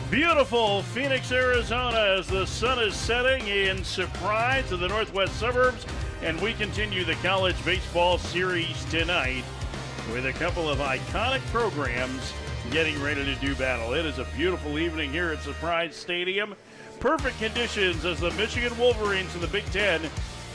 Beautiful Phoenix, Arizona, as the sun is setting in Surprise of the northwest suburbs. And we continue the college baseball series tonight with a couple of iconic programs getting ready to do battle. It is a beautiful evening here at Surprise Stadium. Perfect conditions as the Michigan Wolverines in the Big Ten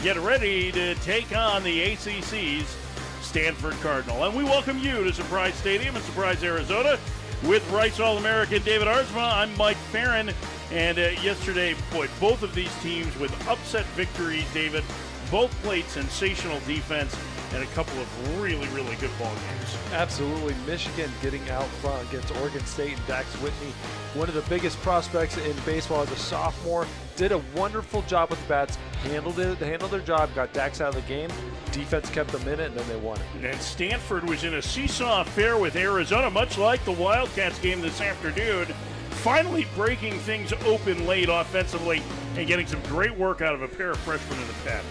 get ready to take on the ACC's Stanford Cardinal. And we welcome you to Surprise Stadium in Surprise, Arizona. With Rice All-American David Arzma, I'm Mike Farron. And yesterday, both of these teams with upset victories, David, both played sensational defense and a couple of really, really good ball games. Absolutely. Michigan getting out front against Oregon State and Dax Whitney, one of the biggest prospects in baseball as a sophomore, did a wonderful job with the bats, handled their job, got Dax out of the game. Defense kept them in it, and then they won it. And Stanford was in a seesaw affair with Arizona, much like the Wildcats game this afternoon, finally breaking things open late offensively and getting some great work out of a pair of freshmen in the pen.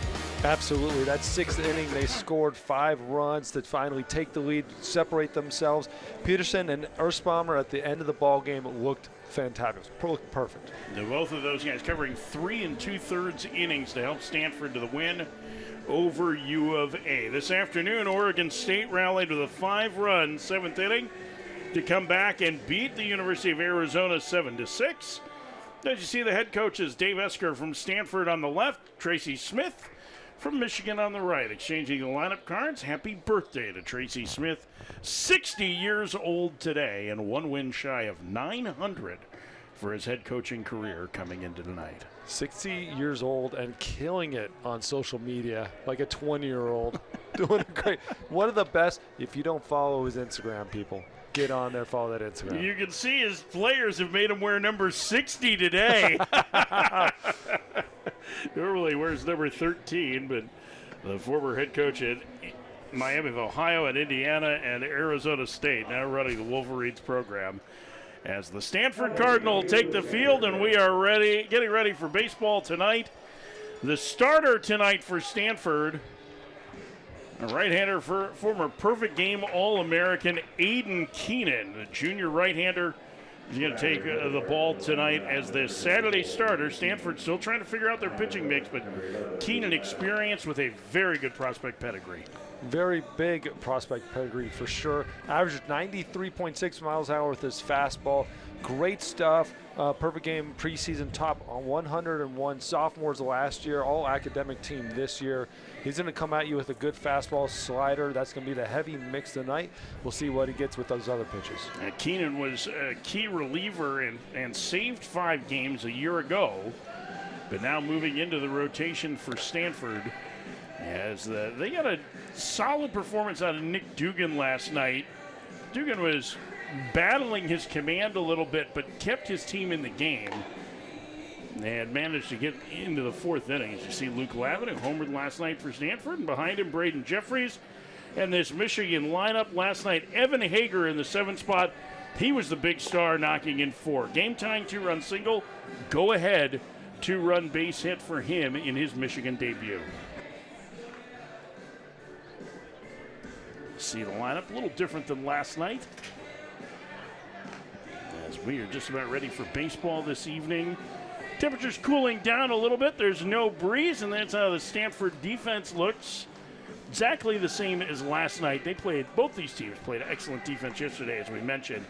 Absolutely. That sixth inning, they scored 5 runs to finally take the lead, separate themselves. Peterson and Erspamer at the end of the ball game looked fantabulous. Looked perfect. Now, both of those guys covering 3 2/3 innings to help Stanford to the win over U of A. This afternoon, Oregon State rallied with a 5-run 7th inning to come back and beat the University of Arizona 7-6. As you see, the head coaches, Dave Esker from Stanford on the left, Tracy Smith from Michigan on the right, exchanging the lineup cards. Happy birthday to Tracy Smith, 60 years old today and 1 win shy of 900 for his head coaching career coming into tonight. 60 years old and killing it on social media like a 20-year-old. Doing a great. One of the best. If you don't follow his Instagram, people, get on there, follow that Instagram. You can see his players have made him wear number 60 today. Normally wears number 13, but the former head coach at Miami of Ohio and Indiana and Arizona State now running the Wolverines program as the Stanford Cardinal take the field, and we are getting ready for baseball tonight. The starter tonight for Stanford, a right-hander, former perfect game All-American Aiden Keenan, the junior right-hander. He's going to take the ball tonight as the Saturday starter. Stanford still trying to figure out their pitching mix, but Keenan experience with a very good prospect pedigree. Very big prospect pedigree for sure. Averaged 93.6 miles an hour with his fastball. Great stuff. Perfect game preseason, top 101 sophomores last year, all academic team this year. He's going to come at you with a good fastball slider. That's going to be the heavy mix tonight. We'll see what he gets with those other pitches. Keenan was a key reliever and saved 5 games a year ago, but now moving into the rotation for Stanford as they got a solid performance out of Nick Dugan last night. Dugan was battling his command a little bit, but kept his team in the game and managed to get into the 4th inning. As you see, Luke Lavin, who homered last night for Stanford, and behind him, Braden Jeffries. And this Michigan lineup last night, Evan Hager in the 7th spot. He was the big star, knocking in 4. Game-tying 2-run single, go-ahead 2-run base hit for him in his Michigan debut. See the lineup, a little different than last night, as we are just about ready for baseball this evening. Temperatures cooling down a little bit. There's no breeze, and that's how the Stanford defense looks. Exactly the same as last night. Both these teams played excellent defense yesterday, as we mentioned.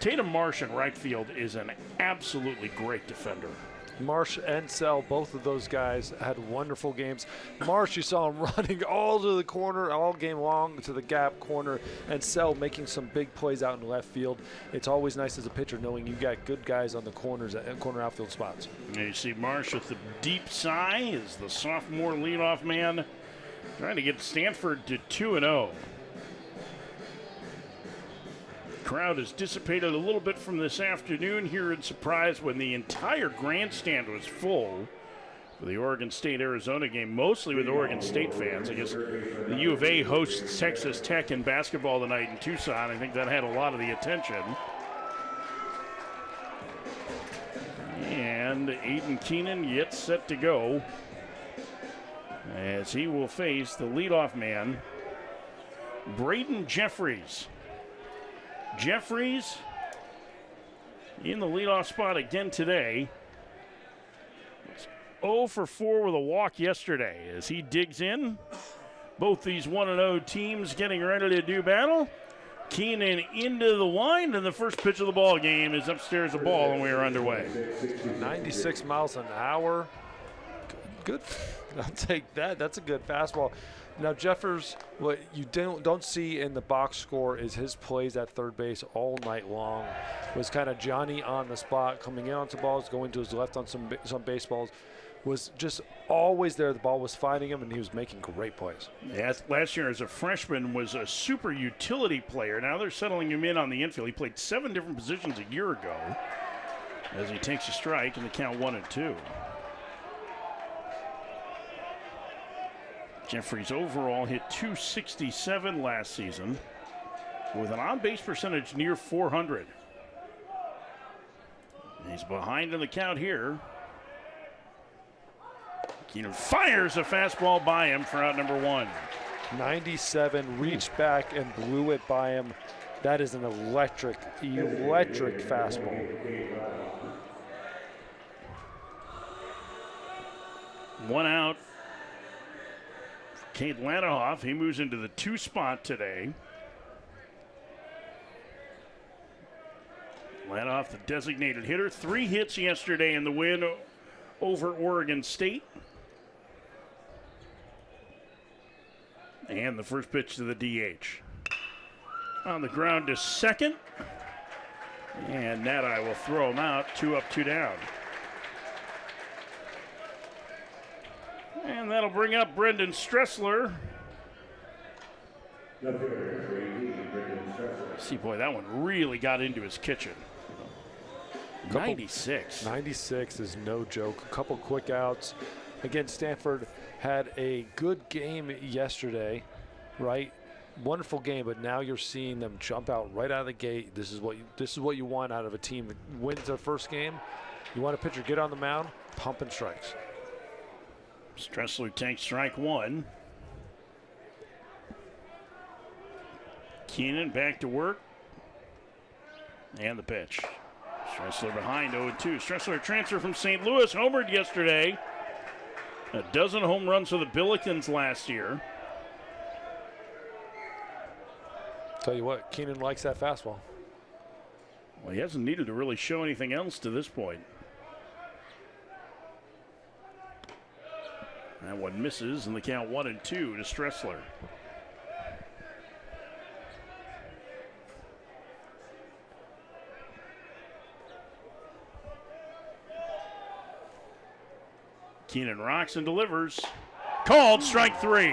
Tatum Marsh in right field is an absolutely great defender. Marsh and Sell, both of those guys had wonderful games. Marsh, you saw him running all to the corner all game long to the gap corner, and Sell making some big plays out in left field. It's always nice as a pitcher knowing you got good guys on the corners and corner outfield spots. And you see Marsh with the deep sigh as the sophomore leadoff man trying to get Stanford to 2-0. Crowd has dissipated a little bit from this afternoon here in Surprise when the entire grandstand was full for the Oregon State-Arizona game, mostly with Oregon State fans. I guess the U of A hosts Texas Tech in basketball tonight in Tucson. I think that had a lot of the attention. And Aiden Keenan gets set to go as he will face the leadoff man, Braden Jeffries. Jeffries in the leadoff spot again today. 0 for 4 with a walk yesterday as he digs in. Both these 1-0 teams getting ready to do battle. Keenan into the wind, and the first pitch of the ball game is upstairs the ball, and we are underway. 96 miles an hour. Good. I'll take that. That's a good fastball. Now, Jeffers, what you don't see in the box score is his plays at third base all night long. Was kind of Johnny on the spot, coming in onto balls, going to his left on some baseballs. Was just always there. The ball was finding him, and he was making great plays. Yeah, last year as a freshman was a super utility player. Now they're settling him in on the infield. He played 7 different positions a year ago as he takes a strike in the count 1-2. Jeffries overall hit .267 last season with an on-base percentage near 400. He's behind in the count here. Keenan fires a fastball by him for out number 1. 97, reached back and blew it by him. That is an electric fastball. 1 out. Cade Lanahoff, he moves into the 2 spot today. Lanahoff, the designated hitter. 3 hits yesterday in the win over Oregon State. And the first pitch to the DH. On the ground to second. And Nati will throw him out. 2 up, 2 down. And that'll bring up Brendan Stressler. See, boy, that one really got into his kitchen. 96. 96 is no joke. A couple quick outs. Again, Stanford had a good game yesterday, right? Wonderful game, but now you're seeing them jump out right out of the gate. This is what you want out of a team that wins their first game. You want a pitcher get on the mound, pumping strikes. Stressler takes strike 1. Keenan back to work. And the pitch. Stressler behind 0-2. Stressler transfer from St. Louis, homered yesterday. A dozen home runs for the Billikens last year. Tell you what, Keenan likes that fastball. Well, he hasn't needed to really show anything else to this point. That one misses, and the count 1-2 to Stressler. Keenan rocks and delivers. Called strike 3.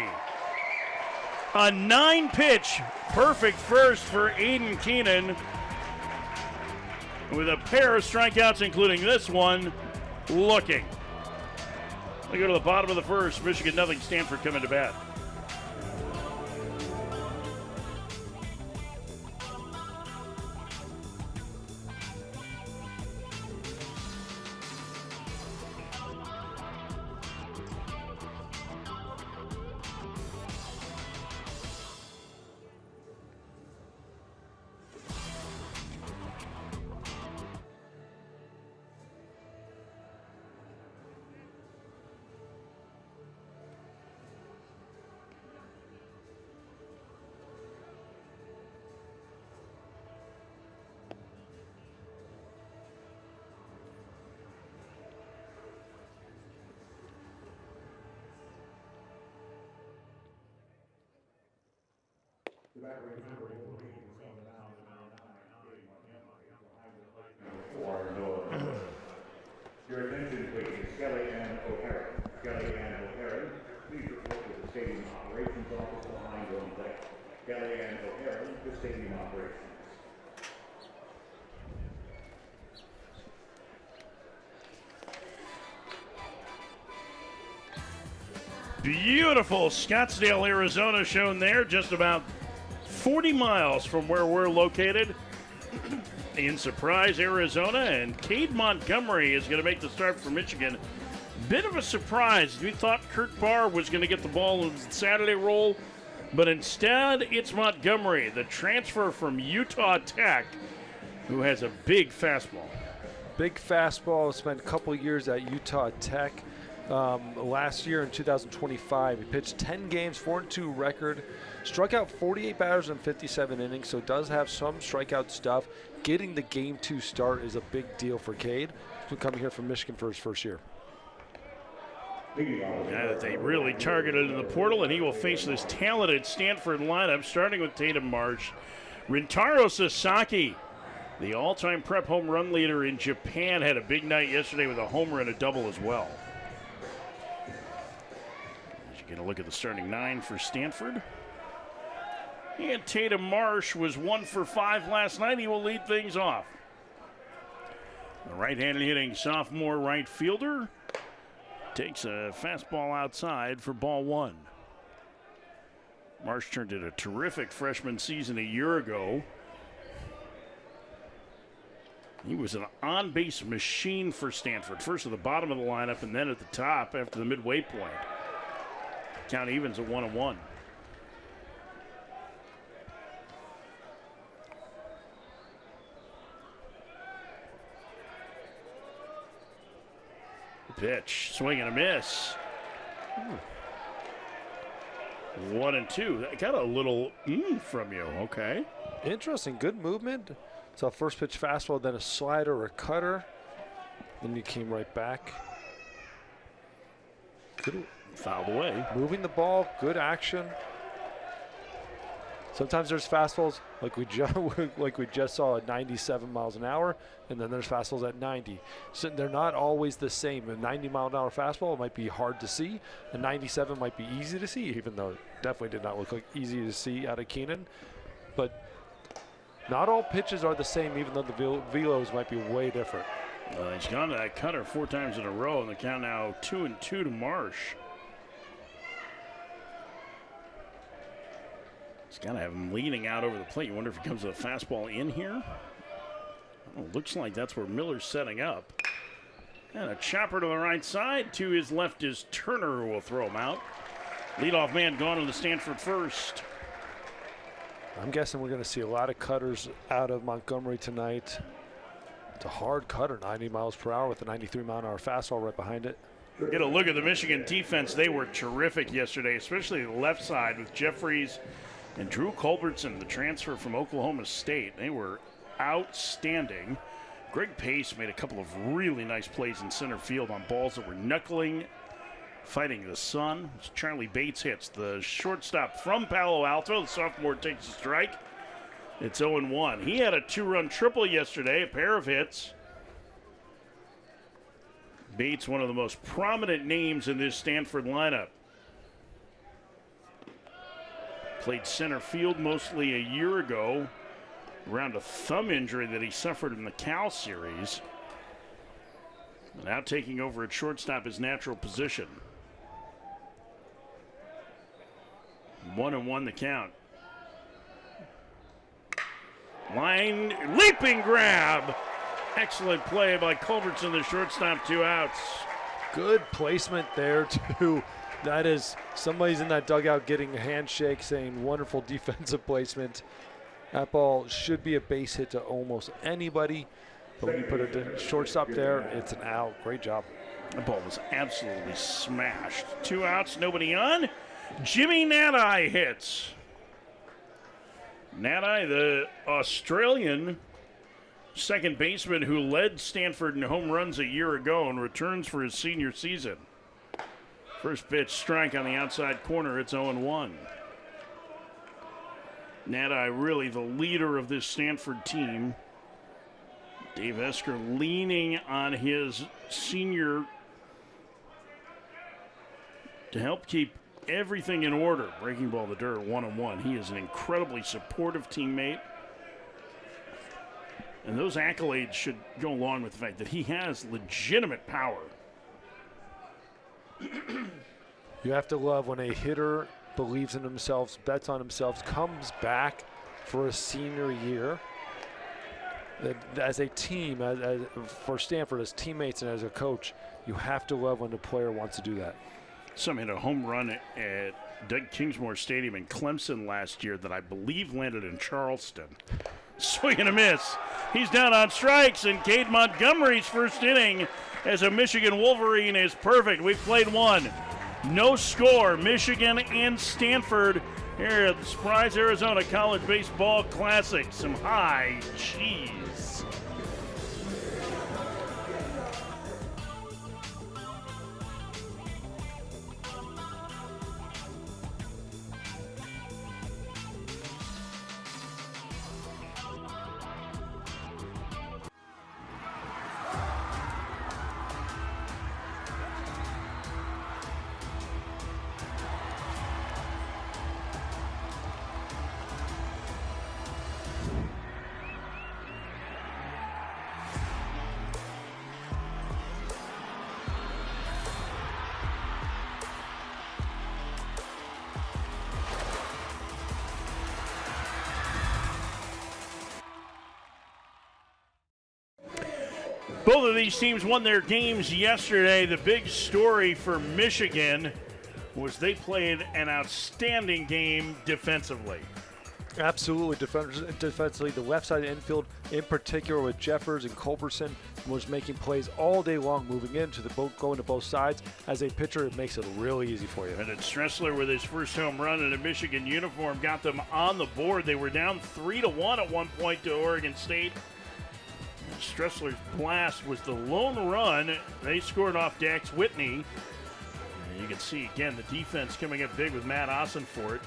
A 9-pitch perfect first for Aiden Keenan with a pair of strikeouts, including this one, looking. We go to the bottom of the first. Michigan nothing, Stanford coming to bat. Your attention, please. Kelly Ann O'Hara. Kelly Ann O'Hara, please report to the Stadium Operations Office behind home plate. Kelly Ann O'Hara, the Stadium Operations. Beautiful Scottsdale, Arizona shown there, just about 40 miles from where we're located in Surprise, Arizona. And Cade Montgomery is going to make the start for Michigan. Bit of a surprise. We thought Kurt Barr was going to get the ball in the Saturday roll, but instead it's Montgomery, the transfer from Utah Tech, who has a big fastball. Big fastball. Spent a couple years at Utah Tech. Last year in 2025, he pitched 10 games, 4-2 record, struck out 48 batters in 57 innings, so does have some strikeout stuff. Getting the Game 2 start is a big deal for Cade, who's coming here from Michigan for his first year. Guy that they really targeted in the portal, and he will face this talented Stanford lineup, starting with Tatum Marsh. Rintaro Sasaki, the all-time prep home run leader in Japan, had a big night yesterday with a homer and a double as well. Get a look at the starting 9 for Stanford. And Tatum Marsh was 1 for 5 last night. He will lead things off. The right-handed hitting sophomore right fielder takes a fastball outside for ball 1. Marsh turned in a terrific freshman season a year ago. He was an on-base machine for Stanford. First at the bottom of the lineup and then at the top after the midway point. Count evens at 1-1. Pitch, swing and a miss. 1-2. That got a little from you. Okay. Interesting. Good movement. So first pitch fastball, then a slider or a cutter. Then you came right back. Good. Fouled away. Moving the ball, good action. Sometimes there's fastballs like we just saw at 97 miles an hour, and then there's fastballs at 90. So they're not always the same. A 90-mile-an-hour fastball might be hard to see. A 97 might be easy to see, even though it definitely did not look like easy to see out of Keenan. But not all pitches are the same, even though the velos might be way different. He's gone to that cutter 4 times in a row, and the count now 2-2 to Marsh. He's got to have him leaning out over the plate. You wonder if he comes with a fastball in here. Oh, looks like that's where Miller's setting up. And a chopper to the right side. To his left is Turner, who will throw him out. Leadoff man gone on the Stanford first. I'm guessing we're going to see a lot of cutters out of Montgomery tonight. It's a hard cutter, 90 miles per hour with a 93-mile-an-hour fastball right behind it. Get a look at the Michigan defense. They were terrific yesterday, especially the left side with Jeffries and Drew Culbertson, the transfer from Oklahoma State. They were outstanding. Greg Pace made a couple of really nice plays in center field on balls that were knuckling, fighting the sun. Charlie Bates hits the shortstop from Palo Alto. The sophomore takes a strike. It's 0-1. He had a 2-run triple yesterday, a pair of hits. Bates, one of the most prominent names in this Stanford lineup. Played center field mostly a year ago around a thumb injury that he suffered in the Cal series. Now taking over at shortstop, his natural position. 1-1 the count. Line leaping grab. Excellent play by Culbertson, the shortstop, 2 outs. Good placement there, too. That is, somebody's in that dugout getting a handshake saying wonderful defensive placement. That ball should be a base hit to almost anybody. But when you put a shortstop there, it's an out. Great job. The ball was absolutely smashed. 2 outs, nobody on. Jimmy Nadai hits. Nadai, the Australian second baseman who led Stanford in home runs a year ago and returns for his senior season. First pitch strike on the outside corner. It's 0-1. Nadai really the leader of this Stanford team. Dave Esker leaning on his senior to help keep everything in order. Breaking ball to dirt, 1-1. He is an incredibly supportive teammate. And those accolades should go along with the fact that he has legitimate power. You have to love when a hitter believes in themselves, bets on themselves, comes back for a senior year. As a team, for Stanford, as teammates and as a coach, you have to love when the player wants to do that. Some hit a home run at Doug Kingsmore Stadium in Clemson last year that I believe landed in Charleston. Swing and a miss. He's down on strikes, and Cade Montgomery's first inning as a Michigan Wolverine is perfect. We've played one. No score. Michigan and Stanford here at the Surprise Arizona College Baseball Classic. Some high cheese. Both of these teams won their games yesterday. The big story for Michigan was they played an outstanding game defensively. Absolutely, defensively. The left side of the infield, in particular with Jeffers and Culberson, was making plays all day long, moving into the boat, going to both sides. As a pitcher, it makes it really easy for you. And then Stressler, with his first home run in a Michigan uniform, got them on the board. They were down 3-1 at one point to Oregon State. Stressler's blast was the lone run. They scored off Dax Whitney. And you can see, again, the defense coming up big with Matt Ossenfort.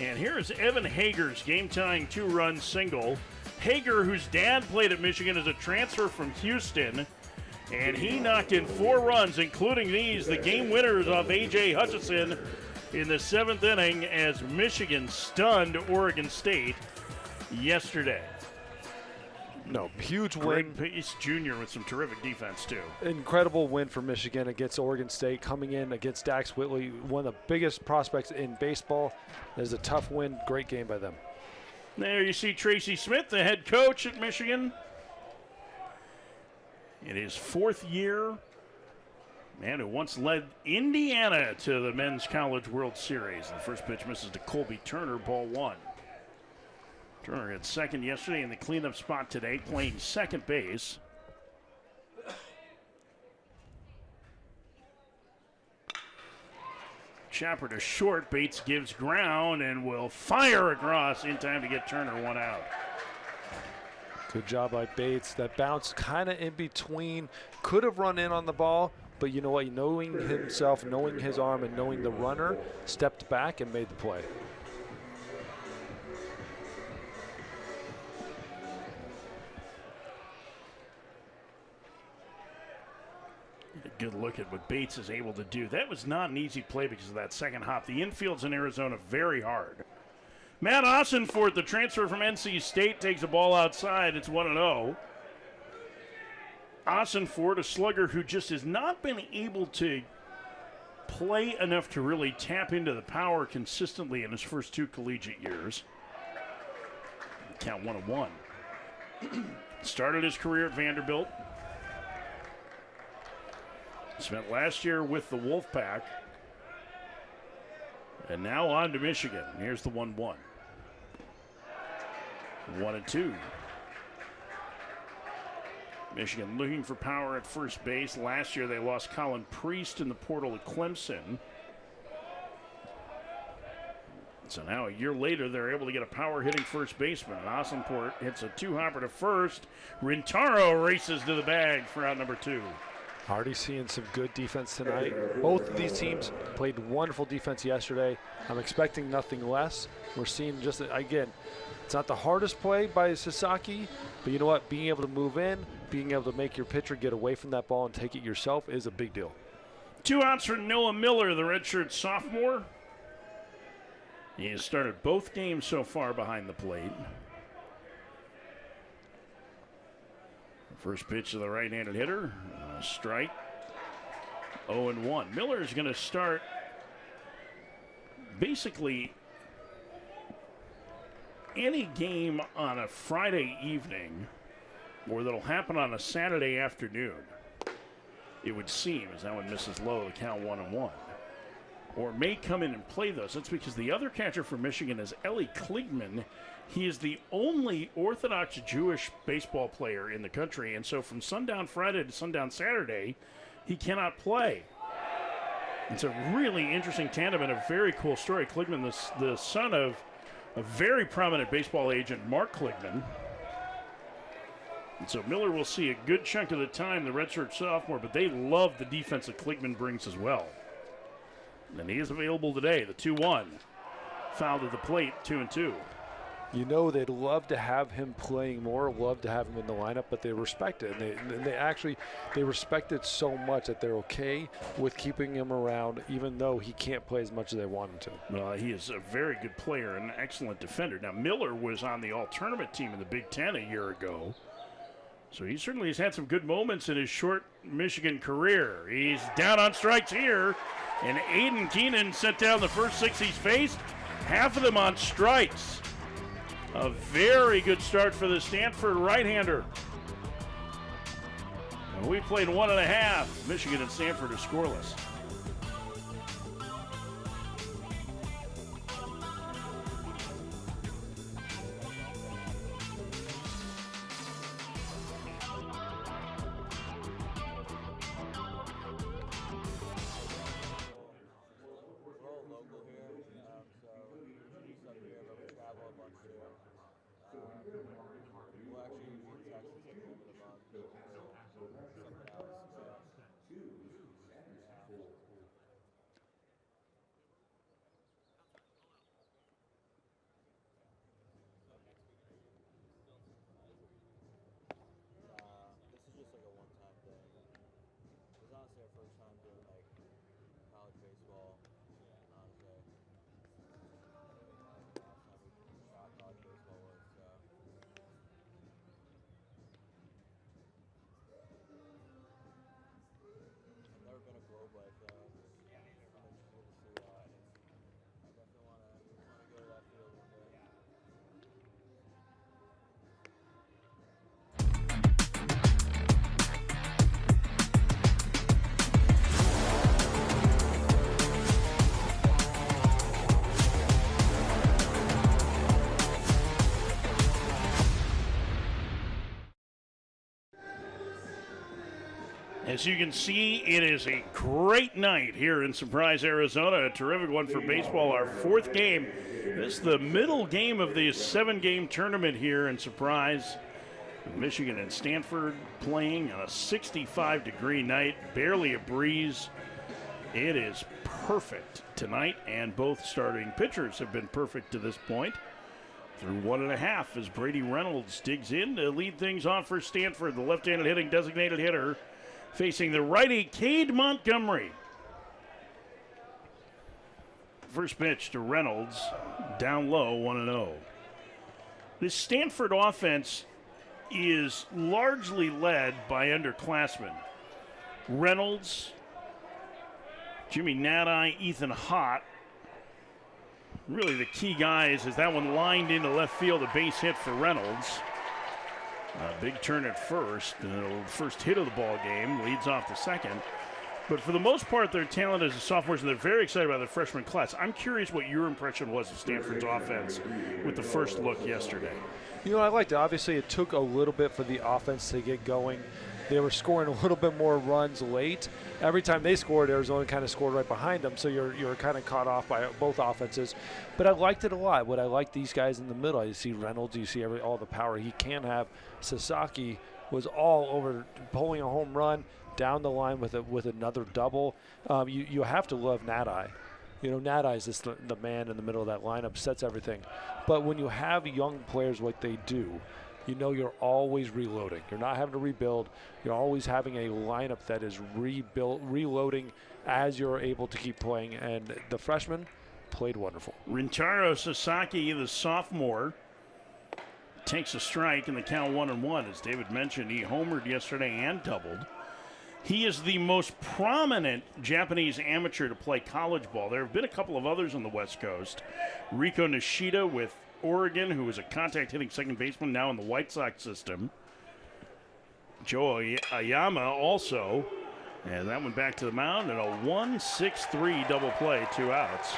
And here's Evan Hager's game-tying two-run single. Hager, whose dad played at Michigan as a transfer from Houston, and he knocked in 4 runs, including these, the game winners off A.J. Hutchison in the 7th inning as Michigan stunned Oregon State yesterday. No, huge win. Greg Pace Jr. with some terrific defense, too. Incredible win for Michigan against Oregon State, coming in against Dax Whitley, one of the biggest prospects in baseball. It was a tough win. Great game by them. There you see Tracy Smith, the head coach at Michigan. In his 4th year, man who once led Indiana to the Men's College World Series. The first pitch misses to Colby Turner, ball 1. Turner at second yesterday in the cleanup spot today, playing second base. Chopper to short. Bates gives ground and will fire across in time to get Turner one out. Good job by Bates. That bounce kind of in between. Could have run in on the ball, but you know what? Knowing himself, knowing his arm, and knowing the runner, stepped back and made the play. A good look at what Bates is able to do. That was not an easy play because of that second hop. The infield's in Arizona very hard. Matt Ossenfort, the transfer from NC State, takes a ball outside. It's 1-0. Ossenfort, a slugger who just has not been able to play enough to really tap into the power consistently in his first 2 collegiate years. Count 1-1. Started his career at Vanderbilt. Spent last year with the Wolfpack. And now on to Michigan. Here's the 1-1. 1-2. Michigan looking for power at first base. Last year they lost Colin Priest in the portal at Clemson. So now a year later they're able to get a power hitting first baseman. And Ossenfort hits a 2-hopper to first. Rintaro races to the bag for out number 2. Already seeing some good defense tonight. Both of these teams played wonderful defense yesterday. I'm expecting nothing less. We're seeing just, again, it's not the hardest play by Sasaki, but you know what? Being able to move in, being able to make your pitcher get away from that ball and take it yourself is a big deal. 2 outs for Noah Miller, the redshirt sophomore. He has started both games so far behind the plate. First pitch to the right-handed hitter, strike, 0-1. Miller is going to start basically any game on a Friday evening or that'll happen on a Saturday afternoon, it would seem, as that one misses low, the count 1-1. Or may come in and play those. That's because the other catcher for Michigan is Ellie Kligman. He is the only Orthodox Jewish baseball player in the country, and so from sundown Friday to sundown Saturday, he cannot play. It's a really interesting tandem and a very cool story. Kligman, the son of a very prominent baseball agent, Mark Kligman. And so Miller will see a good chunk of the time, the redshirt sophomore, but they love the defense that Kligman brings as well. And he is available today, the 2-1. Fouled at the plate, 2-2. You know, they'd love to have him playing more, love to have him in the lineup, but they respect it. And they respect it so much that they're okay with keeping him around, even though he can't play as much as they want him to. Well, he is a very good player and an excellent defender. Now, Miller was on the all-tournament team in the Big Ten a year ago, so he certainly has had some good moments in his short Michigan career. He's down on strikes here, and Aiden Keenan sent down the first 6 he's faced, half of them on strikes. A very good start for the Stanford right-hander. And we played 1.5. Michigan and Stanford are scoreless. As you can see, it is a great night here in Surprise, Arizona. A terrific one for baseball. Our 4th game. This is the middle game of the 7-game tournament here in Surprise. Michigan and Stanford playing on a 65-degree night. Barely a breeze. It is perfect tonight, and both starting pitchers have been perfect to this point. Through 1.5 as Brady Reynolds digs in to lead things off for Stanford, the left-handed hitting designated hitter, facing the righty Cade Montgomery. First pitch to Reynolds, down low, 1-0. This Stanford offense is largely led by underclassmen. Reynolds, Jimmy Nadai, Ethan Hott. Really the key guys as that one lined into left field, a base hit for Reynolds. A big turn at first, the first hit of the ball game, leads off the second. But for the most part, their talent as sophomores, and they're very excited about the freshman class. I'm curious what your impression was of Stanford's offense with the first look yesterday. You know, I liked it. Obviously, it took a little bit for the offense to get going. They were scoring a little bit more runs late. Every time they scored, Arizona kind of scored right behind them, so you're kind of caught off by both offenses. But I liked it a lot. What I like these guys in the middle, you see Reynolds, you see all the power he can have. Sasaki was all over, pulling a home run down the line with another double. You have to love Nadai. You know, Nadai is just the man in the middle of that lineup, sets everything. But when you have young players like they do, you know you're always reloading. You're not having to rebuild. You're always having a lineup that is reloading as you're able to keep playing. And the freshman played wonderful. Rintaro Sasaki, the sophomore, takes a strike in the count 1-1. As David mentioned, he homered yesterday and doubled. He is the most prominent Japanese amateur to play college ball. There have been a couple of others on the West Coast. Riko Nishida with Oregon, who is a contact hitting second baseman now in the White Sox system. Joe Ayama also. And that went back to the mound and a 1-6-3 double play, 2 outs.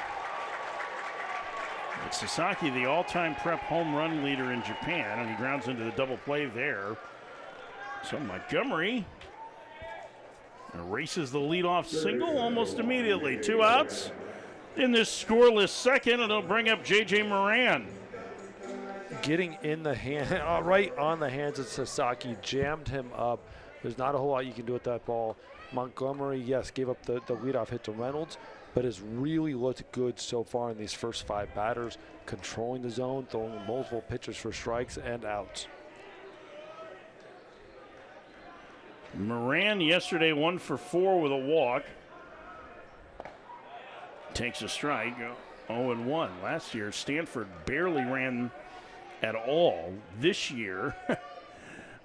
It's Sasaki, the all-time prep home run leader in Japan, and he grounds into the double play there. So Montgomery erases the leadoff single almost immediately. 2 outs in this scoreless second, and it'll bring up J.J. Moran. Getting in the hand, right on the hands of Sasaki, jammed him up. There's not a whole lot you can do with that ball. Montgomery, yes, gave up the leadoff hit to Reynolds, but has really looked good so far in these first 5 batters, controlling the zone, throwing multiple pitches for strikes and outs. Moran yesterday 1 for 4 with a walk. Takes a strike, 0-1. Last year, Stanford barely ran at all. This year,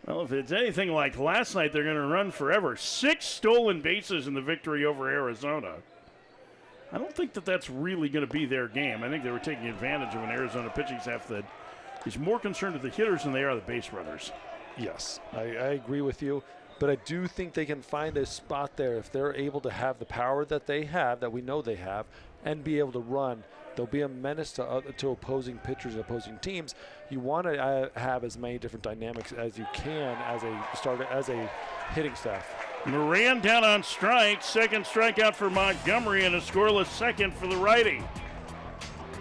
well, if it's anything like last night, they're going to run forever. 6 stolen bases in the victory over Arizona. I don't think that that's really going to be their game. I think they were taking advantage of an Arizona pitching staff that is more concerned with the hitters than they are the base runners. Yes, I agree with you. But I do think they can find a spot there if they're able to have the power that they have, that we know they have, and be able to run. They'll be a menace to opposing pitchers and opposing teams. You want to have as many different dynamics as you can as a hitting staff. Moran down on strike. Second strikeout for Montgomery and a scoreless second for the righty.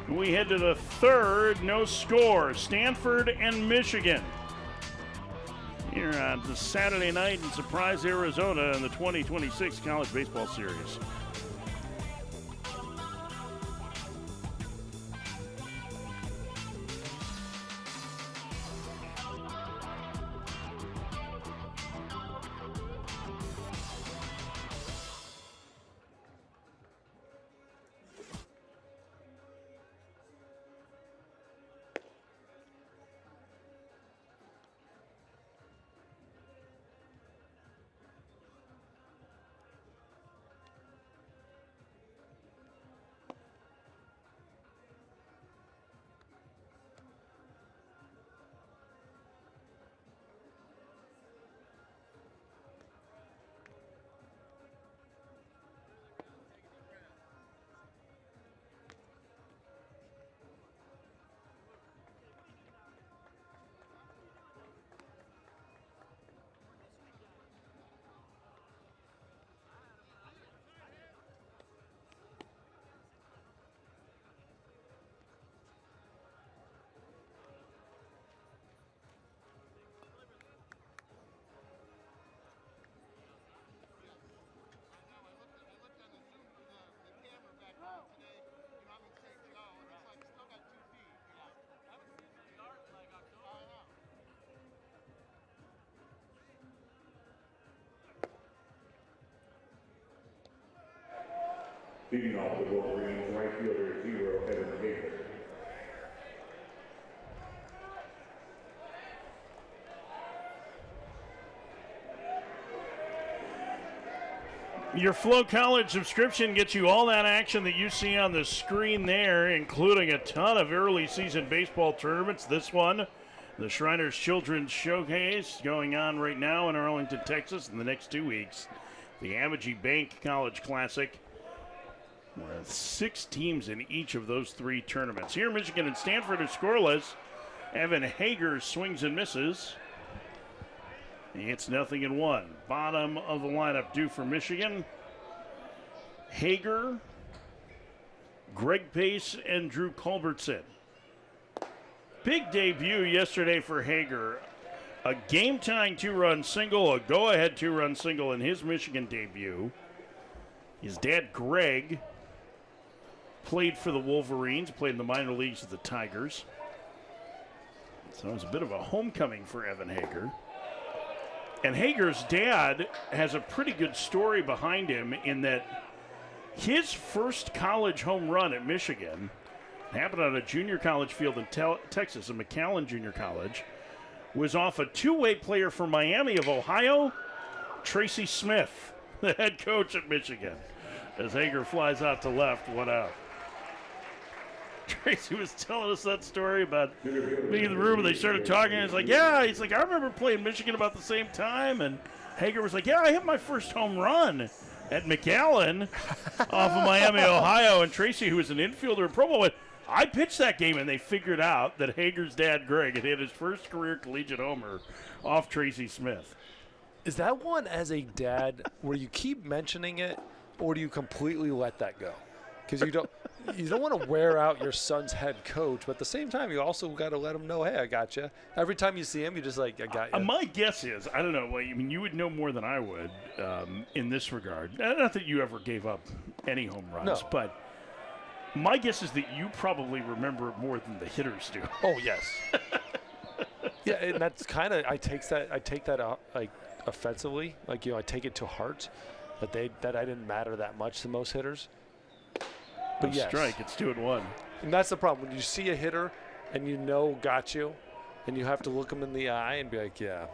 We head to the third. No score. Stanford and Michigan. Here on the Saturday night in Surprise, Arizona in the 2026 College Baseball Series. Leading off the Wolverines, right fielder 0, Evan Hager. Your Flow College subscription gets you all that action that you see on the screen there, including a ton of early season baseball tournaments. This one, the Shriners Children's Showcase, going on right now in Arlington, Texas in the next 2 weeks. The Amagi Bank College Classic, with 6 teams in each of those 3 tournaments. Here, Michigan and Stanford are scoreless. Evan Hager swings and misses. It's 0-1. Bottom of the lineup due for Michigan. Hager, Greg Pace, and Drew Culbertson. Big debut yesterday for Hager. A game-tying 2-run single, a go-ahead 2-run single in his Michigan debut. His dad, Greg, played for the Wolverines, played in the minor leagues with the Tigers. So it was a bit of a homecoming for Evan Hager. And Hager's dad has a pretty good story behind him in that his first college home run at Michigan happened on a junior college field in Texas, a McAllen Junior College, was off a two-way player for Miami of Ohio, Tracy Smith, the head coach at Michigan. As Hager flies out to left, 1 out. Tracy was telling us that story about being in the room and they started talking. And he's like, I remember playing Michigan about the same time. And Hager was like, yeah, I hit my first home run at McAllen off of Miami, Ohio. And Tracy, who was an infielder in Pro Bowl, went, I pitched that game, and they figured out that Hager's dad, Greg, had hit his first career collegiate homer off Tracy Smith. Is that one as a dad where you keep mentioning it, or do you completely let that go? Because you don't want to wear out your son's head coach, but at the same time, you also got to let him know, hey, I got you. Every time you see him, you just like, I got you. My guess is, I don't know. I mean, you would know more than I would in this regard. Not that you ever gave up any home runs, No. but my guess is that you probably remember it more than the hitters do. Oh yes. Yeah, and that's kind of I take that like offensively, like I take it to heart that I didn't matter that much to most hitters. But yes, Strike. It's 2-1. and that's the problem when you see a hitter and got you, and you have to look them in the eye and be like, yeah,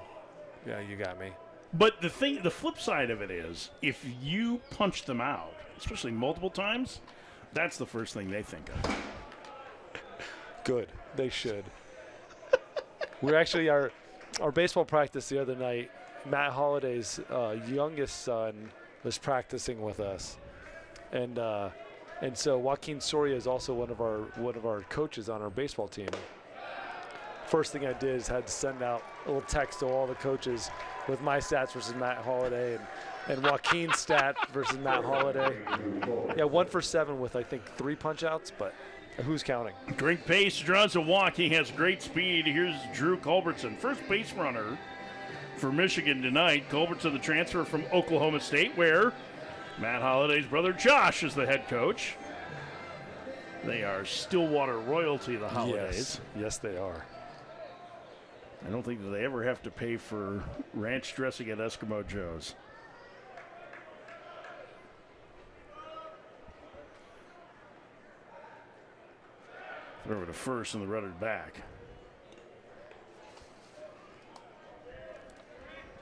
you got me. But the flip side of it is, if you punch them out, especially multiple times, that's the first thing they think of. Good, they should. We're actually our baseball practice the other night. Matt Holliday's youngest son was practicing with us, and so Joaquin Soria is also one of our coaches on our baseball team. First thing I did is had to send out a little text to all the coaches with my stats versus Matt Holliday and Joaquin's stat versus Matt Holliday. Yeah, 1 for 7 with I think 3 punch outs, but who's counting? Great pace, draws a walk. He has great speed. Here's Drew Culbertson, first base runner for Michigan tonight. Culbertson, the transfer from Oklahoma State, where Matt Holliday's brother Josh is the head coach. They are Stillwater royalty, the Hollidays. Yes, they are. I don't think that they ever have to pay for ranch dressing at Eskimo Joe's. Throw it to first and the runner back.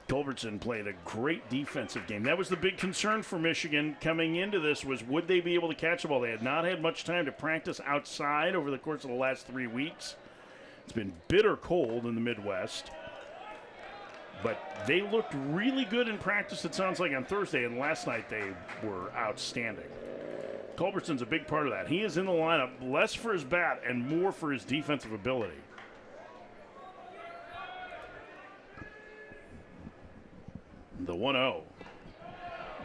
Culbertson played a great defensive game. That was the big concern for Michigan coming into this, was would they be able to catch the ball? They had not had much time to practice outside over the course of the last 3 weeks. It's been bitter cold in the Midwest. But they looked really good in practice, it sounds like, on Thursday, and last night they were outstanding. Culbertson's a big part of that. He is in the lineup less for his bat and more for his defensive ability. The 1-0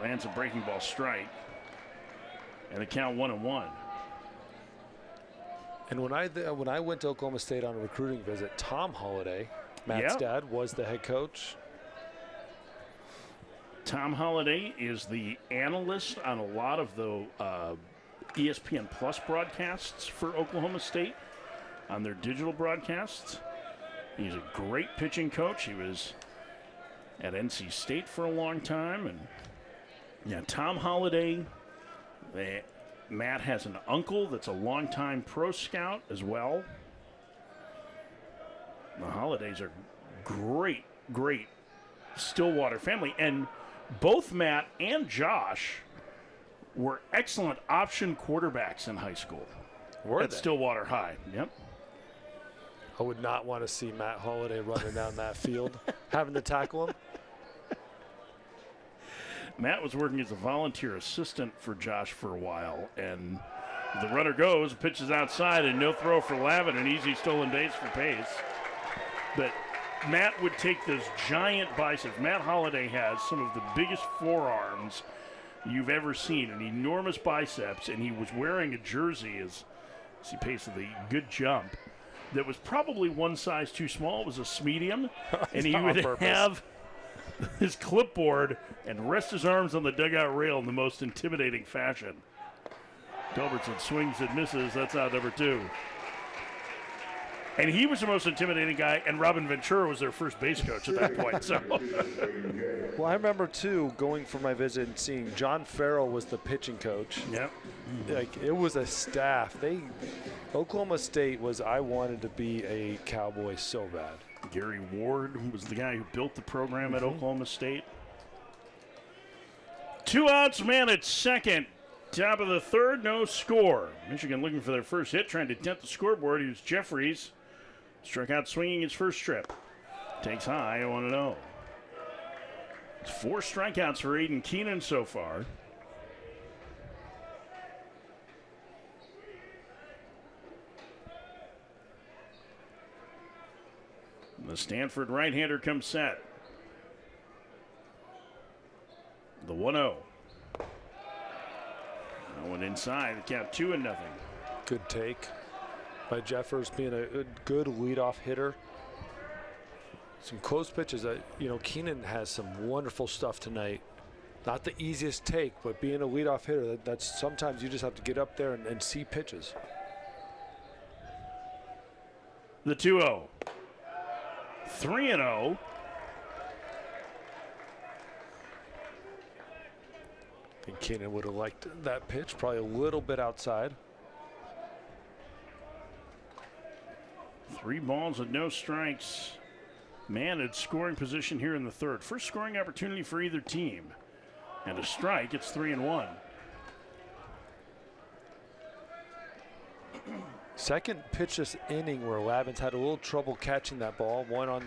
lands a breaking ball strike, and the count 1-1. And when I went to Oklahoma State on a recruiting visit, Tom Holliday, Matt's dad, was the head coach. Tom Holliday is the analyst on a lot of the ESPN Plus broadcasts for Oklahoma State, on their digital broadcasts. He's a great pitching coach. He was at NC State for a long time. And yeah, Tom Holliday, Matt has an uncle that's a longtime pro scout as well. The Hollidays are great Stillwater family. And both Matt and Josh were excellent option quarterbacks in high school. At Stillwater High. Yep. I would not want to see Matt Holliday running down that field, having to tackle him. Matt was working as a volunteer assistant for Josh for a while, and the runner goes, pitches outside, and no throw for Lavin, an easy stolen base for Pace. But Matt would take those giant biceps. Matt Holliday has some of the biggest forearms you've ever seen, an enormous biceps, and he was wearing a jersey as he paced the good jump that was probably one size too small. It was a medium, and he would have his clipboard and rest his arms on the dugout rail in the most intimidating fashion. Culbertson swings and misses. That's out number 2. And he was the most intimidating guy, and Robin Ventura was their first base coach at that point. So, well, I remember too going for my visit and seeing John Farrell was the pitching coach. Yep. Like it was a staff. Oklahoma State was. I wanted to be a Cowboy so bad. Gary Ward was the guy who built the program at Oklahoma State. 2 outs, man at second. Top of the third, no score. Michigan looking for their first hit, trying to dent the scoreboard. Here's Jeffries. Struck out swinging his first trip. Takes high, 1-0. It's 4 strikeouts for Aiden Keenan so far. Stanford right-hander comes set. The 1-0. That one inside, the count 2-0. Good take by Jeffers, being a good leadoff hitter. Some close pitches. Keenan has some wonderful stuff tonight. Not the easiest take, but being a leadoff hitter, that's sometimes you just have to get up there and see pitches. The 2-0. 3-0. I think Keenan would have liked that pitch, probably a little bit outside. 3 balls and no strikes. Man at scoring position here in the third. First scoring opportunity for either team. And a strike, it's 3-1. Second pitch this inning where Lavins had a little trouble catching that ball. One on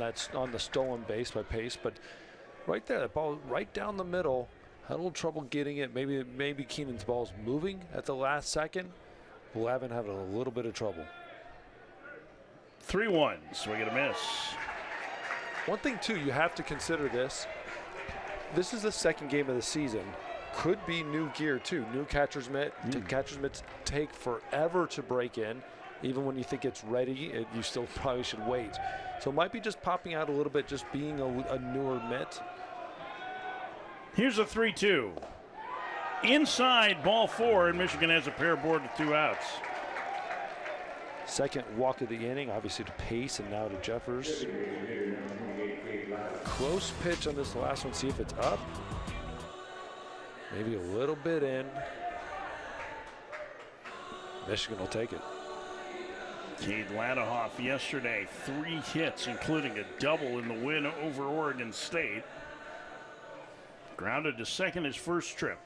the stolen base by Pace, but right there, that ball right down the middle. Had a little trouble getting it. Maybe Keenan's ball's moving at the last second. Lavin having a little bit of trouble. 3-1, swing and a miss. One thing too, you have to consider this. This is the second game of the season. Could be new gear too. New catcher's mitt. Catcher's mitts take forever to break in. Even when you think it's ready, you still probably should wait. So it might be just popping out a little bit, just being a newer mitt. Here's a 3-2. Inside, ball 4, and Michigan has a pair board with 2 outs. Second walk of the inning, obviously to Pace and now to Jeffers. Close pitch on this last one, see if it's up. Maybe a little bit in. Michigan will take it. Cade Ladahoff yesterday, 3 hits, including a double in the win over Oregon State. Grounded to second his first trip.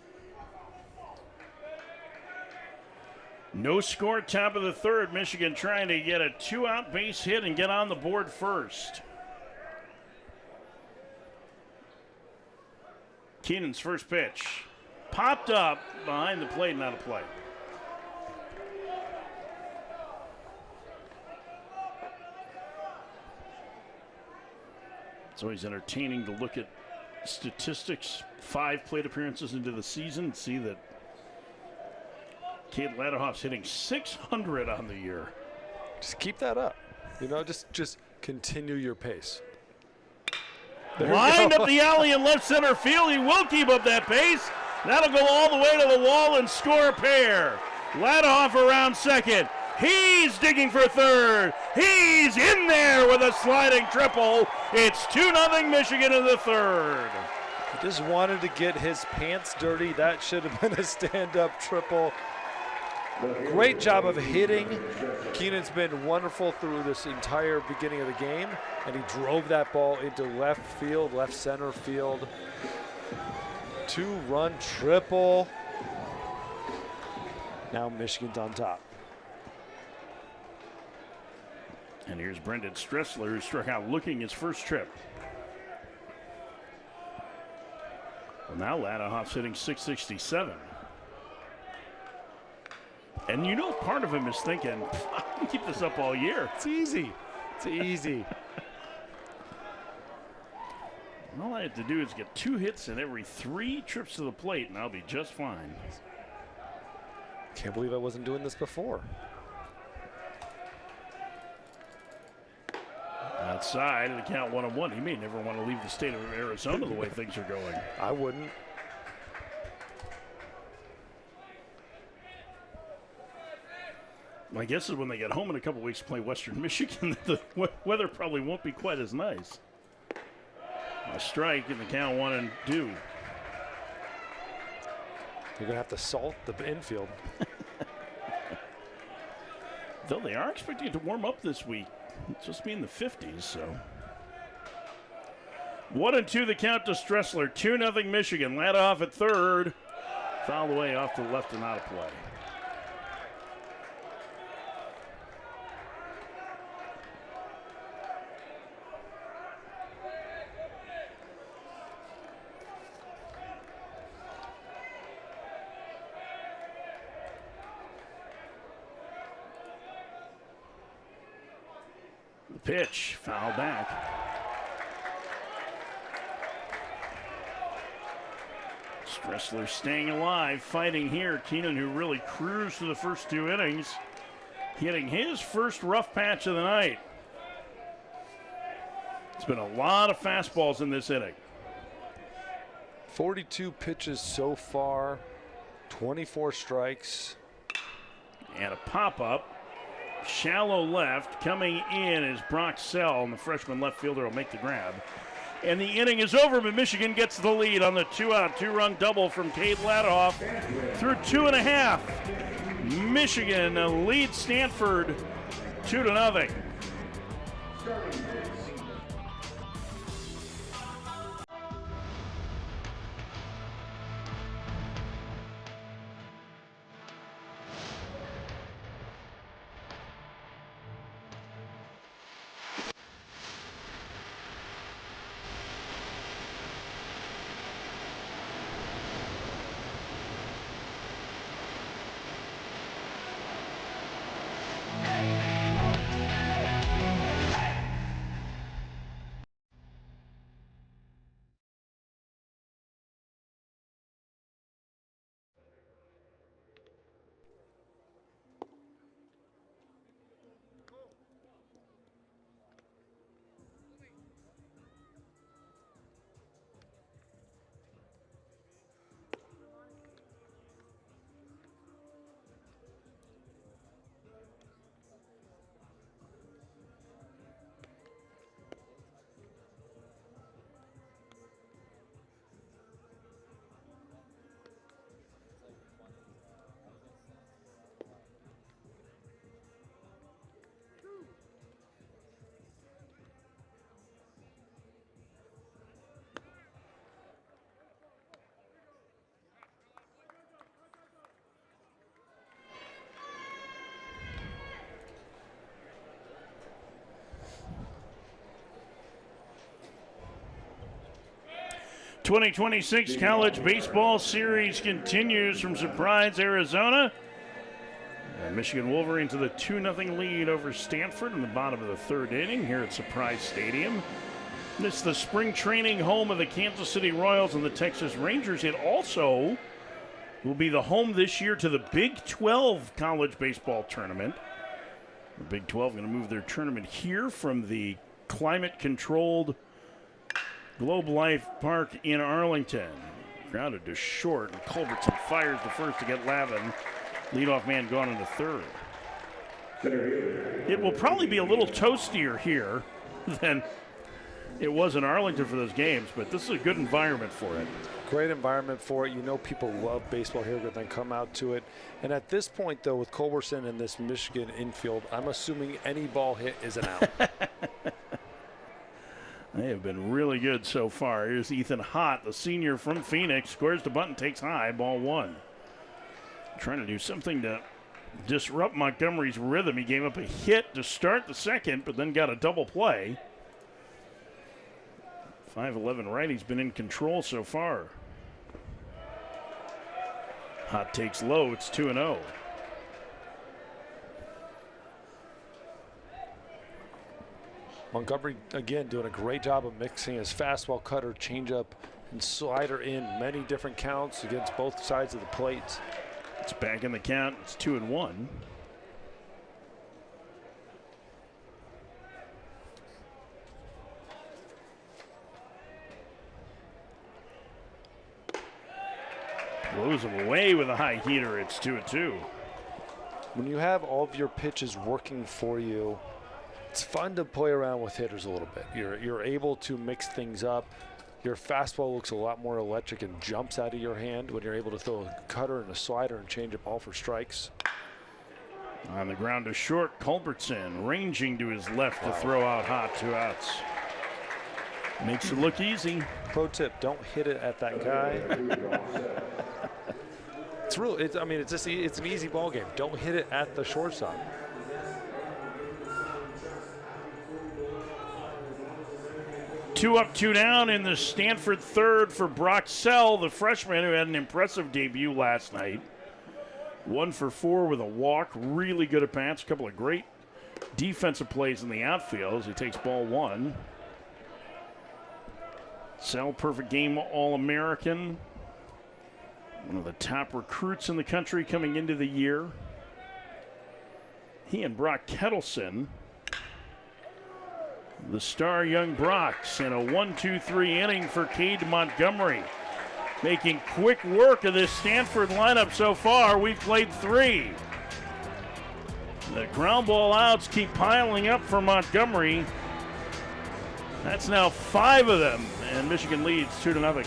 No score, top of the third. Michigan trying to get a 2-out base hit and get on the board first. Keenan's first pitch. Popped up behind the plate, not a play. It's always entertaining to look at statistics, 5 plate appearances into the season, see that Cade Ladahoff's hitting .600 on the year. Just keep that up. Just continue your pace. Lined up the alley in left center field. He will keep up that pace. That'll go all the way to the wall and score a pair. Ladahoff around second. He's digging for third. He's in there with a sliding triple. It's 2-0 Michigan in the third. He just wanted to get his pants dirty. That should have been a stand-up triple. Great job of hitting. Keenan's been wonderful through this entire beginning of the game, and he drove that ball into left field, left center field. 2-run triple. Now Michigan's on top. And here's Brendan Stressler, who struck out looking his first trip. Well, now Ladahoff's hitting .667. And part of him is thinking, I can keep this up all year. It's easy. It's easy. All I have to do is get 2 hits in every 3 trips to the plate, and I'll be just fine. Can't believe I wasn't doing this before. Outside, and the count 1-1. He may never want to leave the state of Arizona the way things are going. I wouldn't. My guess is when they get home in a couple weeks to play Western Michigan, the weather probably won't be quite as nice. A strike in the count 1-2. You're going to have to salt the infield. Though they are expecting it to warm up this week. It's just be in the 50s, so. 1-2 the count to Stressler. 2-0 Michigan. Ladahoff at third. Fouled away off to the left and out of play. The pitch, foul back. Stressler staying alive, fighting here. Keenan, who really cruised through the first 2 innings, hitting his first rough patch of the night. It's been a lot of fastballs in this inning. 42 pitches so far, 24 strikes. And a pop-up. Shallow left. Coming in is Brock Sell, and the freshman left fielder will make the grab. And the inning is over, but Michigan gets the lead on the 2-out, 2-run double from Cade Ladoff through 2.5. Michigan leads Stanford 2-0. 2026 College Baseball Series continues from Surprise, Arizona. And Michigan Wolverines to the 2-0 lead over Stanford in the bottom of the 3rd inning here at Surprise Stadium. This is the spring training home of the Kansas City Royals and the Texas Rangers. It also will be the home this year to the Big 12 College Baseball Tournament. The Big 12 going to move their tournament here from the climate-controlled Globe Life Park in Arlington. Grounded to short, and Culbertson fires the first to get Lavin. Leadoff man gone in the 3rd. It will probably be a little toastier here than it was in Arlington for those games, but this is a good environment for it. Great environment for it. You know people love baseball here, but then come out to it. And at this point, though, with Culbertson and this Michigan infield, I'm assuming any ball hit is an out. They have been really good so far. Here's Ethan Hott, the senior from Phoenix, squares the bunt, takes high, ball 1. Trying to do something to disrupt Montgomery's rhythm. He gave up a hit to start the 2nd, but then got a double play. 5'11" righty's been in control so far. Hott takes low, it's 2-0. Montgomery, again, doing a great job of mixing his fastball, cutter, changeup, and slider in many different counts against both sides of the plate. It's back in the count. It's 2-1. Blows him away with a high heater. It's 2-2. When you have all of your pitches working for you, it's fun to play around with hitters a little bit. You're able to mix things up. Your fastball looks a lot more electric and jumps out of your hand when you're able to throw a cutter and a slider and change up all for strikes. On the ground to short, Culbertson ranging to his left to throw out Hott, 2 outs. Makes it look easy. Pro tip: don't hit it at that guy. It's real. It's an easy ball game. Don't hit it at the shortstop. Two up, 2 down in the Stanford 3rd for Brock Sell, the freshman who had an impressive debut last night. 1 for 4 with a walk. Really good at bats. A couple of great defensive plays in the outfield as he takes ball 1. Sell, perfect game All-American. One of the top recruits in the country coming into the year. He and Brock Kettleson. The star young Brocks in a 1-2-3 inning for Cade Montgomery. Making quick work of this Stanford lineup so far. We've played 3. The ground ball outs keep piling up for Montgomery. That's now 5 of them, and Michigan leads 2-0.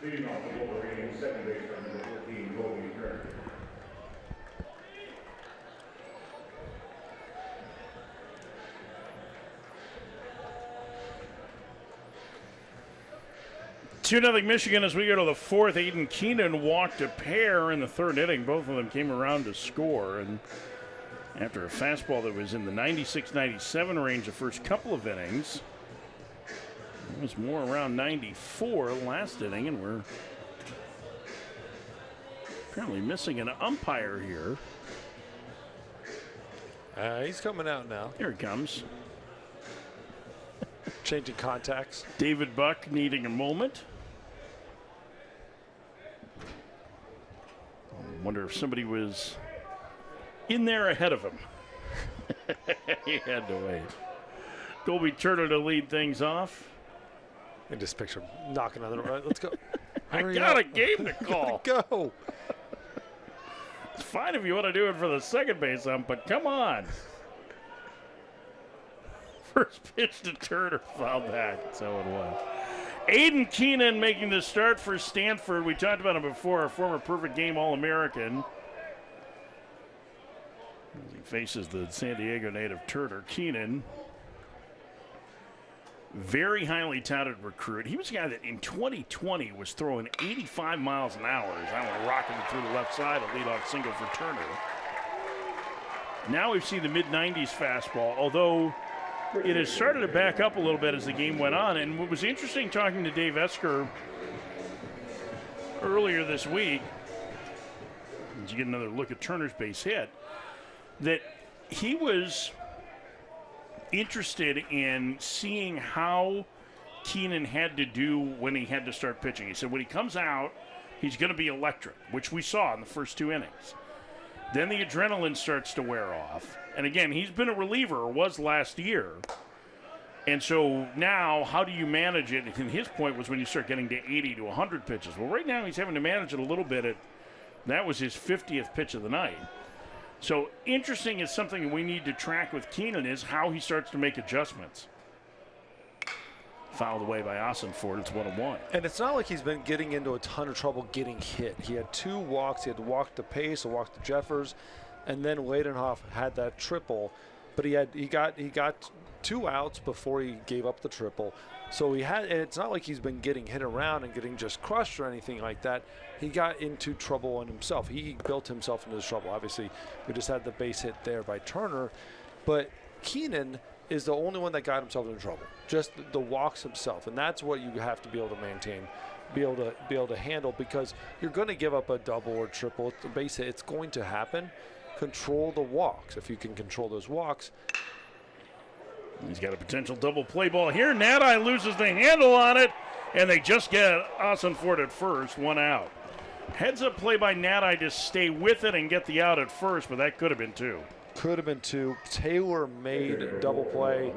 Leading off the Wolverines, second baseman, number 14, Colby Turner. Two 2-0 Michigan as we go to the 4th. Aiden Keenan walked a pair in the 3rd inning. Both of them came around to score. And after a fastball that was in the 96-97 range the first couple of innings, it was more around 94 last inning, and we're apparently missing an umpire here. He's coming out now. Here he comes. Changing contacts. David Buck needing a moment. I wonder if somebody was in there ahead of him. He had to wait. Colby Turner to lead things off. And just picture him knocking on the right. Let's go. I got a game to call. Go. It's fine if you want to do it for the second base ump, but come on. First pitch to Turner, foul back. So it was. Aiden Keenan making the start for Stanford. We talked about him before, a former perfect game All-American. As he faces the San Diego native Turner. Keenan, very highly touted recruit. He was a guy that in 2020 was throwing 85 miles an hour. He's now rocking it through the left side, a leadoff single for Turner. Now we've seen the mid-90s fastball, although it has started to back up a little bit as the game went on. And what was interesting talking to Dave Esker earlier this week, as you get another look at Turner's base hit, that he was interested in seeing how Keenan had to do when he had to start pitching. He said when he comes out, he's going to be electric, which we saw in the first 2 innings. Then the adrenaline starts to wear off. And again, he's been a reliever, or was last year. And so now, how do you manage it? And his point was when you start getting to 80 to 100 pitches. Well, right now he's having to manage it a little bit. That was his 50th pitch of the night. So interesting is something we need to track with Keenan is how he starts to make adjustments. Fouled away by Ossenford. It's 1-1. And it's not like he's been getting into a ton of trouble getting hit. He had 2 walks. He had to walk to Pace, or walk to Jeffers, and then Ladenhoff had that triple. But he got 2 outs before he gave up the triple. So and it's not like he's been getting hit around and getting just crushed or anything like that. He got into trouble on himself. He built himself into this trouble. Obviously, we just had the base hit there by Turner. But Keenan is the only one that got himself into trouble. Just the walks himself. And that's what you have to be able to maintain be able to handle, because you're going to give up a double or triple. It's a base hit. It's going to happen. Control the walks. If you can control those walks. He's got a potential double play ball here. Nadai loses the handle on it, and they just get Ossenford at first, 1 out. Heads up play by Nadai to stay with it and get the out at first, but that could have been 2. Could have been 2. Taylor made double play.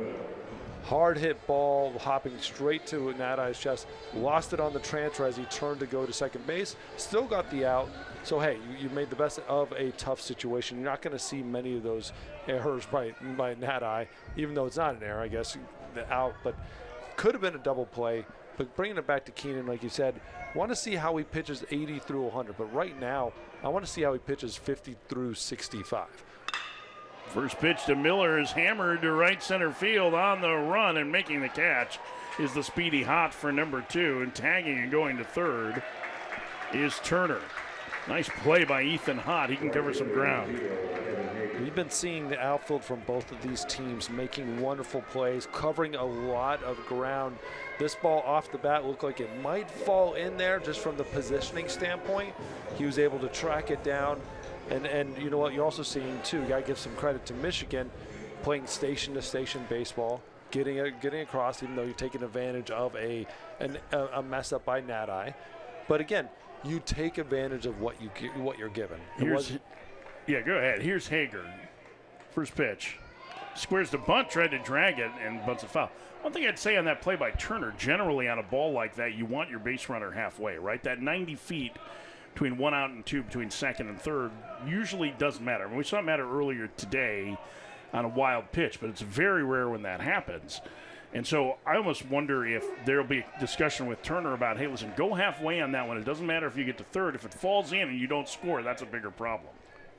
Hard hit ball, hopping straight to Nadai's chest. Lost it on the transfer as he turned to go to second base. Still got the out. So, hey, you made the best of a tough situation. You're not going to see many of those errors by Nadai, even though it's not an error, I guess, the out. But could have been a double play. But bringing it back to Keenan, like you said, want to see how he pitches 80 through 100. But right now, I want to see how he pitches 50 through 65. First pitch to Miller is hammered to right center field. On the run and making the catch is the speedy Hot for number 2. And tagging and going to third is Turner. Nice play by Ethan Hott. He can cover some ground. We've been seeing the outfield from both of these teams making wonderful plays, covering a lot of ground. This ball off the bat looked like it might fall in there just from the positioning standpoint. He was able to track it down. And you know what, you're also seeing, too, you got to give some credit to Michigan, playing station-to-station baseball, getting across, even though you're taking advantage of a mess up by Nadai. But again, you take advantage of what you're given. Yeah, go ahead. Here's Hager. First pitch. Squares the bunt, tried to drag it, and bunts a foul. One thing I'd say on that play by Turner, generally on a ball like that, you want your base runner halfway, right? That 90 feet between 1 out and 2, between second and third, usually doesn't matter. I mean, we saw it matter earlier today on a wild pitch, but it's very rare when that happens. And so I almost wonder if there'll be a discussion with Turner about, hey, listen, go halfway on that one. It doesn't matter if you get to third. If it falls in and you don't score, that's a bigger problem.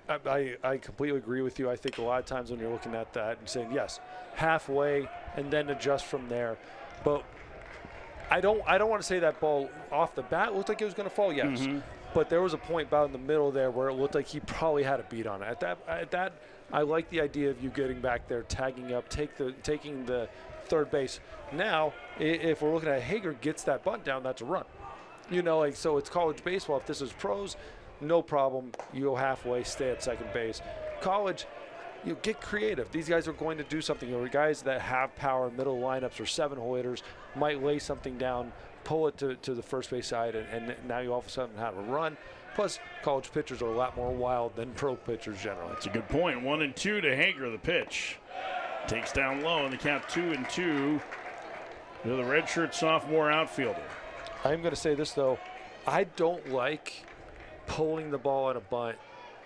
I completely agree with you. I think a lot of times when you're looking at that and saying, yes, halfway and then adjust from there. But I don't want to say that ball off the bat looked like it was going to fall, yes. Mm-hmm. But there was a point about in the middle there where it looked like he probably had a beat on it. At that, I like the idea of you getting back there, tagging up, taking the third base. Now, if we're looking at Hager gets that bunt down, that's a run. You know, like, so it's college baseball. If this is pros, no problem. You go halfway, stay at second base. College, you get creative. These guys are going to do something. Or guys that have power, middle lineups, or 7-hole hitters might lay something down, pull it to the first base side, and now you all of a sudden have a run. Plus, college pitchers are a lot more wild than pro pitchers generally. That's a good point. 1-2 to Hager, the pitch. Takes down low, and the count 2-2 to the redshirt sophomore outfielder. I'm going to say this, though. I don't like pulling the ball on a bunt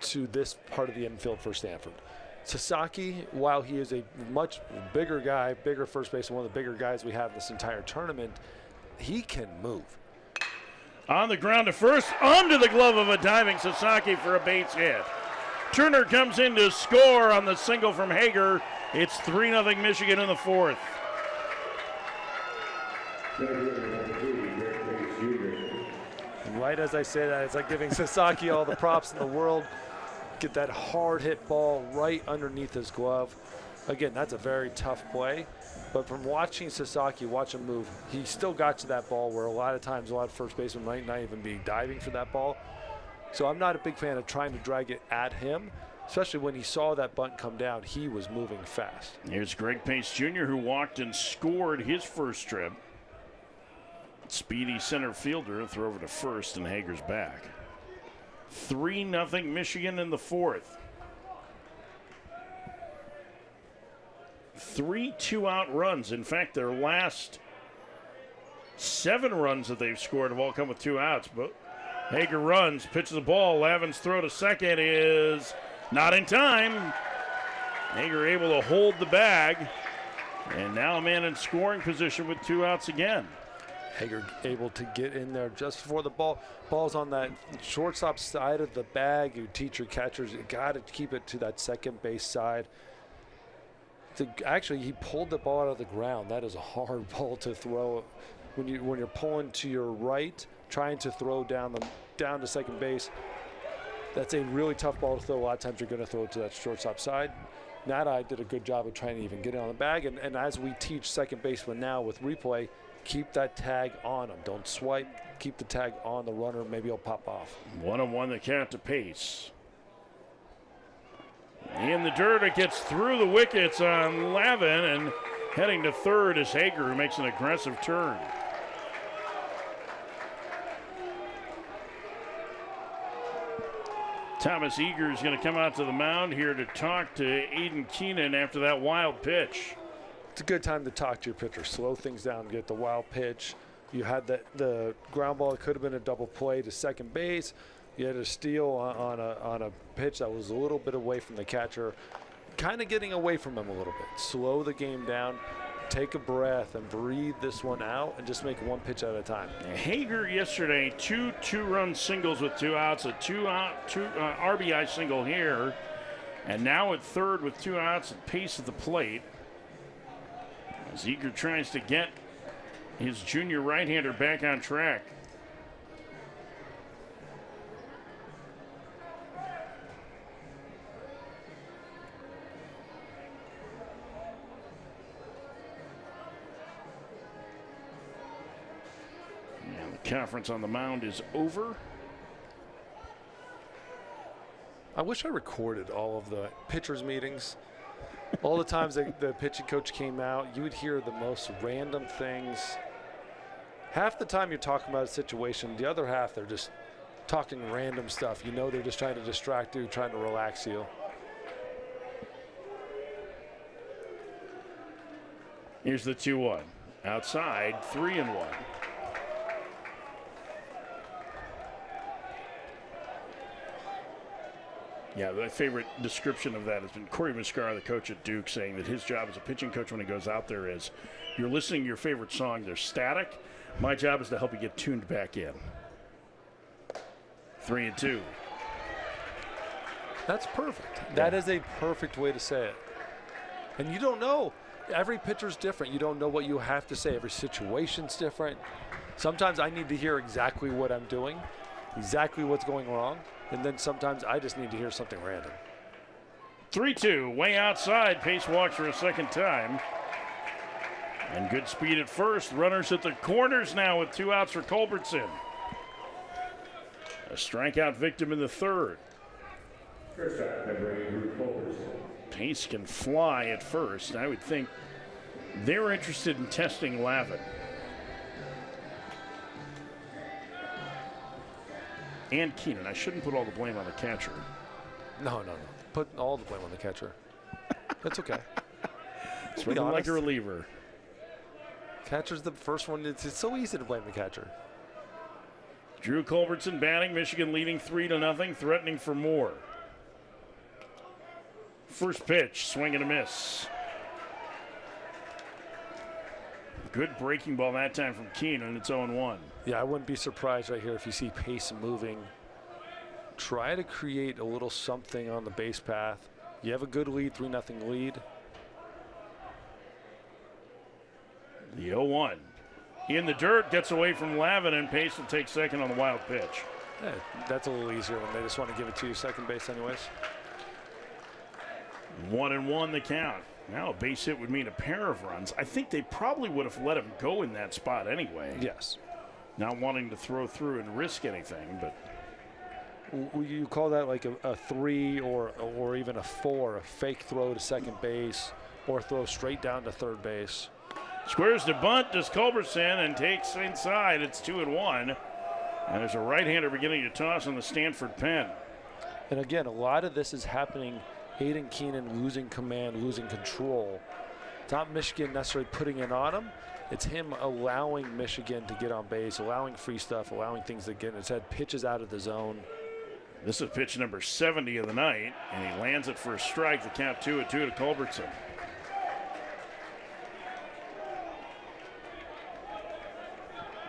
to this part of the infield for Stanford. Sasaki, while he is a much bigger guy, bigger first baseman, one of the bigger guys we have this entire tournament, he can move. On the ground to first, under the glove of a diving Sasaki for a base hit. Turner comes in to score on the single from Hager. It's 3-0 Michigan in the fourth. Right as I say that, it's like giving Sasaki all the props in the world. Get that hard hit ball right underneath his glove. Again, that's a very tough play. But from watching Sasaki, watch him move, he still got to that ball where a lot of times a lot of first basemen might not even be diving for that ball. So I'm not a big fan of trying to drag it at him, especially when he saw that bunt come down. He was moving fast. Here's Greg Pace Jr., who walked and scored his first trip. Speedy center fielder, throw over to first, and Hager's back. 3-0 Michigan in the fourth. 3 2-out runs. In fact, their last 7 runs that they've scored have all come with 2 outs. But Hager runs, pitches the ball. Lavin's throw to second is not in time. Hager able to hold the bag. And now a man in scoring position with 2 outs again. Hager able to get in there just before the ball's on that shortstop side of the bag. You teach your catchers, you got to keep it to that second base side. Actually, he pulled the ball out of the ground. That is a hard ball to throw when you're pulling to your right, trying to throw down to second base. That's a really tough ball to throw. A lot of times you're going to throw it to that shortstop side. Nadai did a good job of trying to even get it on the bag. And as we teach second basemen now with replay, keep that tag on him. Don't swipe. Keep the tag on the runner. Maybe he'll pop off. 1-1 the count to Pace. In the dirt, it gets through the wickets on Lavin, and heading to third is Hager, who makes an aggressive turn. Thomas Eager is going to come out to the mound here to talk to Aiden Keenan after that wild pitch. It's a good time to talk to your pitcher. Slow things down, get the wild pitch. You had the ground ball. It could have been a double play to second base. You had a steal on a pitch that was a little bit away from the catcher, kind of getting away from him a little bit. Slow the game down, take a breath, and breathe this one out, and just make one pitch at a time. Hager yesterday, two-run singles with 2 outs, a two RBI single here, and now at third with 2 outs at Pace at the plate. As Eager tries to get his junior right-hander back on track. Conference on the mound is over. I wish I recorded all of the pitchers' meetings. All the times that the pitching coach came out, you would hear the most random things. Half the time you're talking about a situation, the other half they're just talking random stuff. You know they're just trying to distract you, trying to relax you. Here's the 2-1. Outside, 3-1. Yeah, my favorite description of that has been Corey Muscara, the coach at Duke, saying that his job as a pitching coach when he goes out there is you're listening to your favorite song, they're static. My job is to help you get tuned back in. 3-2. That's perfect. That is a perfect way to say it. And you don't know. Every pitcher's different. You don't know what you have to say. Every situation's different. Sometimes I need to hear exactly what I'm doing, exactly what's going wrong. And then sometimes I just need to hear something random. 3-2, way outside. Pace walks for a second time. And good speed at first. Runners at the corners now with 2 outs for Culbertson. A strikeout victim in the third. First out, number 8, Drew Culbertson. Pace can fly at first. I would think they're interested in testing Lavin. And Keenan. I shouldn't put all the blame on the catcher. No. Put all the blame on the catcher. That's okay. It's really like a reliever. Catcher's the first one. It's so easy to blame the catcher. Drew Culbertson batting. Michigan leading 3-0, threatening for more. First pitch, swing and a miss. Good breaking ball that time from Keenan. It's 0-1. Yeah, I wouldn't be surprised right here if you see Pace moving. Try to create a little something on the base path. You have a good lead, 3-0 lead. The 0-1. In the dirt, gets away from Lavin, and Pace will take second on the wild pitch. Yeah, that's a little easier when they just want to give it to you second base anyways. 1-1 the count. Now a base hit would mean a pair of runs. I think they probably would have let him go in that spot anyway. Yes. Not wanting to throw through and risk anything, but. You call that like a 3 or even a 4, a fake throw to second base, or throw straight down to third base. Squares to bunt, does Culbertson, and takes inside. It's 2-1. And there's a right-hander beginning to toss on the Stanford pen. And again, a lot of this is happening. Aiden Keenan losing command, losing control. It's not Michigan necessarily putting it on him. It's him allowing Michigan to get on base, allowing free stuff, allowing things to get in his head, pitches out of the zone. This is pitch number 70 of the night, and he lands it for a strike. The count 2-2 to Culbertson.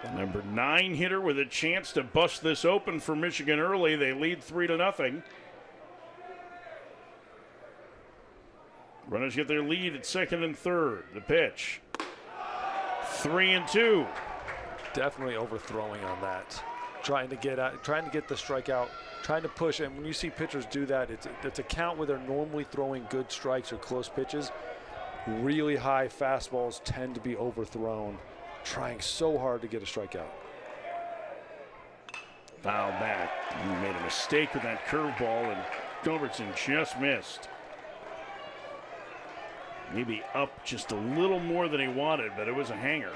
The number 9 hitter with a chance to bust this open for Michigan early. They lead 3-0. Runners get their lead at second and third. The pitch. 3-2. Definitely overthrowing on that. Trying to get the strikeout, trying to push. And when you see pitchers do that, it's a count where they're normally throwing good strikes or close pitches. Really high fastballs tend to be overthrown. trying so hard to get a strikeout. Foul back. He made a mistake with that curveball, and Culbertson just missed. Maybe up just a little more than he wanted, but it was a hanger.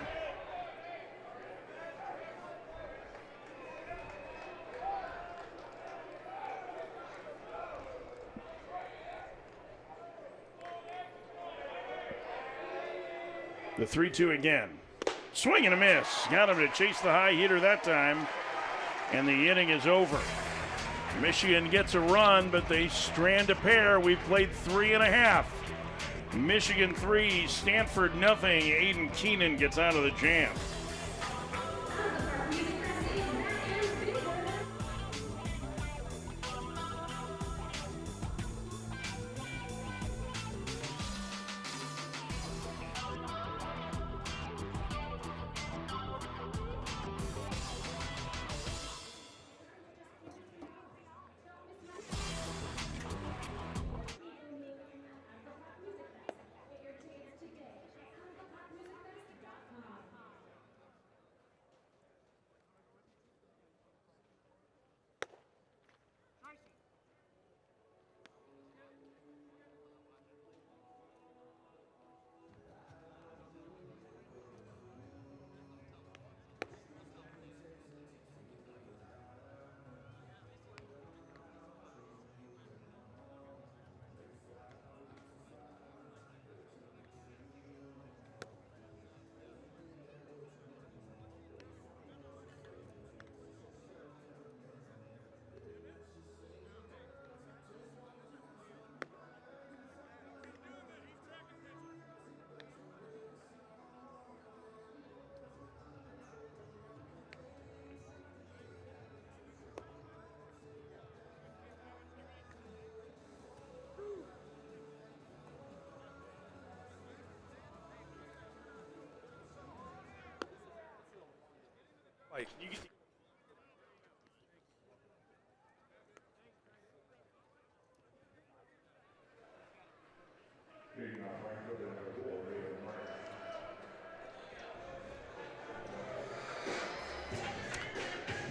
The 3-2 again. Swing and a miss. Got him to chase the high hitter that time. And the inning is over. Michigan gets a run, but they strand a pair. We've played 3.5. Michigan 3, Stanford nothing. Aiden Keenan gets out of the jam.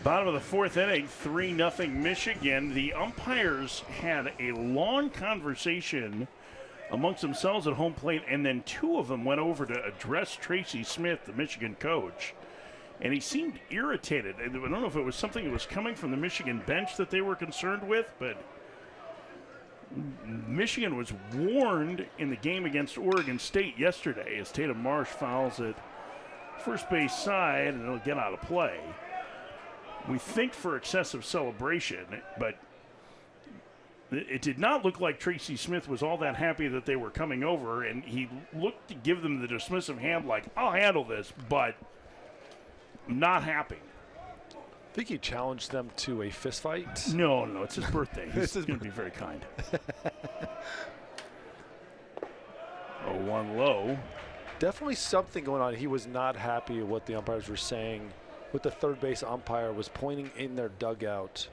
Bottom of the fourth inning, 3-0 Michigan. The umpires had a long conversation amongst themselves at home plate, and then two of them went over to address Tracy Smith, the Michigan coach. And he seemed irritated. I don't know if it was something that was coming from the Michigan bench that they were concerned with, but Michigan was warned in the game against Oregon State yesterday as Tatum Marsh fouls at first base side, and it'll get out of play. We think for excessive celebration, but it did not look like Tracy Smith was all that happy that they were coming over, and he looked to give them the dismissive hand like, I'll handle this, but not happy. I think he challenged them to a fist fight. No, it's his birthday. He's going to be very kind. 0-1 low. Definitely something going on. He was not happy with what the umpires were saying. With the third base umpire was pointing in their dugout.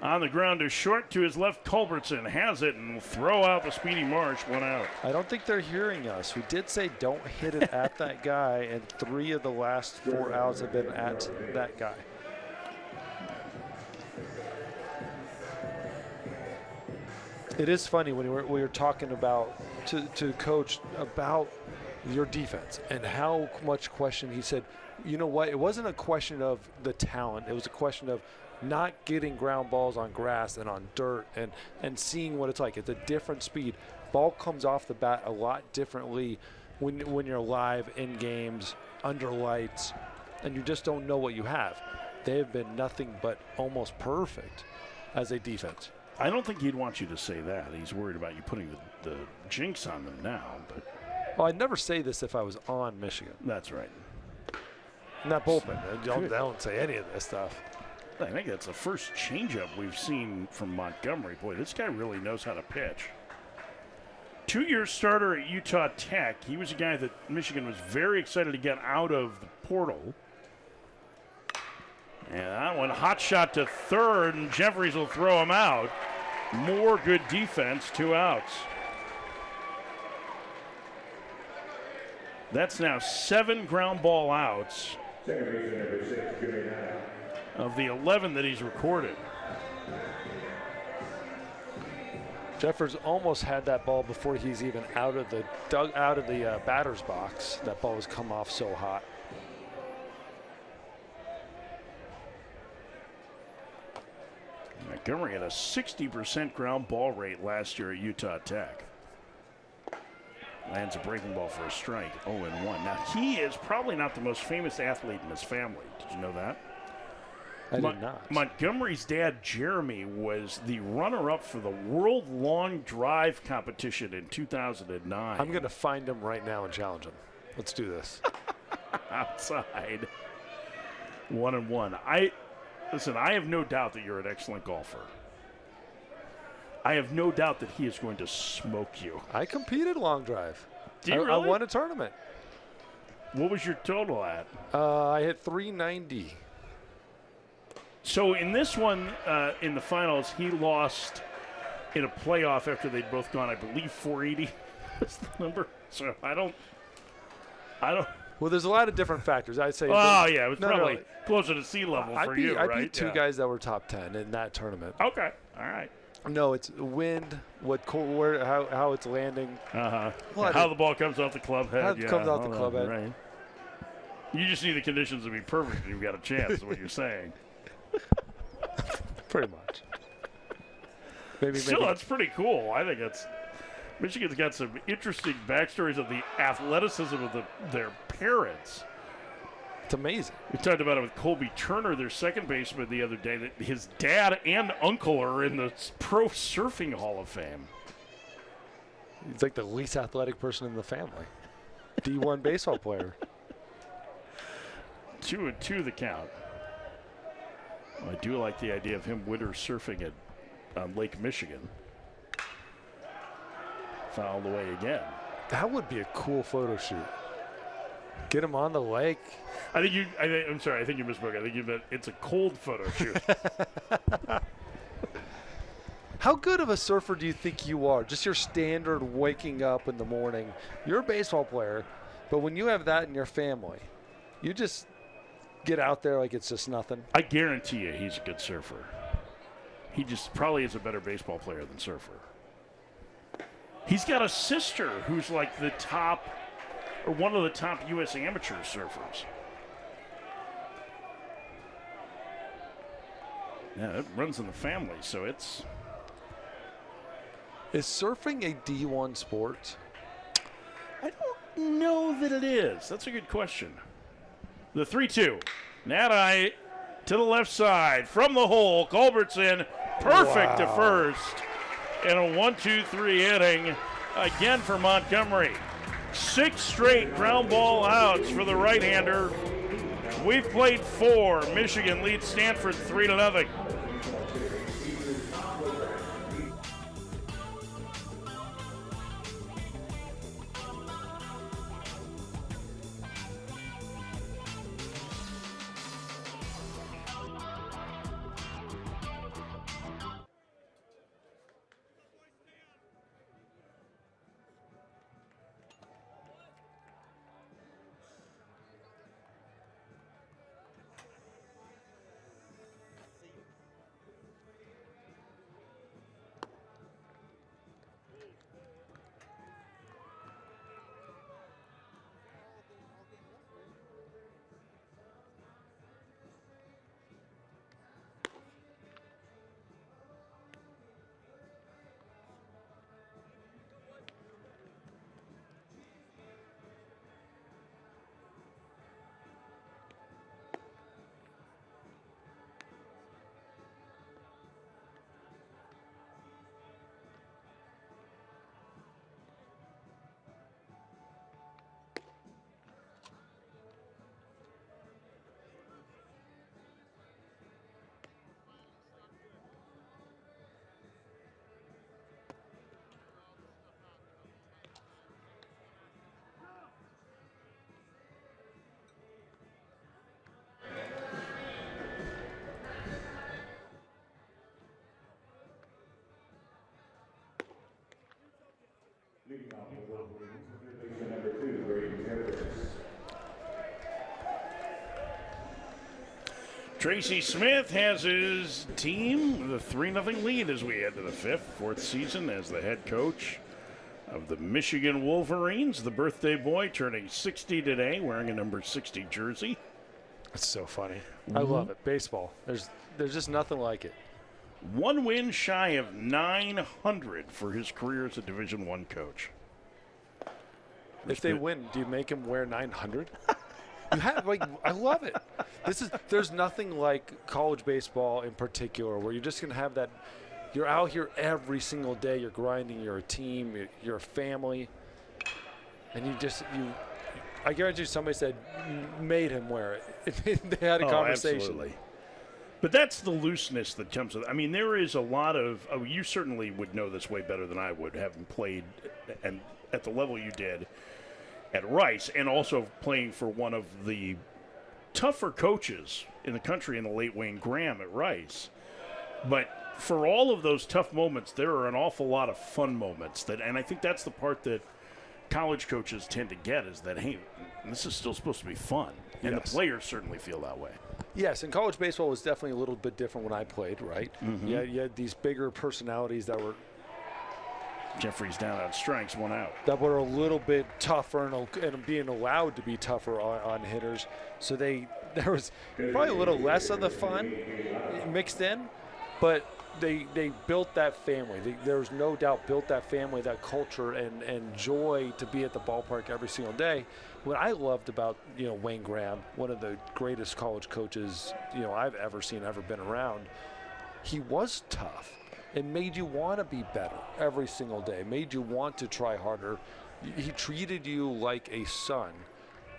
On the ground to short to his left, Culbertson has it and will throw out the speedy Marsh, 1 out. I don't think they're hearing us. We did say don't hit it at that guy, and 3 of the last 4 outs have been at that guy. It is funny when we were talking about to coach about your defense and how much question he said, you know what, it wasn't a question of the talent, it was a question of not getting ground balls on grass and on dirt and seeing what it's like. It's a different speed. Ball comes off the bat a lot differently when you're live in games, under lights, and you just don't know what you have. They have been nothing but almost perfect as a defense. I don't think he'd want you to say that. He's worried about you putting the jinx on them now. But well, I'd never say this if I was on Michigan. That's right. In that bullpen, they don't say any of this stuff. I think that's the first changeup we've seen from Montgomery. Boy, this guy really knows how to pitch. 2-year starter at Utah Tech. He was a guy that Michigan was very excited to get out of the portal. And that one, hot shot to third, and Jeffries will throw him out. More good defense, 2 outs. That's now 7 ground ball outs Second baseman number 6, Jimmy Nana. of the 11 that he's recorded. Jeffers almost had that ball before he's even out of the batter's box. That ball was come off so hot. Montgomery had a 60% ground ball rate last year at Utah Tech. Lands a breaking ball for a strike, 0-1. Now, he is probably not the most famous athlete in his family. Did you know that? I did not. Montgomery's dad, Jeremy, was the runner-up for the World Long Drive competition in 2009. I'm going to find him right now and challenge him. Let's do this. Outside. 1-1. Listen, I have no doubt that you're an excellent golfer. I have no doubt that he is going to smoke you. I competed long drive. Did you really? I won a tournament. What was your total at? I hit 390. So in this one, in the finals, he lost in a playoff after they'd both gone, I believe, 480 was the number. So I don't. Well, there's a lot of different factors. I'd say. Oh, yeah, it was probably closer to sea level for you, right? I beat two guys that were top 10 in that tournament. Okay, all right. No, it's wind, how it's landing. Uh-huh. Well, how the ball comes off the club head. How it comes off the club head. Right. You just need the conditions to be perfect and you've got a chance, is what you're saying. Pretty much. Maybe. That's pretty cool. I think Michigan's got some interesting backstories of the athleticism of their parents. It's amazing. We talked about it with Colby Turner, their second baseman, the other day, that his dad and uncle are in the Pro Surfing Hall of Fame. He's like the least athletic person in the family. D1 baseball player. 2-2 the count. Well, I do like the idea of him winter surfing on Lake Michigan. Fouled away again. That would be a cool photo shoot. Get him on the lake. I'm sorry. I think you misspoke. I think you meant it's a cold photo shoot. How good of a surfer do you think you are? Just your standard waking up in the morning. You're a baseball player, but when you have that in your family, you just get out there like it's just nothing. I guarantee you he's a good surfer. He just probably is a better baseball player than surfer. He's got a sister who's like the top, or one of the top U.S. amateur surfers. Yeah, it runs in the family, so it's... Is surfing a D1 sport? I don't know that it is. That's a good question. The 3-2. Nadi to the left side. From the hole, Culbertson. Perfect to first. In a 1-2-3 inning. Again for Montgomery. 6 straight ground ball outs for the right-hander. We've played 4. Michigan leads Stanford 3-0. Tracy Smith has his team with a 3-0 lead as we head to the fourth season as the head coach of the Michigan Wolverines. The birthday boy turning 60 today, wearing a number 60 jersey. It's so funny. I love it. Baseball. There's just nothing like it. 1 win shy of 900 for his career as a Division I coach. If they win, do you make him wear 900? You have, like, I love it. There's nothing like college baseball in particular where you're just going to have that. You're out here every single day. You're grinding. You're a team. You're a family. And I guarantee you somebody said, made him wear it. They had a conversation. Absolutely. But that's the looseness that comes with it. I mean, there is a lot of, you certainly would know this way better than I would, having played and at the level you did at Rice, and also playing for one of the tougher coaches in the country in the late Wayne Graham at Rice. But for all of those tough moments, there are an awful lot of fun moments and I think that's the part that college coaches tend to get, is that, hey, this is still supposed to be fun. And the players certainly feel that way. Yes, and college baseball was definitely a little bit different when I played, right? Mm-hmm. You had these bigger personalities that were Jeffrey's down on strikes, 1 out. That were a little bit tougher and being allowed to be tougher on hitters. So there was probably a little less of the fun mixed in, but they built that family. There was no doubt built that family, that culture, and joy to be at the ballpark every single day. What I loved about Wayne Graham, one of the greatest college coaches I've ever seen, ever been around, he was tough. It made you want to be better every single day, made you want to try harder. He treated you like a son,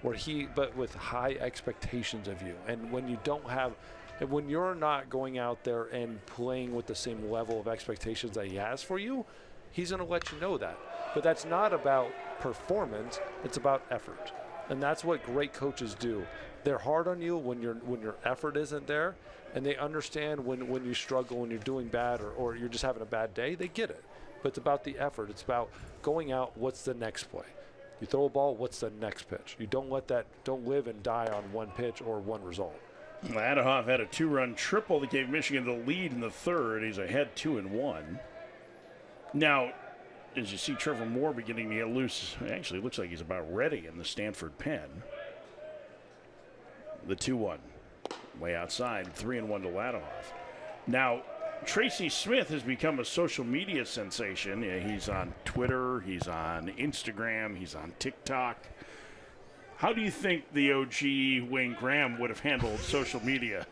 but with high expectations of you. And when you're not going out there and playing with the same level of expectations that he has for you, he's going to let you know that. But that's not about performance, it's about effort. And that's what great coaches do. They're hard on you when your effort isn't there, and they understand when you struggle, when you're doing bad, or you're just having a bad day. They get it. But it's about the effort. It's about going out, what's the next play? You throw a ball, what's the next pitch? You don't live and die on one pitch or one result. Ladohoff had a 2-run triple that gave Michigan the lead in the third. He's ahead 2-1. Now, as you see Trevor Moore beginning to get loose, actually looks like he's about ready in the Stanford pen. The 2-1, way outside, 3-1 to Ladohoff. Now, Tracy Smith has become a social media sensation. He's on Twitter, he's on Instagram, he's on TikTok. How do you think the OG Wayne Graham would have handled social media?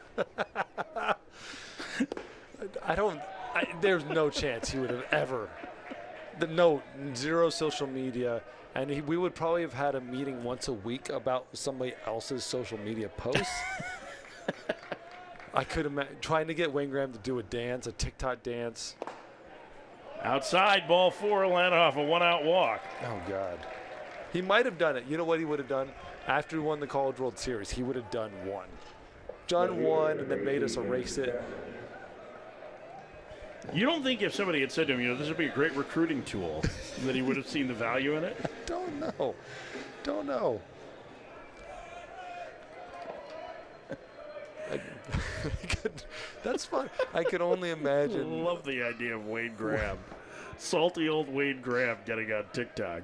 There's no chance he would have ever. Zero social media. And we would probably have had a meeting once a week about somebody else's social media posts. I could imagine trying to get Wayne Graham to do a TikTok dance. Outside, ball 4, Ladohoff, a 1-out walk. Oh, God. He might have done it. You know what he would have done? After he won the College World Series, he would have done one. Done one and then made us erase it. You don't think if somebody had said to him, this would be a great recruiting tool, that he would have seen the value in it? Don't know. That's fun. I could only imagine. Love the idea of Wayne Graham. Salty old Wayne Graham getting on TikTok.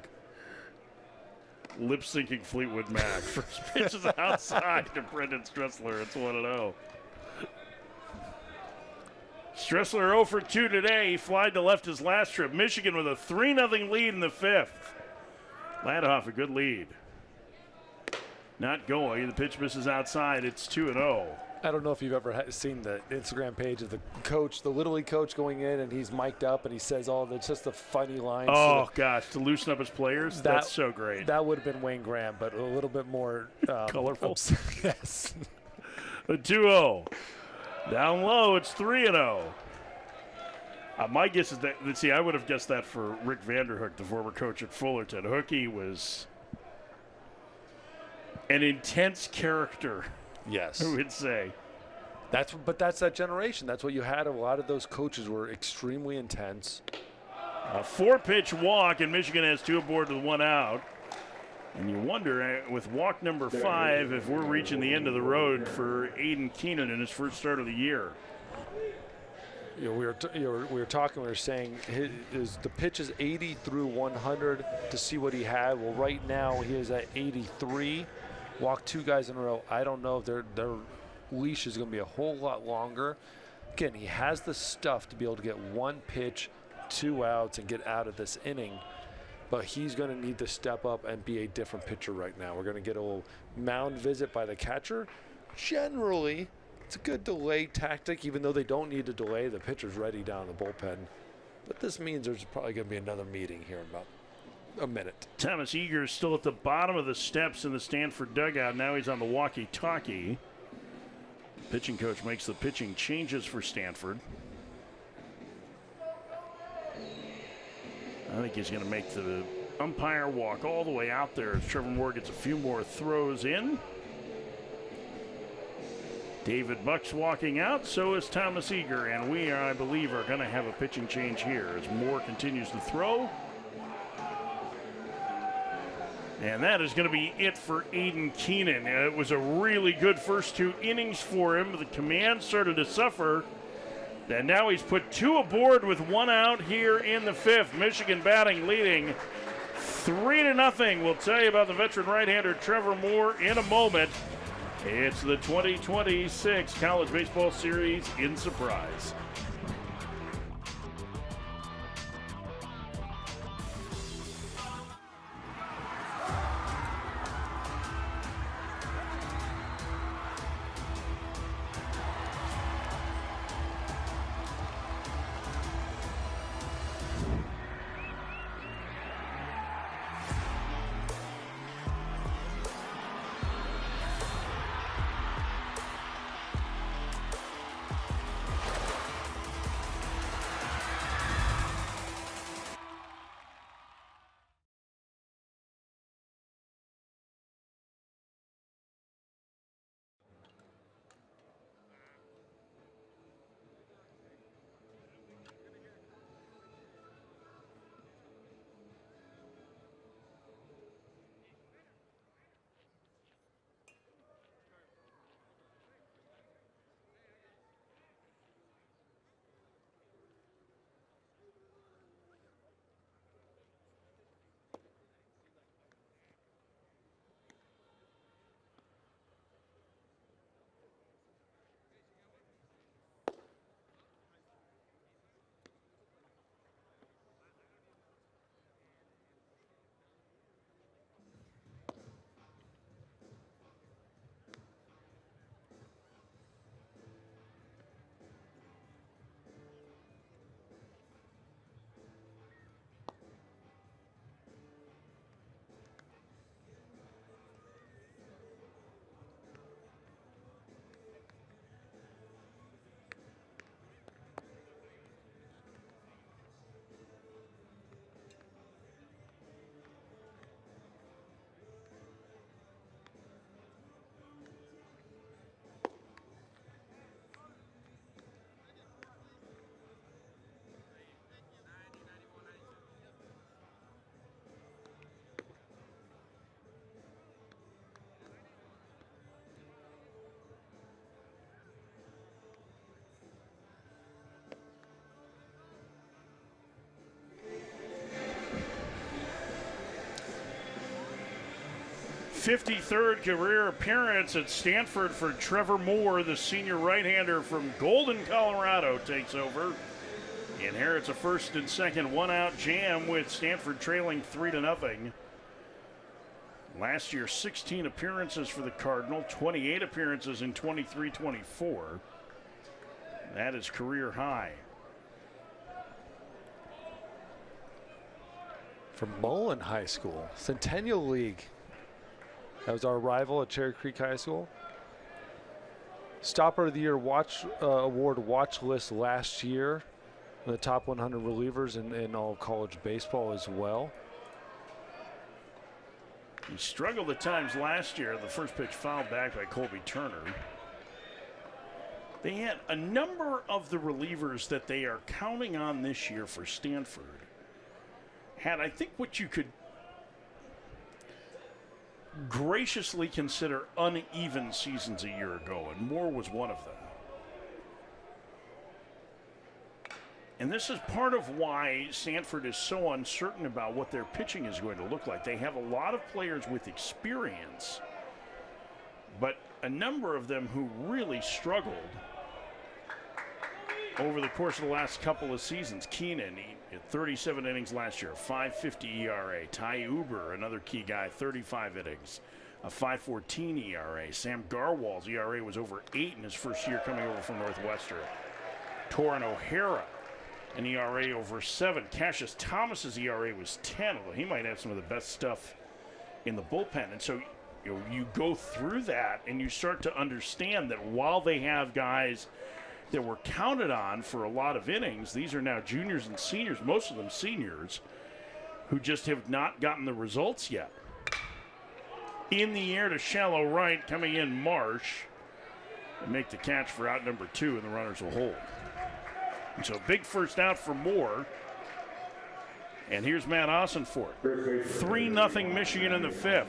Lip-syncing Fleetwood Mac. First pitch is outside to Brendan Stressler. It's 1-0. Stressler 0 for 2 today. He flied to left his last trip. Michigan with a 3-0 lead in the 5th. Ladohoff, a good lead. Not going. The pitch misses outside. It's 2-0. I don't know if you've ever seen the Instagram page of the coach, the Little League coach going in, and he's mic'd up and he says it's just the funny lines. Oh, gosh, to loosen up his players? That's so great. That would have been Wayne Graham, but a little bit more colorful. Yes. A 2-0. Down low, it's 3-0. My guess is that, I would have guessed that for Rick Vanderhook, the former coach at Fullerton. Hookie was an intense character. Yes. Who would say? But that's that generation. That's what you had. A lot of those coaches were extremely intense. A 4-pitch walk, and Michigan has 2 aboard with 1 out. And you wonder, with walk number 5, if we're reaching the end of the road for Aiden Keenan in his first start of the year. We were talking. We were saying the pitch is 80 through 100 to see what he had. Well, right now he is at 83. Walked 2 guys in a row. I don't know if their leash is going to be a whole lot longer. Again, he has the stuff to be able to get 1 pitch, 2 outs, and get out of this inning. But he's going to need to step up and be a different pitcher right now. We're going to get a little mound visit by the catcher. Generally, it's a good delay tactic, even though they don't need to delay. The pitcher's ready down the bullpen. But this means there's probably going to be another meeting here in about a minute. Thomas Eager is still at the bottom of the steps in the Stanford dugout. Now he's on the walkie-talkie. Pitching coach makes the pitching changes for Stanford. I think he's going to make the umpire walk all the way out there as Trevor Moore gets a few more throws in. David Buck's walking out, so is Thomas Eager, and we, I believe, are going to have a pitching change here as Moore continues to throw. And that is going to be it for Aiden Keenan. It was a really good first 2 innings for him. The command started to suffer. And now he's put 2 aboard with 1 out here in the 5th. Michigan batting leading 3-0. We'll tell you about the veteran right-hander Trevor Moore in a moment. It's the 2026 College Baseball Series in Surprise. '53rd career appearance at Stanford for Trevor Moore, the senior right-hander from Golden, Colorado, takes over. He inherits a first and second 1-out jam with Stanford trailing 3-0. Last year, 16 appearances for the Cardinal, 28 appearances in 23-24. That is career high. From Mullen High School, Centennial League. That was our rival at Cherry Creek High School. Stopper of the Year award watch list last year. The top 100 relievers in all college baseball as well. He struggled at times last year. The first pitch fouled back by Colby Turner. They had a number of the relievers that they are counting on this year for Stanford. Had, I think, what you could graciously consider uneven seasons a year ago, and Moore was one of them. And this is part of why Stanford is so uncertain about what their pitching is going to look like. They have a lot of players with experience, but a number of them who really struggled over the course of the last couple of seasons. Keenan, he had 37 innings last year, 5.50 ERA. Ty Uber, another key guy, 35 innings, a 5.14 ERA. Sam Garwal's ERA was over 8 in his first year coming over from Northwestern. Torin O'Hara, an ERA over 7. Cassius Thomas's ERA was 10, although he might have some of the best stuff in the bullpen. And so you go through that and you start to understand that while they have guys that were counted on for a lot of innings, these are now juniors and seniors, most of them seniors, who just have not gotten the results yet. In the air to shallow right, coming in Marsh, and make the catch for out number 2, and the runners will hold. And so big first out for Moore. And here's Matt Ossenfort. 3-0 Michigan in the 5th.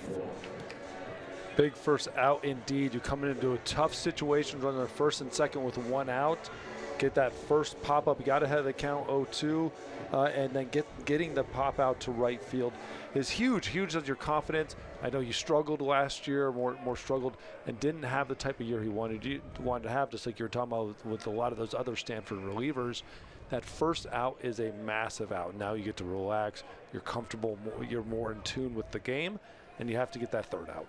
Big first out indeed. You're coming into a tough situation, running the first and second with 1 out. Get that first pop up. You got ahead of the count 0-2, and then getting the pop out to right field is huge. Huge as your confidence. I know you struggled last year, more struggled, and didn't have the type of year he wanted to have, just like you were talking about with a lot of those other Stanford relievers. That first out is a massive out. Now you get to relax. You're comfortable. You're more in tune with the game, and you have to get that third out.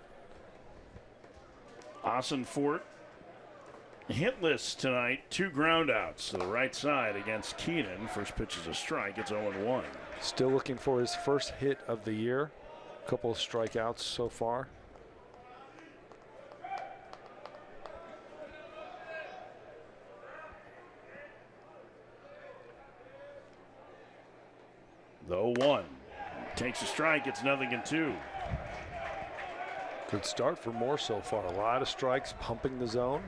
Ossenfort hitless tonight, 2 ground outs to the right side against Keenan. First pitch is a strike. It's 0-1. Still looking for his first hit of the year. A couple of strikeouts so far. The 0-1. Takes a strike. It's 0-2. Good start for Moore so far. A lot of strikes, pumping the zone.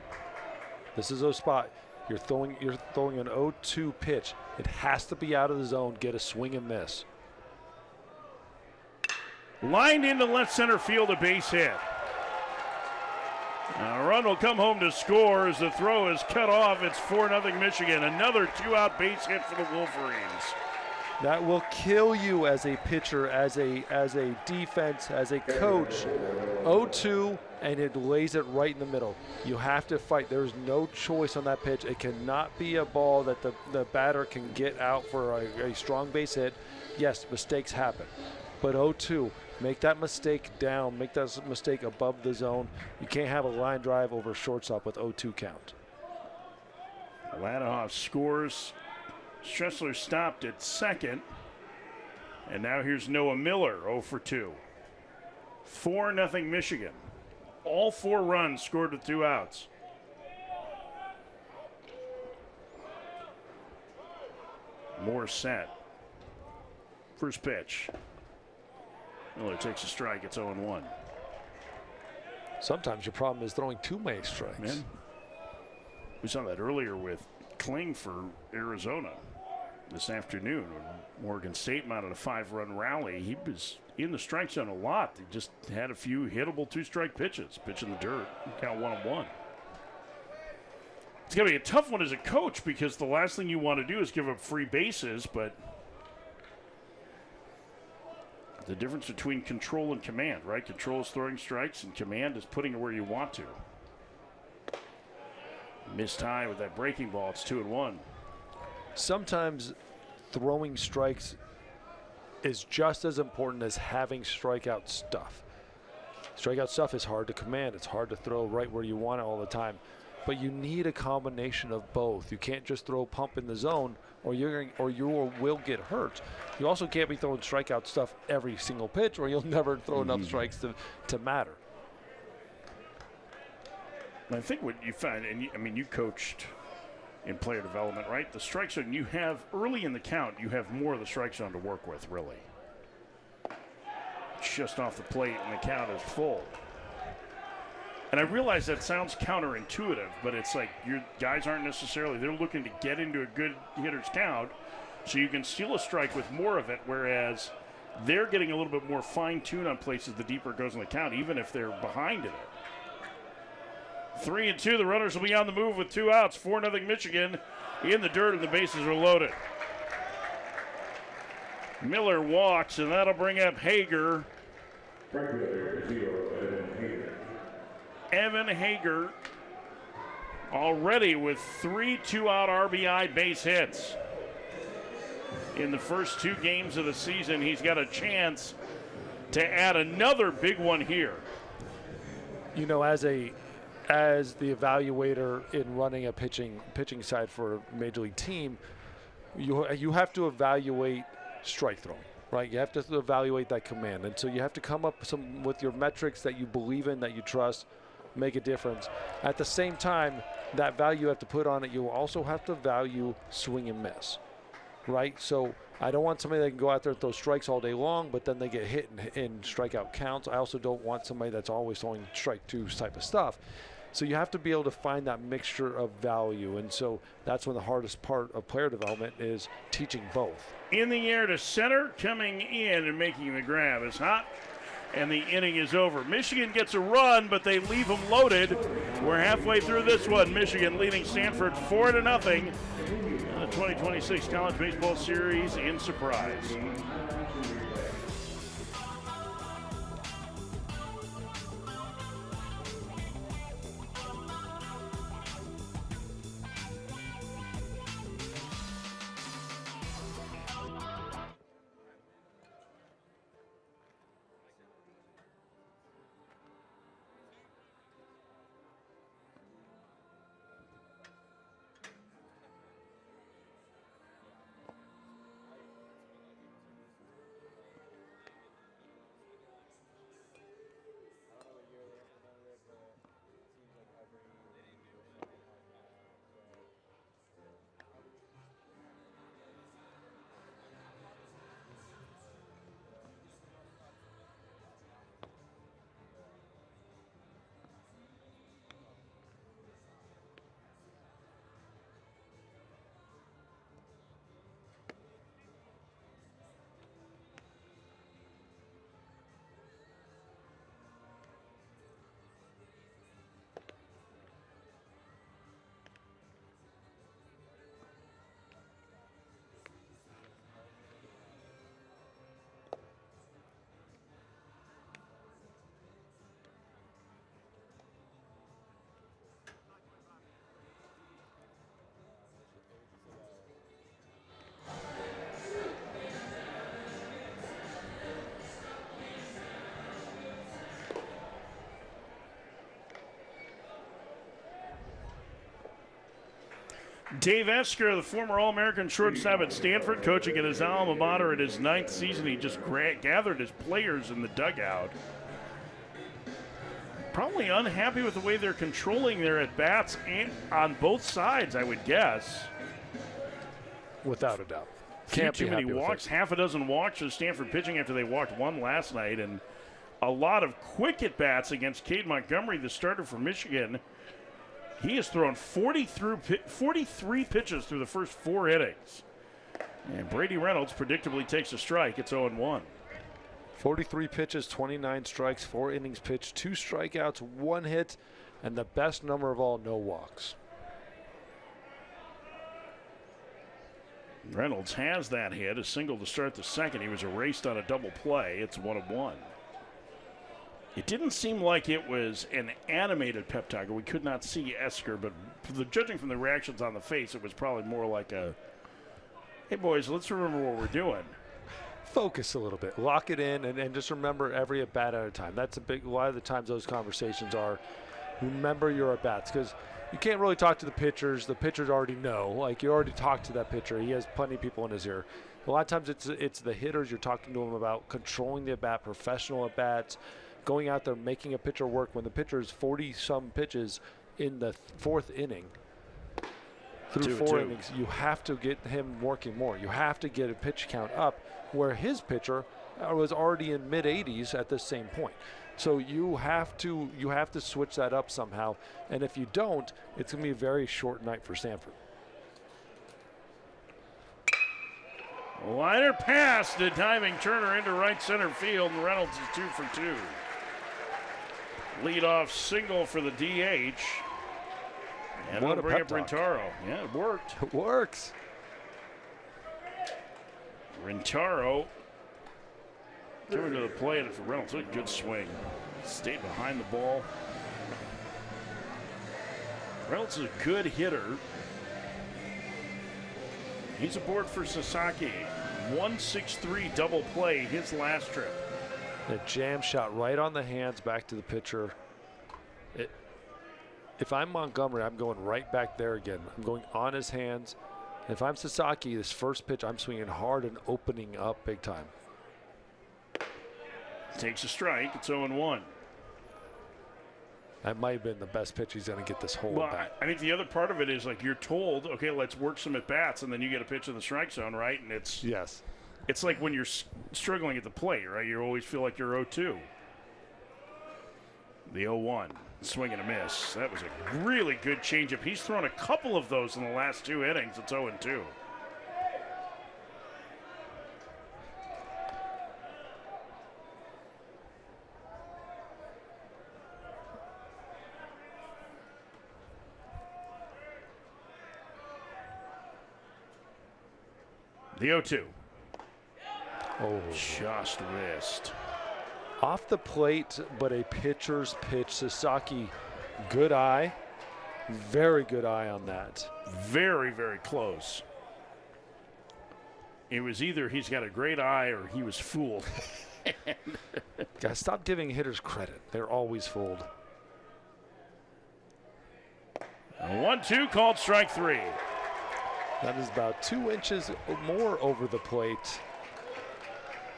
This is a spot. You're throwing an 0-2 pitch. It has to be out of the zone. Get a swing and miss. Lined into left center field, a base hit. A run will come home to score as the throw is cut off. It's 4-0 Michigan. Another 2-out base hit for the Wolverines. That will kill you as a pitcher, as a defense, as a coach. 0-2, and it lays it right in the middle. You have to fight. There's no choice on that pitch. It cannot be a ball that the batter can get out for a strong base hit. Yes, mistakes happen. But 0-2, make that mistake down. Make that mistake above the zone. You can't have a line drive over shortstop with 0-2 count. Lanahoff scores. Stressler stopped at second. And now here's Noah Miller, 0-2. 4-0 Michigan. All 4 runs scored with 2 outs. Moore set. First pitch. Miller takes a strike. It's 0-1. Sometimes your problem is throwing too many strikes. Man, we saw that earlier with Kling for Arizona this afternoon when Morgan State mounted a 5-run rally. He was in the strike zone a lot. He just had a few hittable 2-strike pitches. Pitch in the dirt. Count 1-1. It's going to be a tough one as a coach because the last thing you want to do is give up free bases, but the difference between control and command, right? Control is throwing strikes and command is putting it where you want to. Missed high with that breaking ball. It's 2-1. Sometimes throwing strikes is just as important as having strikeout stuff. Strikeout stuff is hard to command. It's hard to throw right where you want it all the time. But you need a combination of both. You can't just throw pump in the zone or you will get hurt. You also can't be throwing strikeout stuff every single pitch or you'll never throw enough strikes to matter. I think what you find, and you coached in player development, right? The strike zone you have early in the count, you have more of the strike zone to work with, really. Just off the plate and the count is full. And I realize that sounds counterintuitive, but it's like your guys aren't necessarily, they're looking to get into a good hitter's count so you can steal a strike with more of it, whereas they're getting a little bit more fine-tuned on places the deeper it goes in the count, even if they're behind in it. 3-2, the runners will be on the move with 2 outs. 4-0 Michigan in the dirt, and the bases are loaded. Miller walks, and that'll bring up Hager. Evan Hager already with 3 2-out RBI base hits. In the first 2 games of the season, he's got a chance to add another big one here. You know, as the evaluator in running a pitching side for a major league team, you have to evaluate strike throwing, right? You have to evaluate that command, and so you have to come up with your metrics that you believe in, that you trust, make a difference. At the same time, that value you have to put on it, you also have to value swing and miss, right? So I don't want somebody that can go out there and throw strikes all day long, but then they get hit in strikeout counts. I also don't want somebody that's always throwing strike 2 type of stuff. So you have to be able to find that mixture of value, and so that's when the hardest part of player development is teaching both. In the air to center, coming in and making the grab is hot, and the inning is over. Michigan gets a run, but they leave them loaded. We're halfway through this one. Michigan leading Stanford 4-0 in the 2026 College Baseball Series in Surprise. Dave Esker, the former All-American shortstop at Stanford, coaching at his alma mater in his 9th season. He just gathered his players in the dugout. Probably unhappy with the way they're controlling their at-bats on both sides, I would guess. Without a doubt. Can't too many walks, half a dozen walks for Stanford pitching after they walked 1 last night, and a lot of quick at-bats against Cade Montgomery, the starter for Michigan. He has thrown 43 pitches through the first 4 innings. And Brady Reynolds predictably takes a strike. It's 0-1. 43 pitches, 29 strikes, 4 innings pitched, 2 strikeouts, 1 hit, and the best number of all, no walks. Reynolds has that hit, a single to start the second. He was erased on a double play. It's 1-1. It didn't seem like it was an animated pep talk. We could not see Esker, but judging from the reactions on the face, it was probably more like a, hey, boys, let's remember what we're doing. Focus a little bit. Lock it in and just remember every at-bat at a time. That's a lot of the times those conversations are remember your at-bats, because you can't really talk to the pitchers. The pitchers already know. Like, you already talked to that pitcher. He has plenty of people in his ear. A lot of times it's the hitters you're talking to them about, controlling the at-bat, professional at-bats, going out there, making a pitcher work. When the pitcher is 40-some pitches in the 4th inning, through 4 innings, you have to get him working more. You have to get a pitch count up, where his pitcher was already in mid-80s at this same point. So you have to switch that up somehow, and if you don't, it's going to be a very short night for Stanford. Liner pass to diving Turner into right center field, and Reynolds is 2 for 2. Leadoff single for the DH. And What it'll a bring pep up talk. Rentaro. Yeah, it worked. It works. Rentaro coming to the plate for Reynolds. A good swing. Stayed behind the ball. Reynolds is a good hitter. He's aboard for Sasaki. 1-6-3 double play his last trip. A jam shot right on the hands back to the pitcher. If I'm Montgomery, I'm going right back there again. I'm going on his hands. If I'm Sasaki, this first pitch, I'm swinging hard and opening up big time. Takes a strike. It's 0-1. That might have been the best pitch he's going to get this whole Well, back. I think the other part of it is like you're told, okay, let's work some at bats, and then you get a pitch in the strike zone, right? And it's Yes. it's like when you're struggling at the plate, right? You always feel like you're 0-2. The 0-1, swing and a miss. That was a really good changeup. He's thrown a couple of those in the last 2 innings. It's 0-2. The 0-2. Oh. Just missed. Off the plate, but a pitcher's pitch. Sasaki, good eye. Very good eye on that. Very, very close. It was either he's got a great eye or he was fooled. Guys, stop giving hitters credit. They're always fooled. A 1-2 called strike 3. That is about 2 inches more over the plate.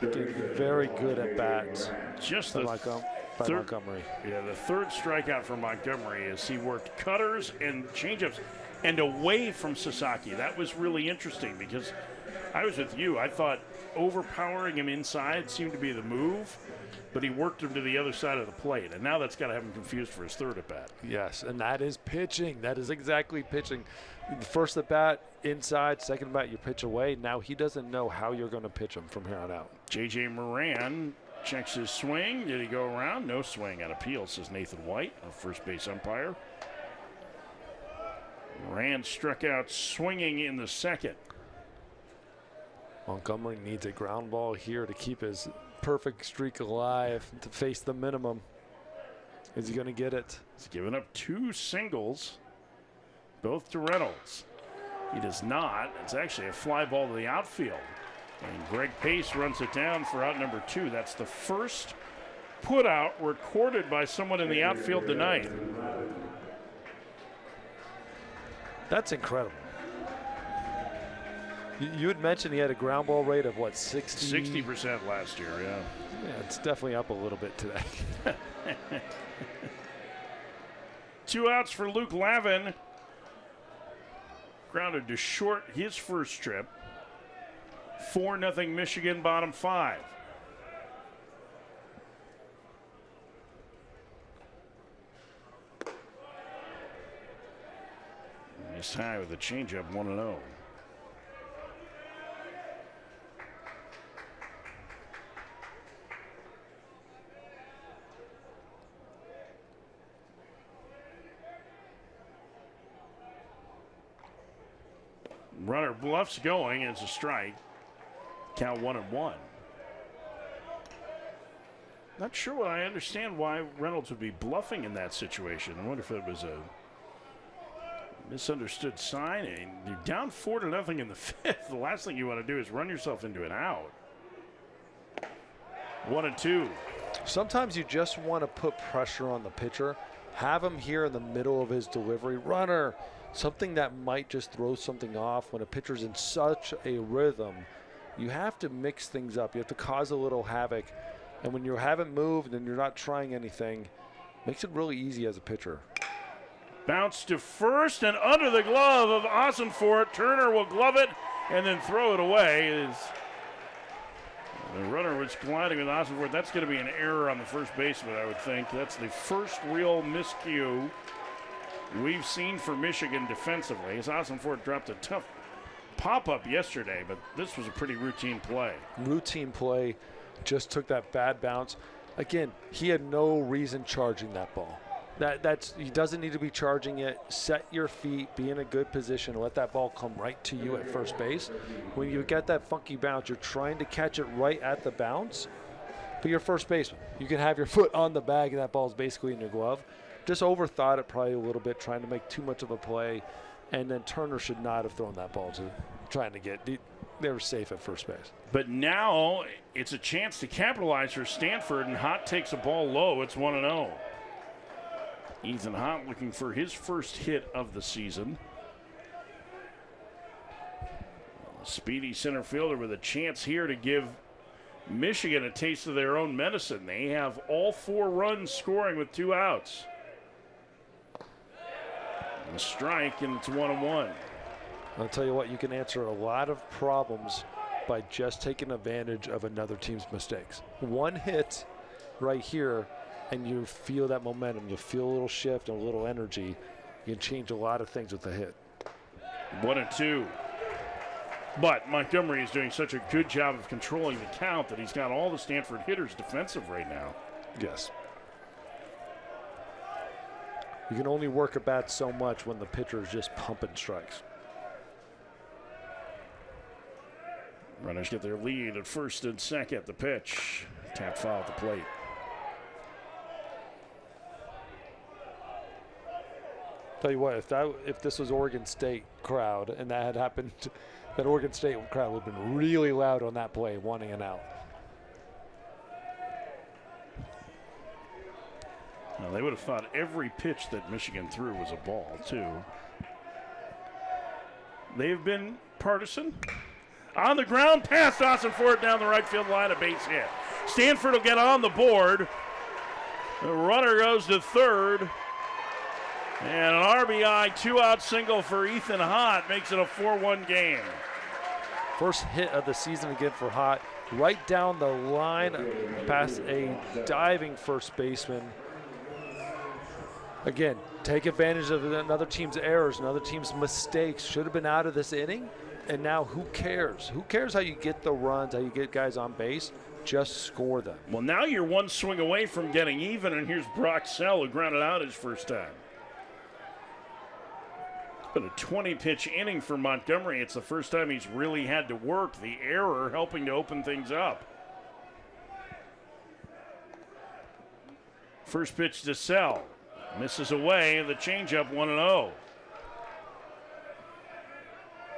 Getting very good at bat Just by the third, Montgomery. yeah, the third strikeout for Montgomery is he worked cutters and changeups and away from Sasaki. That was really interesting because I was with you. I thought overpowering him inside seemed to be the move, but he worked him to the other side of the plate, and now that's got to have him confused for his third at bat. Yes, and that is pitching. That is exactly pitching. The first at bat inside, second at bat you pitch away. Now he doesn't know how you're going to pitch him from here on out. J.J. Moran checks his swing. Did he go around? No swing on appeal, says Nathan White, a first base umpire. Moran struck out swinging in the second. Montgomery needs a ground ball here to keep his perfect streak alive, to face the minimum. Is he going to get it? He's given up 2 singles, both to Reynolds. He does not. It's actually a fly ball to the outfield. And Greg Pace runs it down for out number 2. That's the first put out recorded by someone in the outfield tonight. That's incredible. You had mentioned he had a ground ball rate of what, 60? 60% last year, yeah. Yeah, it's definitely up a little bit today. 2 outs for Luke Lavin. Grounded to short his first trip. 4-0 Michigan, bottom 5. Nice high with a changeup, 1-0. Runner bluffs going. It's a strike. Count 1-1. Not sure what I understand why Reynolds would be bluffing in that situation. I wonder if it was a misunderstood sign. And you're down 4-0 in the 5th. The last thing you want to do is run yourself into an out. 1-2. Sometimes you just want to put pressure on the pitcher. Have him here in the middle of his delivery. Runner. Something that might just throw something off when a pitcher's in such a rhythm. You have to mix things up. You have to cause a little havoc. And when you haven't moved and you're not trying anything, makes it really easy as a pitcher. Bounce to first and under the glove of Ossenfort. Turner will glove it and then throw it away. The runner was colliding with Ossenfort. That's going to be an error on the first baseman, I would think. That's the first real miscue we've seen for Michigan defensively. As Ossenfort dropped a tough pop-up yesterday, but this was a pretty routine play. Routine play, just took that bad bounce. Again, he had no reason charging that ball. He doesn't need to be charging it. Set your feet, be in a good position, let that ball come right to you at first base. When you get that funky bounce, you're trying to catch it right at the bounce, but you're first baseman. You can have your foot on the bag and that ball's basically in your glove. Just overthought it probably a little bit, trying to make too much of a play, and then Turner should not have thrown that ball to trying to get. They were safe at first base. But now it's a chance to capitalize for Stanford, and Hott takes a ball low. It's 1-0. Ethan Hott looking for his first hit of the season. A speedy center fielder with a chance here to give Michigan a taste of their own medicine. They have all 4 runs scoring with 2 outs. A strike, and it's 1-1. I'll tell you what, you can answer a lot of problems by just taking advantage of another team's mistakes. One hit right here, and you feel that momentum. You feel a little shift and a little energy. You can change a lot of things with a hit. 1-2. But Montgomery is doing such a good job of controlling the count that he's got all the Stanford hitters defensive right now. Yes. You can only work a bat so much when the pitcher is just pumping strikes. Runners get their lead at first and second. The pitch. Tap foul at the plate. Tell you what, if this was Oregon State crowd and that had happened, that Oregon State crowd would have been really loud on that play, wanting an out. Well, they would have thought every pitch that Michigan threw was a ball, too. They've been partisan. On the ground, past Dawson Ford down the right field line, a base hit. Stanford will get on the board. The runner goes to third. And an RBI 2-out single for Ethan Hott makes it a 4-1 game. First hit of the season again for Hott. Right down the line past a diving first baseman. Again, take advantage of another team's errors, another team's mistakes. Should have been out of this inning. And now who cares? Who cares how you get the runs, how you get guys on base? Just score them. Well, now you're one swing away from getting even, and here's Brock Sell, who grounded out his first time. It's been a 20-pitch inning for Montgomery. It's the first time he's really had to work. The error helping to open things up. First pitch to Sell. Misses away, the changeup 1-0.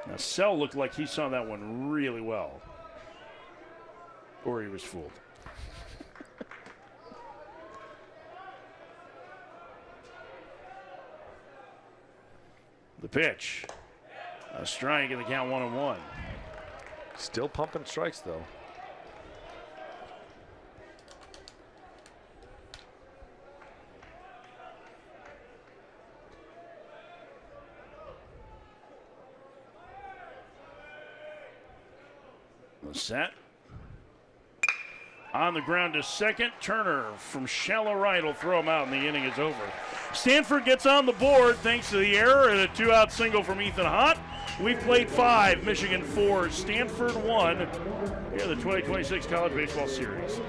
Now, Sell looked like he saw that one really well. Or he was fooled. The pitch. A strike in the count 1-1. Still pumping strikes, though. Set. On the ground to second. Turner from shallow right will throw him out, and the inning is over. Stanford gets on the board thanks to the error and a 2-out single from Ethan Hott. We've played 5, Michigan 4, Stanford 1 here in the 2026 College Baseball Series.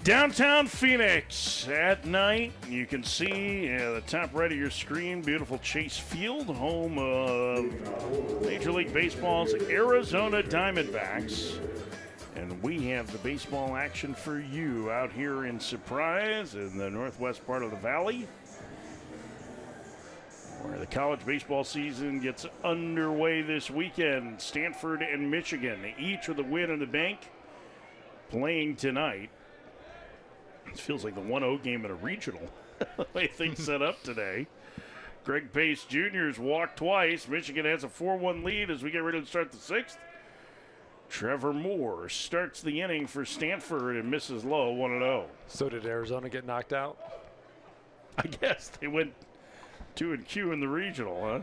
Downtown Phoenix at night. You can see the top right of your screen, beautiful Chase Field, home of Major League Baseball's Arizona Diamondbacks. And we have the baseball action for you out here in Surprise in the northwest part of the valley, where the college baseball season gets underway this weekend. Stanford and Michigan, each with a win in the bank, playing tonight. It feels like the 1-0 game at a regional, the way things set up today. Greg Pace Jr.'s walked twice. Michigan has a 4-1 lead as we get ready to start the sixth. Trevor Moore starts the inning for Stanford and misses low, 1-0. So did Arizona get knocked out? I guess they went 2-2 in the regional, huh?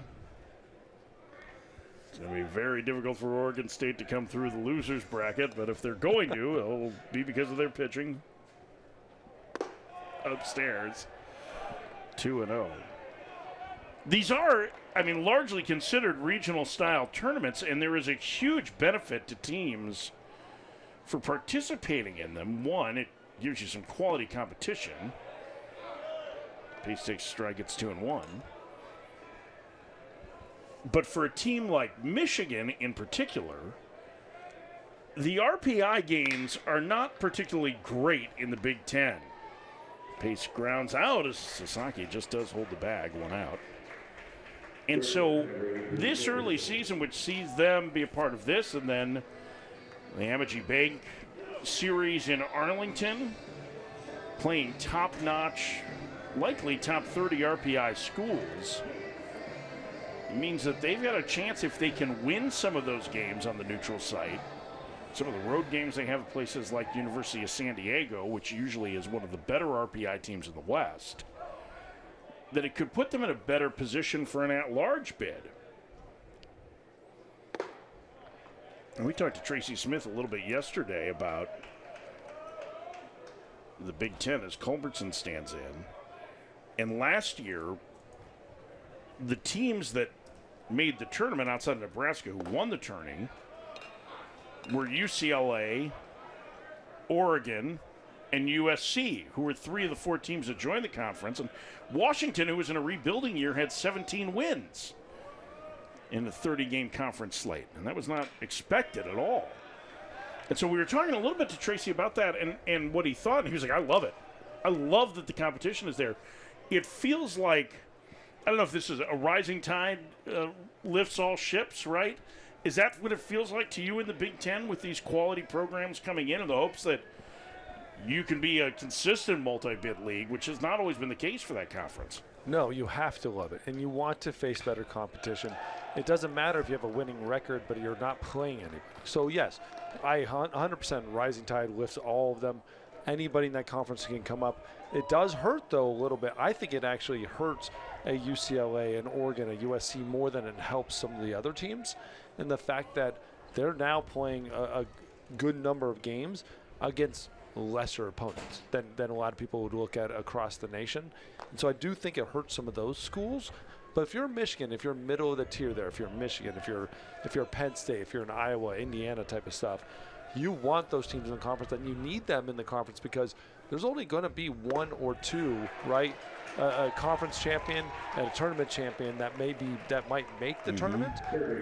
It's going to be very difficult for Oregon State to come through the losers bracket, but if they're going to, it'll be because of their pitching. Upstairs, 2-0. These are, largely considered regional-style tournaments, and there is a huge benefit to teams for participating in them. One, it gives you some quality competition. Pace takes a strike, it's 2-1. But for a team like Michigan in particular, the RPI gains are not particularly great in the Big Ten. Pace grounds out as Sasaki just does hold the bag, 1 out. And so this early season, which sees them be a part of this, and then the Amagi Bank series in Arlington, playing top-notch, likely top 30 RPI schools, means that they've got a chance, if they can win some of those games on the neutral site, some of the road games they have at places like the University of San Diego, which usually is one of the better RPI teams in the West, that it could put them in a better position for an at-large bid. And we talked to Tracy Smith a little bit yesterday about the Big Ten as Culbertson stands in. And last year, the teams that made the tournament outside of Nebraska who won the tourney were UCLA, Oregon, and USC, who were 3 of the 4 teams that joined the conference. And Washington, who was in a rebuilding year, had 17 wins in the 30-game conference slate. And that was not expected at all. And so we were talking a little bit to Tracy about that and what he thought. And he was like, I love it. I love that the competition is there. It feels like, I don't know if this is a rising tide lifts all ships, right? Is that what it feels like to you in the Big Ten with these quality programs coming in the hopes that you can be a consistent multi-bid league, which has not always been the case for that conference? No, you have to love it, and you want to face better competition. It doesn't matter if you have a winning record, but you're not playing anybody. So, yes, I 100% rising tide lifts all of them. Anybody in that conference can come up. It does hurt, though, a little bit. I think it actually hurts a UCLA, an Oregon, a USC more than it helps some of the other teams. And the fact that they're now playing a good number of games against lesser opponents than a lot of people would look at across the nation. And so I do think it hurts some of those schools. But if you're Michigan, if you're middle of the tier there, if you're Michigan, if you're Penn State, if you're in Iowa, Indiana type of stuff, you want those teams in the conference, and you need them in the conference because there's only going to be 1 or 2, right? A conference champion and a tournament champion that might make the tournament.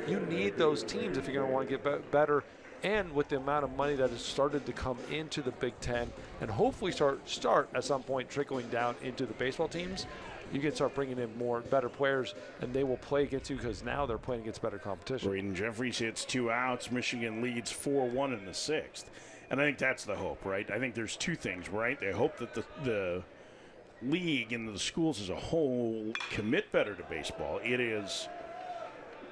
You need those teams if you're going to want to get better. And with the amount of money that has started to come into the Big Ten and hopefully start at some point trickling down into the baseball teams, you can start bringing in better players, and they will play against you because now they're playing against better competition. Braden Jeffries hits 2 outs. Michigan leads 4-1 in the 6th. And I think that's the hope, right? I think there's 2 things, right? They hope that the league and the schools as a whole commit better to baseball. It is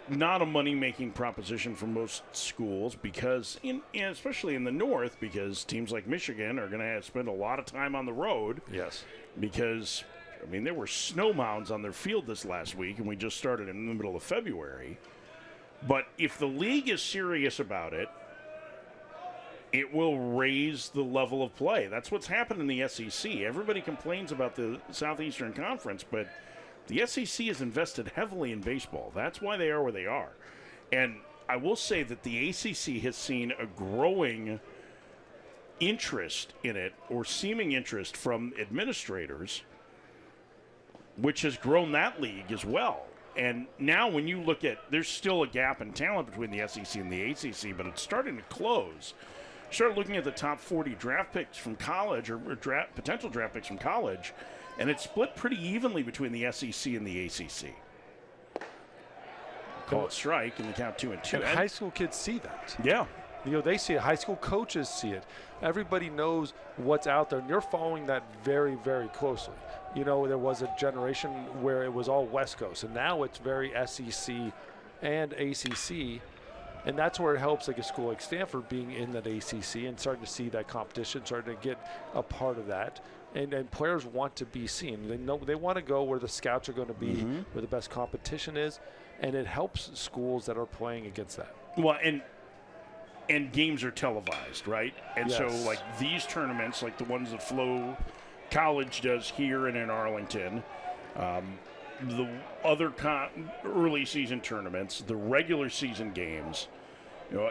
not a money-making proposition for most schools because, especially in the North, because teams like Michigan are going to spend a lot of time on the road. Yes. Because, there were snow mounds on their field this last week, and we just started in the middle of February. But if the league is serious about it, it will raise the level of play. That's what's happened in the SEC. Everybody complains about the Southeastern Conference, but the SEC has invested heavily in baseball. That's why they are where they are. And I will say that the ACC has seen a growing interest in it, or seeming interest from administrators, which has grown that league as well. And now when you look at, there's still a gap in talent between the SEC and the ACC, but it's starting to close. Start looking at the top 40 draft picks from college, or potential draft picks from college, and it's split pretty evenly between the SEC and the ACC. Call it strike, and the count 2-2. And high school kids see that. Yeah. They see it. High school coaches see it. Everybody knows what's out there, and you're following that very, very closely. There was a generation where it was all West Coast, and now it's very SEC and ACC, and that's where it helps, like a school like Stanford being in that ACC and starting to see that competition, starting to get a part of that. And players want to be seen. They want to go where the scouts are going to be, where the best competition is, and it helps schools that are playing against that. Well, and games are televised, right? And so, Yes. like these tournaments, like the ones that Flo College does here and in Arlington, the other early season tournaments, the regular season games,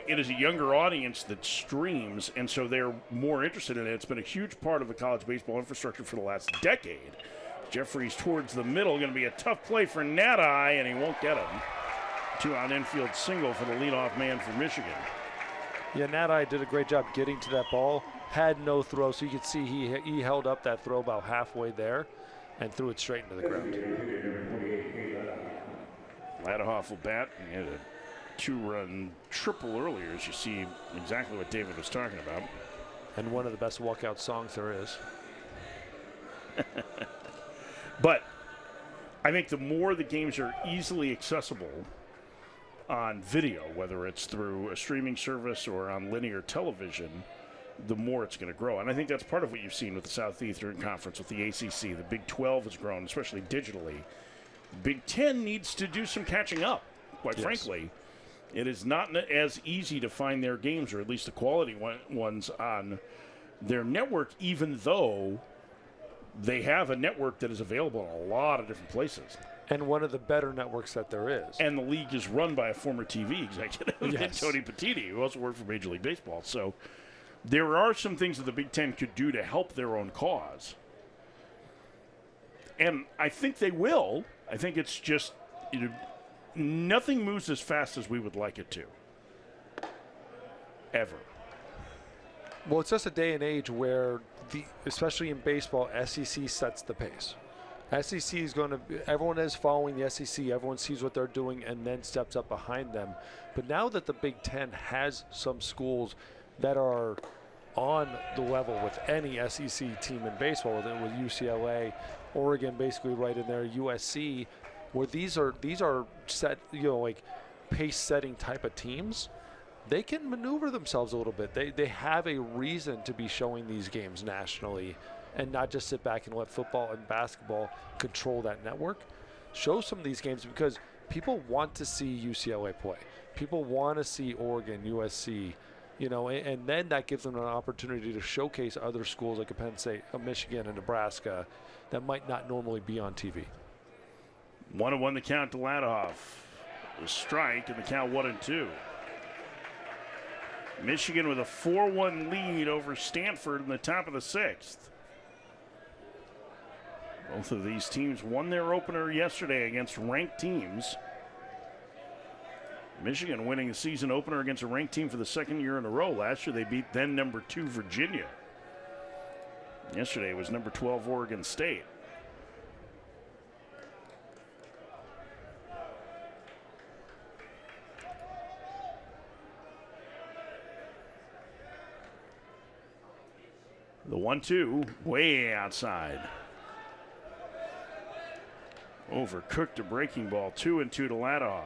it is a younger audience that streams, and so they're more interested in it. It's been a huge part of the college baseball infrastructure for the last decade. Jeffries towards the middle, going to be a tough play for Nadai, and he won't get him. 2-out infield single for the leadoff man for Michigan. Yeah, Nadai did a great job getting to that ball. Had no throw, so you could see he held up that throw about halfway there and threw it straight into the ground. Ladahoff will bat. He had a 2-run triple earlier, as you see exactly what David was talking about. And one of the best walkout songs there is. But I think the more the games are easily accessible on video, whether it's through a streaming service or on linear television, the more it's going to grow. And I think that's part of what you've seen with the Southeastern Conference, with the ACC. The Big 12 has grown, especially digitally. Big 10 needs to do some catching up, quite frankly. It is not as easy to find their games, or at least the quality ones, on their network, even though they have a network that is available in a lot of different places. And one of the better networks that there is. And the league is run by a former TV executive, Tony Petitti, who also worked for Major League Baseball. So there are some things that the Big Ten could do to help their own cause. And I think they will. I think it's just, nothing moves as fast as we would like it to. Ever. Well, it's just a day and age where, especially in baseball, SEC sets the pace. SEC is going to, everyone is following the SEC, everyone sees what they're doing and then steps up behind them. But now that the Big Ten has some schools that are on the level with any SEC team in baseball, with UCLA, Oregon basically right in there, USC, where these are set, like pace-setting type of teams, they can maneuver themselves a little bit. They have a reason to be showing these games nationally, and not just sit back and let football and basketball control that network. Show some of these games, because people want to see UCLA play. People want to see Oregon, USC, and then that gives them an opportunity to showcase other schools like Penn State, Michigan, and Nebraska that might not normally be on TV. 1-1 the count to Ladahoff. A strike, and the count 1-2. Michigan with a 4-1 lead over Stanford in the top of the 6th. Both of these teams won their opener yesterday against ranked teams. Michigan winning the season opener against a ranked team for the second year in a row. Last year they beat then number 2 Virginia. Yesterday was number 12 Oregon State. The 1-2 way outside. Overcooked a breaking ball. 2-2 to Ladahoff.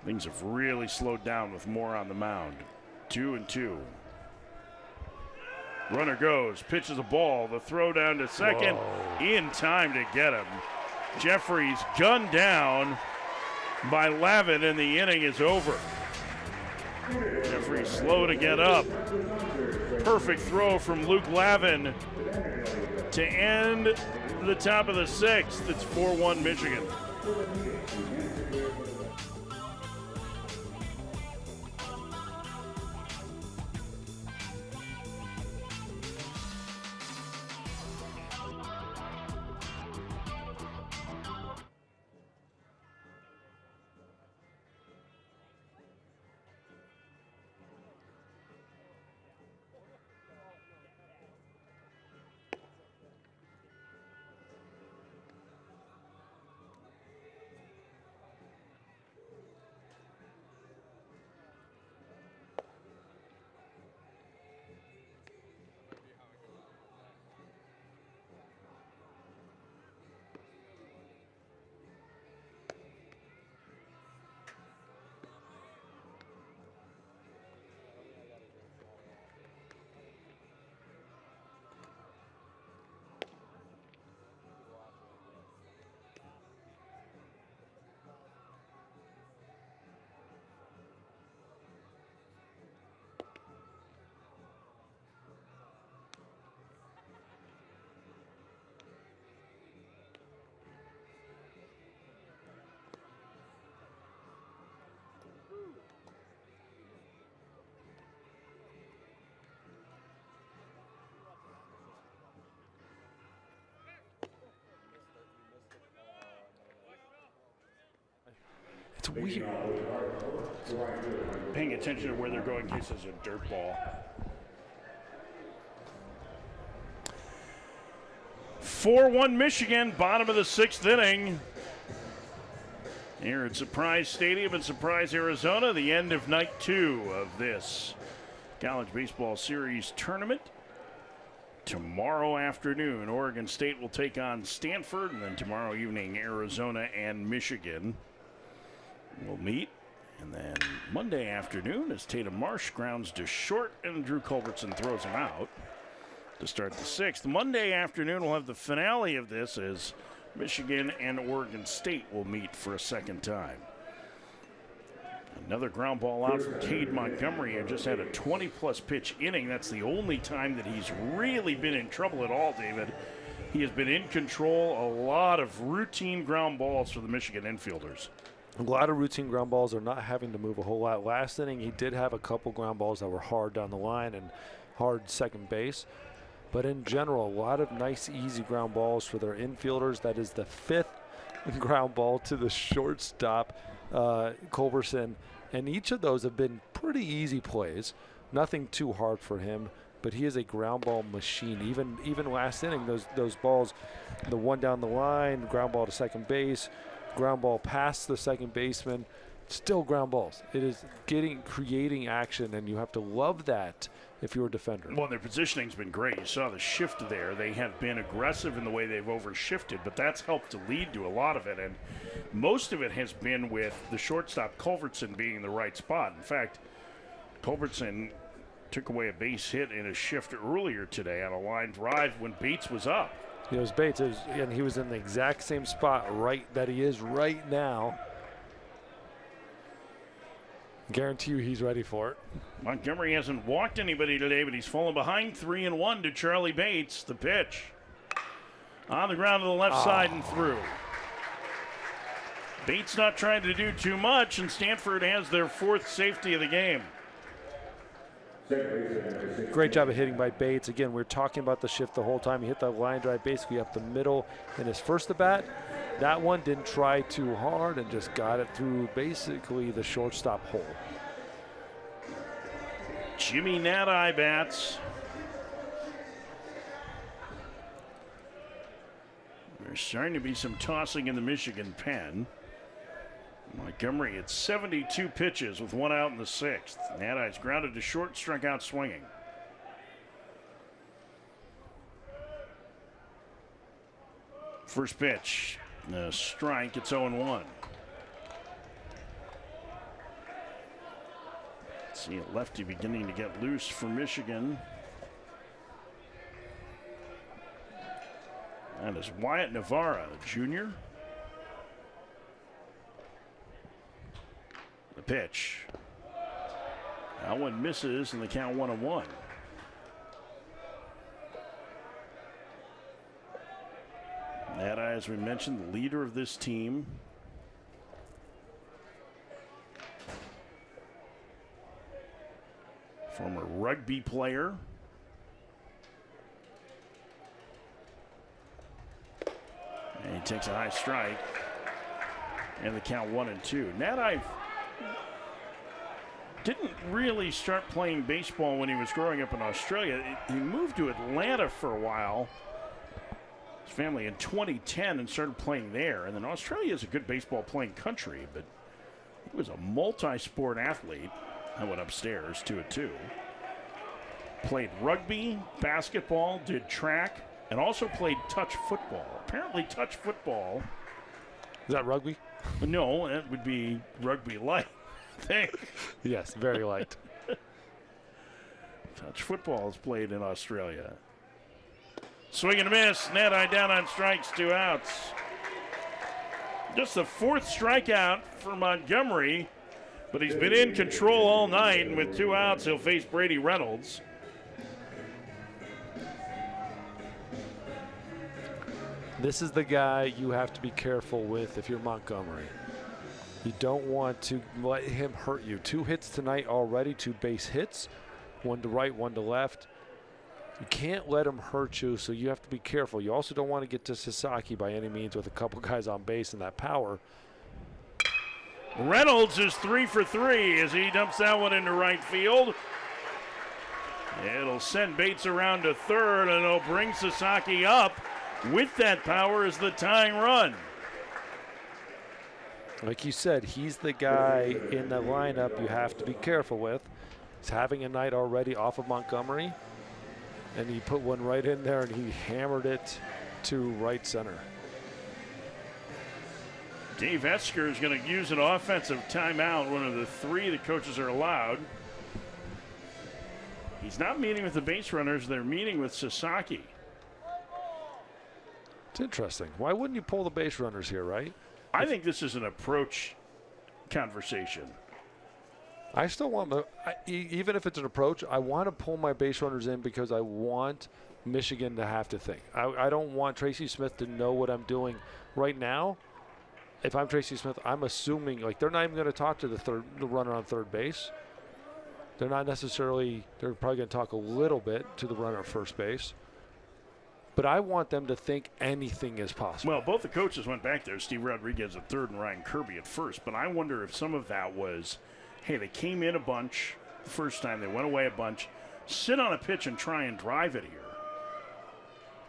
Things have really slowed down with Moore on the mound. 2-2. Runner goes, pitches a ball. The throw down to second. Whoa. In time to get him. Jeffries gunned down by Lavin, and the inning is over. Jeffries slow to get up. Perfect throw from Luke Lavin to end the top of the 6th. It's 4-1 Michigan. It's weird. Paying attention to where they're going in case there's a dirt ball. 4-1 Michigan, bottom of the 6th inning. Here at Surprise Stadium in Surprise, Arizona, the end of night 2 of this College Baseball Series tournament. Tomorrow afternoon, Oregon State will take on Stanford, and then tomorrow evening, Arizona and Michigan will meet. And then Monday afternoon, as Tatum Marsh grounds to short and Drew Culbertson throws him out to start the 6th. Monday afternoon, we'll have the finale of this as Michigan and Oregon State will meet for a second time. Another ground ball out from Cade Montgomery, who just had a 20-plus pitch inning. That's the only time that he's really been in trouble at all, David. He has been in control. A lot of routine ground balls for the Michigan infielders. A lot of routine ground balls are not having to move a whole lot. Last inning, he did have a couple ground balls that were hard down the line and hard second base. But in general, a lot of nice, easy ground balls for their infielders. That is the 5th ground ball to the shortstop, Culberson. And each of those have been pretty easy plays. Nothing too hard for him. But he is a ground ball machine. Even last inning, those balls, the one down the line, ground ball to second base, ground ball past the second baseman, still ground balls. It is creating action, and you have to love that if you're a defender. Well, their positioning's been great. You saw the shift there. They have been aggressive in the way they've overshifted, but that's helped to lead to a lot of it, and most of it has been with the shortstop Culbertson being in the right spot. In fact, Culbertson took away a base hit in a shift earlier today on a line drive when Bates was up. It was Bates, and he was in the exact same spot that he is right now. Guarantee you he's ready for it. Montgomery hasn't walked anybody today, but he's fallen behind 3-1 to Charlie Bates. The pitch on the ground to the left side and through. Bates not trying to do too much, and Stanford has their 4th safety of the game. Great job of hitting by Bates. Again, we were talking about the shift the whole time. He hit that line drive basically up the middle in his first at bat. That one didn't try too hard and just got it through basically the shortstop hole. Jimmy Nadai bats. There's starting to be some tossing in the Michigan pen. Montgomery at 72 pitches with 1 out in the 6th. Nadai's grounded to short, struck out swinging. First pitch, a strike, it's 0-1. See a lefty beginning to get loose for Michigan. That is Wyatt Navarra, Jr. The pitch. That one misses, and the count 1-1. Nadai, as we mentioned, the leader of this team. Former rugby player. And he takes a high strike. And the count 1-2. Nadai didn't really start playing baseball when he was growing up in Australia. He moved to Atlanta for a while, his family, in 2010, and started playing there. And then Australia is a good baseball playing country, but he was a multi-sport athlete. I went upstairs 2-2. Played rugby, basketball, did track, and also played touch football. Apparently touch football. Is that rugby? No, that would be rugby light. Think. Yes, very light. Touch football is played in Australia. Swing and a miss. Nadai down on strikes, 2 outs. Just the 4th strikeout for Montgomery, but he's been in control all night, and with 2 outs, he'll face Brady Reynolds. This is the guy you have to be careful with if you're Montgomery. You don't want to let him hurt you. 2 hits tonight already, 2 base hits, 1 to right, 1 to left. You can't let him hurt you, so you have to be careful. You also don't want to get to Sasaki by any means with a couple guys on base and that power. Reynolds is 3 for 3 as he dumps that one into right field. It'll send Bates around to third, and it'll bring Sasaki up with that power as the tying run. Like you said, he's the guy in the lineup you have to be careful with. He's having a night already off of Montgomery, and he put one right in there, and he hammered it to right center. Dave Esker is going to use an offensive timeout, one of the 3 the coaches are allowed. He's not meeting with the base runners, they're meeting with Sasaki. It's interesting. Why wouldn't you pull the base runners here, right? I think this is an approach conversation. I still want, even if it's an approach, I want to pull my base runners in because I want Michigan to have to think. I don't want Tracy Smith to know what I'm doing right now. If I'm Tracy Smith, I'm assuming like they're not even going to talk to the runner on third base. They're not necessarily. They're probably going to talk a little bit to the runner at first base. But I want them to think anything is possible. Well, both the coaches went back there. Steve Rodriguez at third and Ryan Kirby at first. But I wonder if some of that was, hey, they came in a bunch the first time. They went away a bunch. Sit on a pitch and try and drive it here.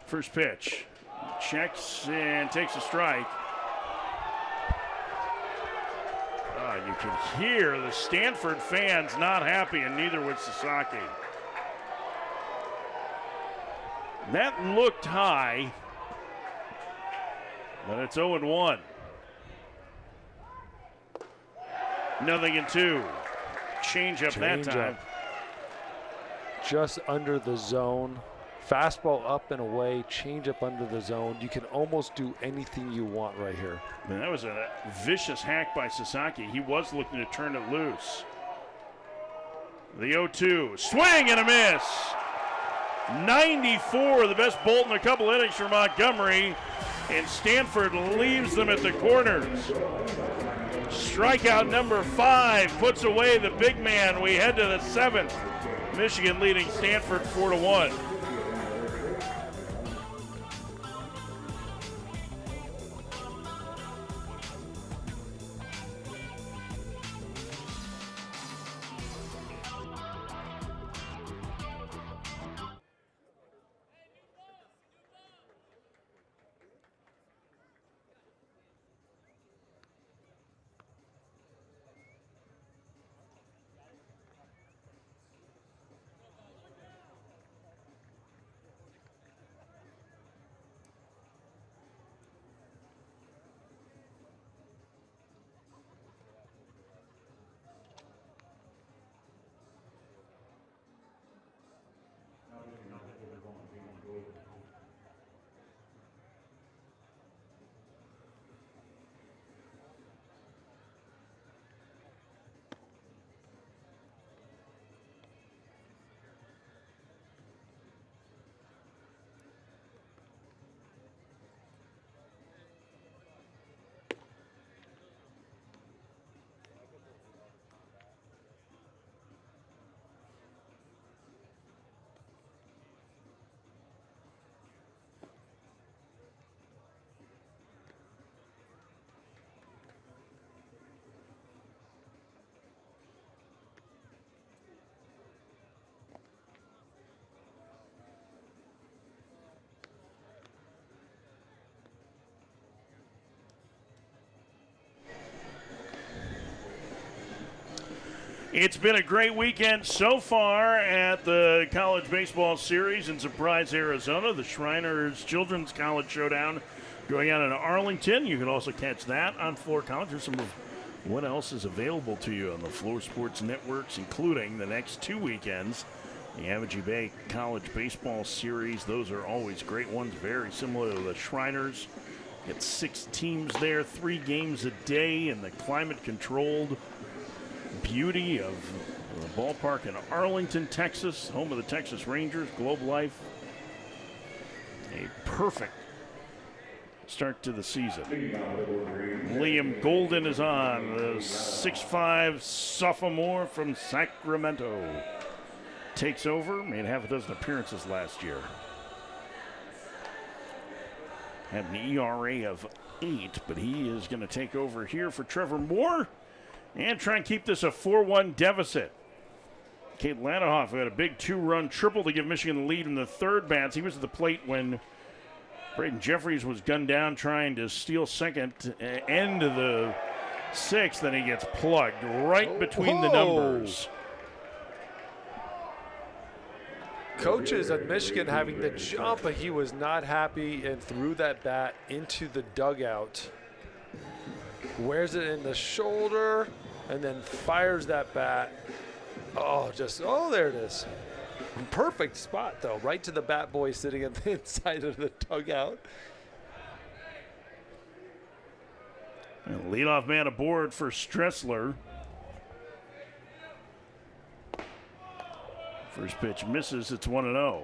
First pitch. Checks and takes a strike. You can hear the Stanford fans not happy, and neither was Sasaki. That looked high, but it's 0-1. 0-2. Change up that time. Just under the zone. Fastball up and away, change up under the zone. You can almost do anything you want right here. Man, that was a vicious hack by Sasaki. He was looking to turn it loose. The 0-2. Swing and a miss. 94, the best bolt in a couple innings for Montgomery. And Stanford leaves them at the corners. Strikeout number 5 puts away the big man. We head to the 7th. Michigan leading Stanford 4-1. It's been a great weekend so far at the College Baseball Series in Surprise, Arizona. The Shriners Children's College Showdown going on in Arlington. You can also catch that on Floor College. There's some of what else is available to you on the Floor Sports Networks, including the next 2 weekends. The Amagi Bay College Baseball Series. Those are always great ones, very similar to the Shriners. Get 6 teams there, 3 games a day in the climate-controlled beauty of the ballpark in Arlington, Texas, home of the Texas Rangers, Globe Life. A perfect start to the season. Liam Golden is on, the 6'5" sophomore from Sacramento. Takes over, made half a dozen appearances last year. Had an ERA of 8, but he is going to take over here for Trevor Moore. and try and keep this a 4-1 deficit. Kate Lanahoff had a big 2-run triple to give Michigan the lead in the third bats. He was at the plate when Braden Jeffries was gunned down trying to steal second, end of the sixth, then he gets plugged right between the numbers. Coaches at Michigan having the jump, but he was not happy and threw that bat into the dugout. Wears it in the shoulder and then fires that bat. Oh, there it is. Perfect spot, though, right to the bat boy sitting at the inside of the dugout. And leadoff man aboard for Stressler. First pitch misses, it's 1-0.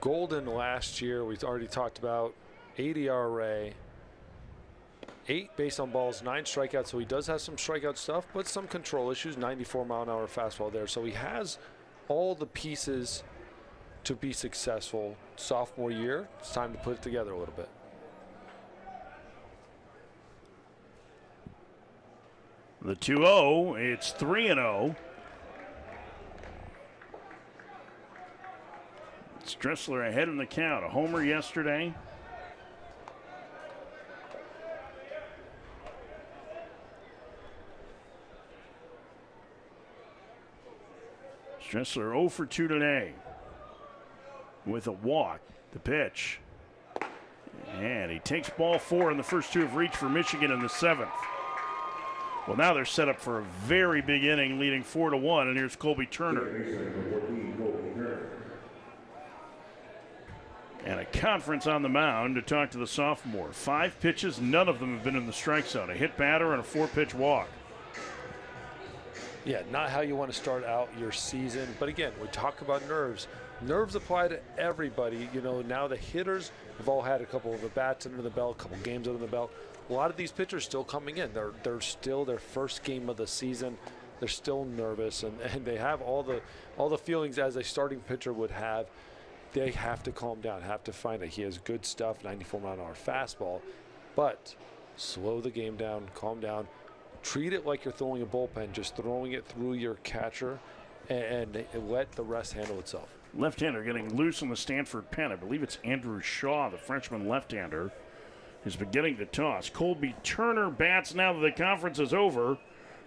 Golden last year, we've already talked about, 8 ERA, 8 base on balls, 9 strikeouts, so he does have some strikeout stuff, but some control issues, 94-mile-an-hour fastball there. So he has all the pieces to be successful sophomore year. It's time to put it together a little bit. The 2-0, it's 3-0. Stressler ahead in the count. A homer yesterday. Stressler 0 for 2 today with a walk. The pitch. And he takes ball 4, and the first 2 have reached for Michigan in the 7th. Well, now they're set up for a very big inning, leading 4-1, and here's Colby Turner. And a conference on the mound to talk to the sophomore. 5 pitches, none of them have been in the strike zone. A hit batter and a 4-pitch walk. Yeah, not how you want to start out your season. But again, we talk about nerves. Nerves apply to everybody. You know, now the hitters have all had a couple of at-bats under the belt, a couple games under the belt. A lot of these pitchers still coming in. They're still their first game of the season. They're still nervous, and they have all the feelings as a starting pitcher would have. They have to calm down, have to find it. He has good stuff, 94-mile-an-hour fastball, but slow the game down, calm down. Treat it like you're throwing a bullpen, just throwing it through your catcher, and let the rest handle itself. Left-hander getting loose on the Stanford pen. I believe it's Andrew Shaw, the freshman left-hander, is beginning to toss. Colby Turner bats now that the conference is over.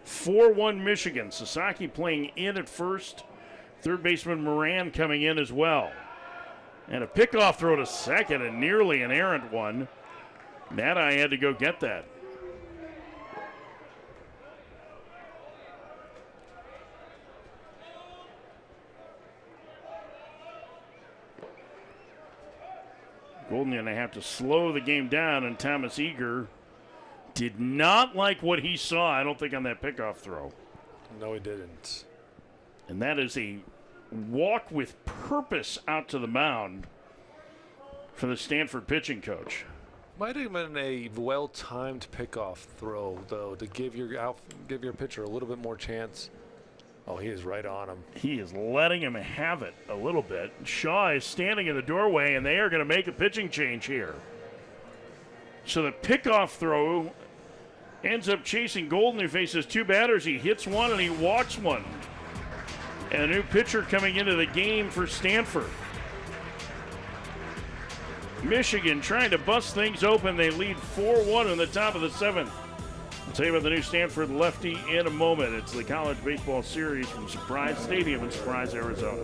4-1 Michigan. Sasaki playing in at first. Third baseman Moran coming in as well. And a pickoff throw to second, and nearly an errant one. Madeye had to go get that. Golden going to have to slow the game down, and Thomas Eager did not like what he saw, I don't think, on that pickoff throw. No, he didn't. And that is a walk with purpose out to the mound for the Stanford pitching coach. Might have been a well-timed pickoff throw, though, to give your pitcher a little bit more chance. Oh, he is right on him. He is letting him have it a little bit. Shaw is standing in the doorway, and they are going to make a pitching change here. So the pickoff throw ends up chasing Golden, who faces 2 batters. He hits one, and he walks one. And a new pitcher coming into the game for Stanford. Michigan trying to bust things open. They lead 4-1 in the top of the 7th. We'll tell you about the new Stanford lefty in a moment. It's the College Baseball Series from Surprise Stadium in Surprise, Arizona.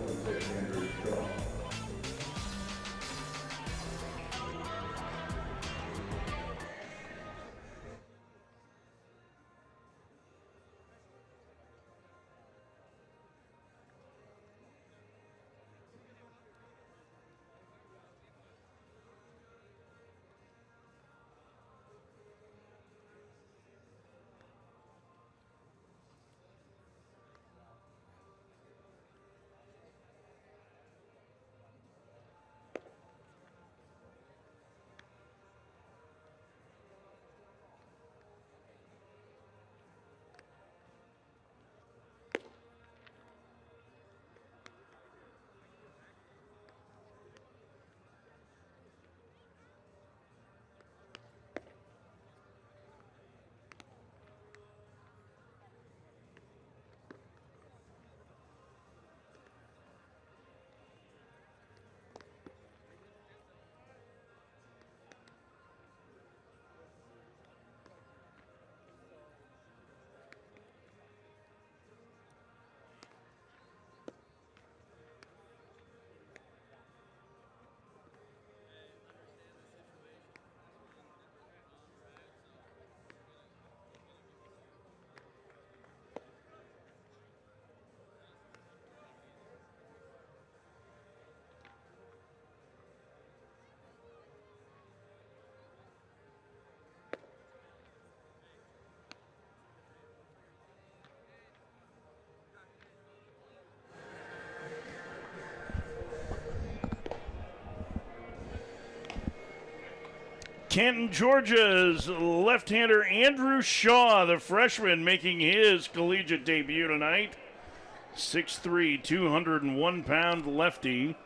Canton, Georgia's left-hander Andrew Shaw, the freshman, making his collegiate debut tonight. 6'3", 201-pound lefty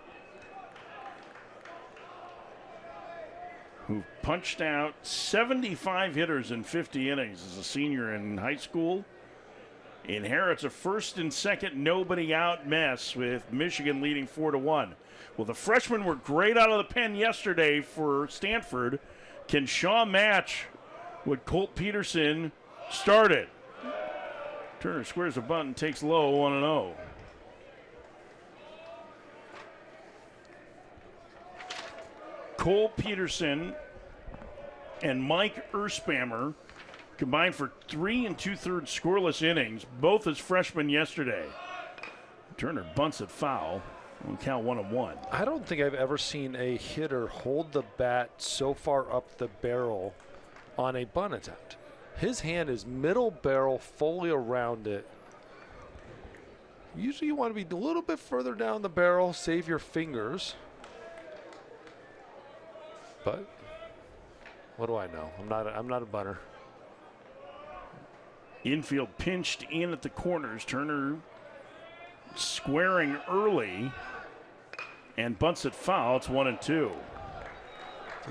who punched out 75 hitters in 50 innings as a senior in high school. Inherits a first and second nobody out mess with Michigan leading 4-1. Well, the freshmen were great out of the pen yesterday for Stanford. Can Shaw match what Colt Peterson started? Turner squares the bunt and takes low 1-0. Cole Peterson and Mike Erspammer combined for 3 2/3 scoreless innings, both as freshmen yesterday. Turner bunts it foul. We'll count 1-1. I don't think I've ever seen a hitter hold the bat so far up the barrel on a bunt attempt. His hand is middle barrel, fully around it. Usually you want to be a little bit further down the barrel, save your fingers. But what do I know? I'm not a bunter. Infield pinched in at the corners. Turner squaring early and bunts it foul. It's 1-2.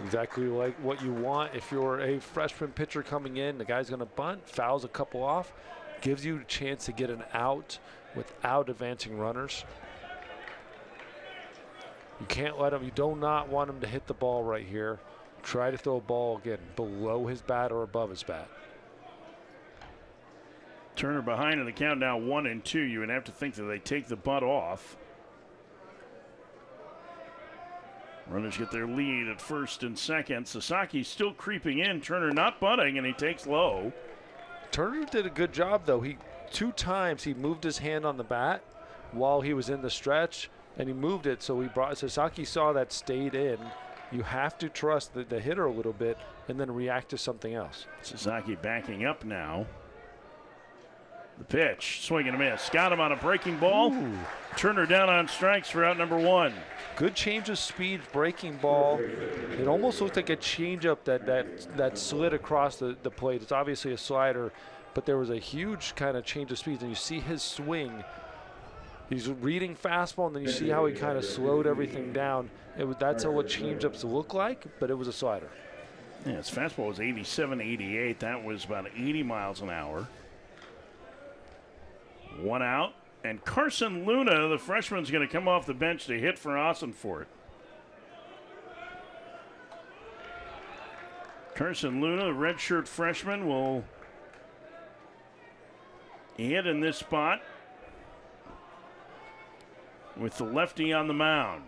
Exactly like what you want if you're a freshman pitcher coming in. The guy's going to bunt, fouls a couple off, gives you a chance to get an out without advancing runners. You can't let him, you do not want him to hit the ball right here. Try to throw a ball again below his bat or above his bat. Turner behind in the count now 1-2. You would have to think that they take the bunt off. Runners get their lead at first and second. Sasaki's still creeping in. Turner not bunting, and he takes low. Turner did a good job, though. 2 times he moved his hand on the bat while he was in the stretch, and he moved it, so Sasaki saw that, stayed in. You have to trust the hitter a little bit and then react to something else. Sasaki backing up now. The pitch, swing and a miss. Got him on a breaking ball. Ooh. Turner down on strikes for out number 1. Good change of speed, breaking ball. It almost looked like a changeup that slid across the plate. It's obviously a slider, but there was a huge kind of change of speed. And you see his swing. He's reading fastball, and then you see how he kind of slowed everything down. That's what changeups look like, but it was a slider. Yeah, his fastball was 87, 88. That was about 80 miles an hour. 1 out. And Carson Luna, the freshman's going to come off the bench to hit for Ossenfort. Carson Luna, the redshirt freshman, will hit in this spot with the lefty on the mound.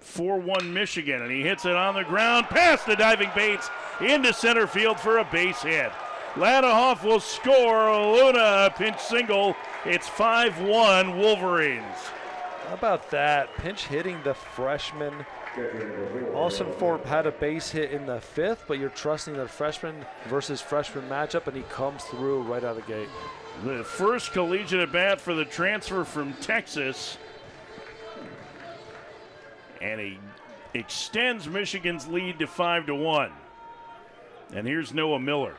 4-1 Michigan, and he hits it on the ground past the diving Bates into center field for a base hit. Ladahoff will score. Luna, a pinch single. It's 5-1 Wolverines. How about that? Pinch hitting the freshman. Ossenfort had a base hit in the 5th, but you're trusting the freshman versus freshman matchup, and he comes through right out of the gate. The first collegiate at bat for the transfer from Texas. And he extends Michigan's lead to 5-1. And here's Noah Miller.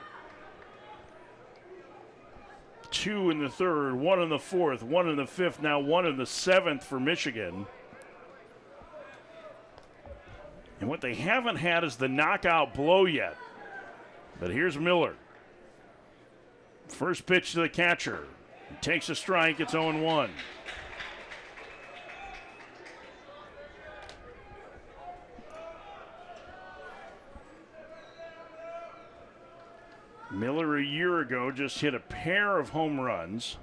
2 in the 3rd, 1 in the 4th, 1 in the 5th, now 1 in the 7th for Michigan. And what they haven't had is the knockout blow yet. But here's Miller. First pitch to the catcher. He takes a strike, it's 0-1. Miller a year ago just hit a pair of home runs.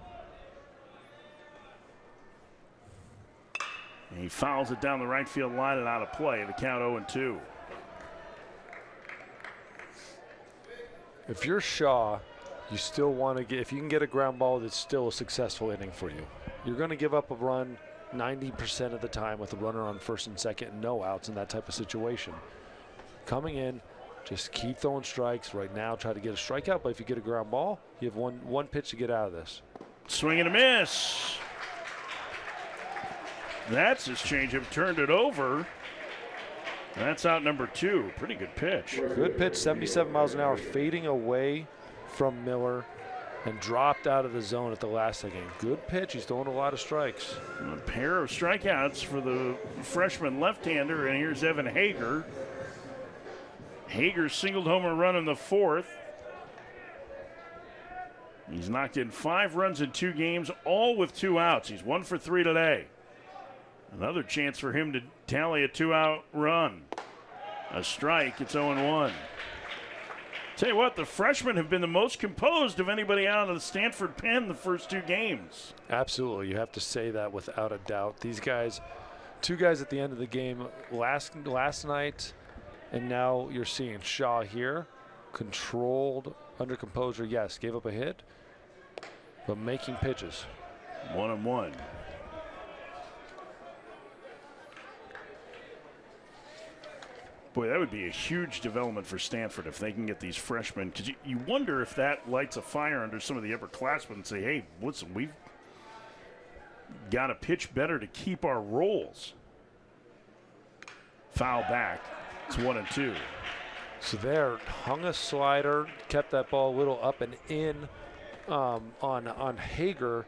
And he fouls it down the right field line and out of play. The count 0-2. If you're Shaw, you still want to get, if you can get a ground ball, that's still a successful inning for you. You're going to give up a run 90% of the time with a runner on first and second and no outs in that type of situation. Coming in, just keep throwing strikes right now. Try to get a strikeout, but if you get a ground ball, you have one pitch to get out of this. Swing and a miss. That's his changeup. Turned it over. That's out number 2. Pretty good pitch. Good pitch, 77 miles an hour, fading away from Miller and dropped out of the zone at the last of the game. Good pitch. He's throwing a lot of strikes. A pair of strikeouts for the freshman left-hander, and here's Evan Hager. Hager singled home a run in the 4th. He's knocked in 5 runs in 2 games, all with 2 outs. He's 1 for 3 today. Another chance for him to tally a 2-out run. A strike, it's 0-1. Tell you what, the freshmen have been the most composed of anybody out of the Stanford pen the first 2 games. Absolutely. You have to say that without a doubt. These guys, 2 guys at the end of the game last night, and now you're seeing Shaw here. Controlled, under composure, yes, gave up a hit, but making pitches. 1-1. Boy, that would be a huge development for Stanford if they can get these freshmen, because you wonder if that lights a fire under some of the upperclassmen and say, hey, listen, we've got to pitch better to keep our roles. Foul back. It's 1-2. So there, hung a slider, kept that ball a little up and in on Hager.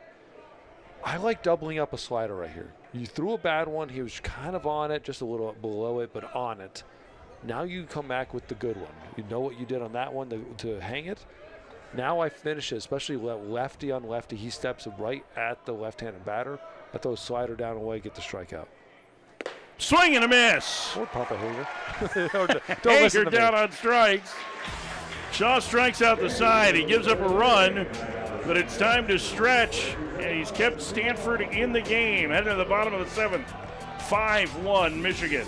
I like doubling up a slider right here. You threw a bad one. He was kind of on it, just a little below it, but on it. Now you come back with the good one. You know what you did on that one to hang it. Now I finish it, especially lefty on lefty. He steps right at the left-handed batter. I throw a slider down away, get the strikeout. Swing and a miss. Or Papa Hager. Don't Hager listen to down me. on strikes. Shaw strikes out the side. He gives up a run, but it's time to stretch, and he's kept Stanford in the game. Heading to the bottom of the 7th. 5-1 Michigan.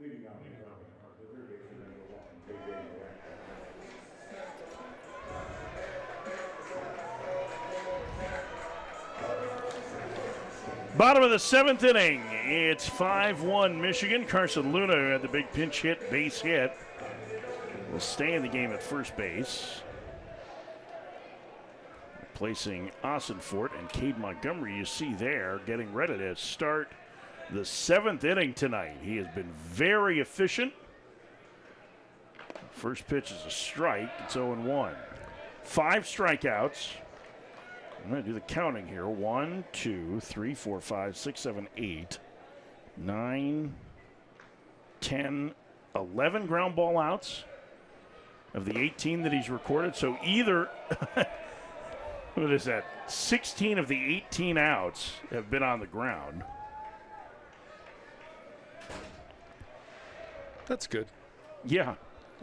Leading on the third baseman, number 1, Pregame. Bottom of the 7th inning. It's 5-1 Michigan. Carson Luna, who had the big pinch hit, base hit, will stay in the game at first base. Replacing Ossenfort and Cade Montgomery, you see there, getting ready to start the 7th inning tonight. He has been very efficient. First pitch is a strike. It's 0-1. 5 strikeouts. I'm going to do the counting here. 1, 2, 3, 4, 5, 6, 7, 8, 9, 10, 11 ground ball outs of the 18 that he's recorded. So either, what is that? 16 of the 18 outs have been on the ground. That's good. Yeah.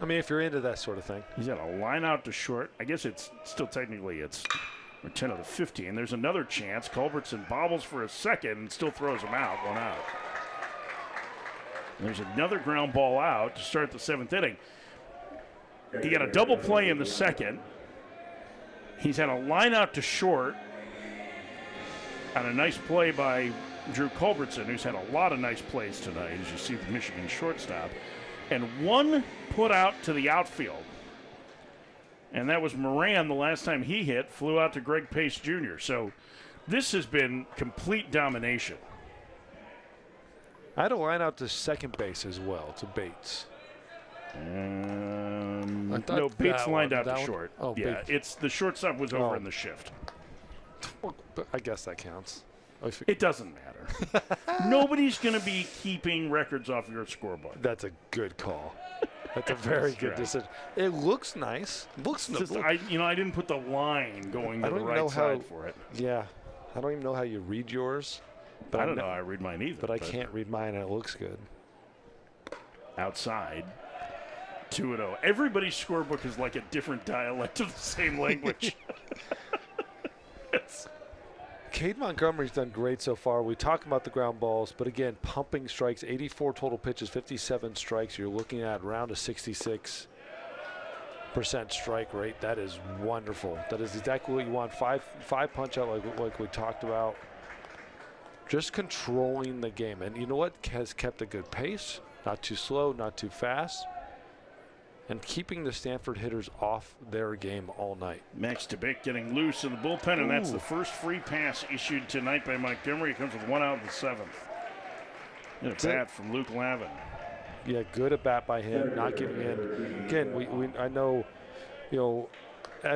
I mean, if you're into that sort of thing. He's got a line out to short. I guess it's still technically it's 10 of the 15. There's another chance. Culbertson bobbles for a second and still throws him out. 1 out. There's another ground ball out to start the 7th inning. He got a double play in the 2nd. He's had a line out to short on a nice play by Drew Culbertson, who's had a lot of nice plays tonight, as you see the Michigan shortstop, and one put out to the outfield. And that was Moran the last time he hit, flew out to Greg Pace Jr. So this has been complete domination. I had a line out to second base as well, to Bates. No, Bates lined out to short. Oh, yeah, Bates. it's the shortstop was over in the shift. Well, but I guess that counts. It doesn't matter. Nobody's going to be keeping records off your scoreboard. That's a good call. That's a very good decision. It looks nice. I didn't put the line going to the right side for it. Yeah, I don't even know how you read yours. But I don't know how I read mine either. But I can't read mine, and it looks good. Outside, 2-0. Everybody's scorebook is like a different dialect of the same language. Cade Montgomery's done great so far. We talk about the ground balls, but again, pumping strikes, 84 total pitches, 57 strikes. You're looking at around a 66% strike rate. That is wonderful. That is exactly what you want. Five punch out like we talked about. Just controlling the game. And you know what has kept a good pace? Not too slow, not too fast. And keeping the Stanford hitters off their game all night. Max DeBick getting loose in the bullpen, and that's the first free pass issued tonight by Montgomery. It comes with one out in the seventh. And a bat from Luke Lavin. Yeah, good at bat by him, not giving in. Again, I know,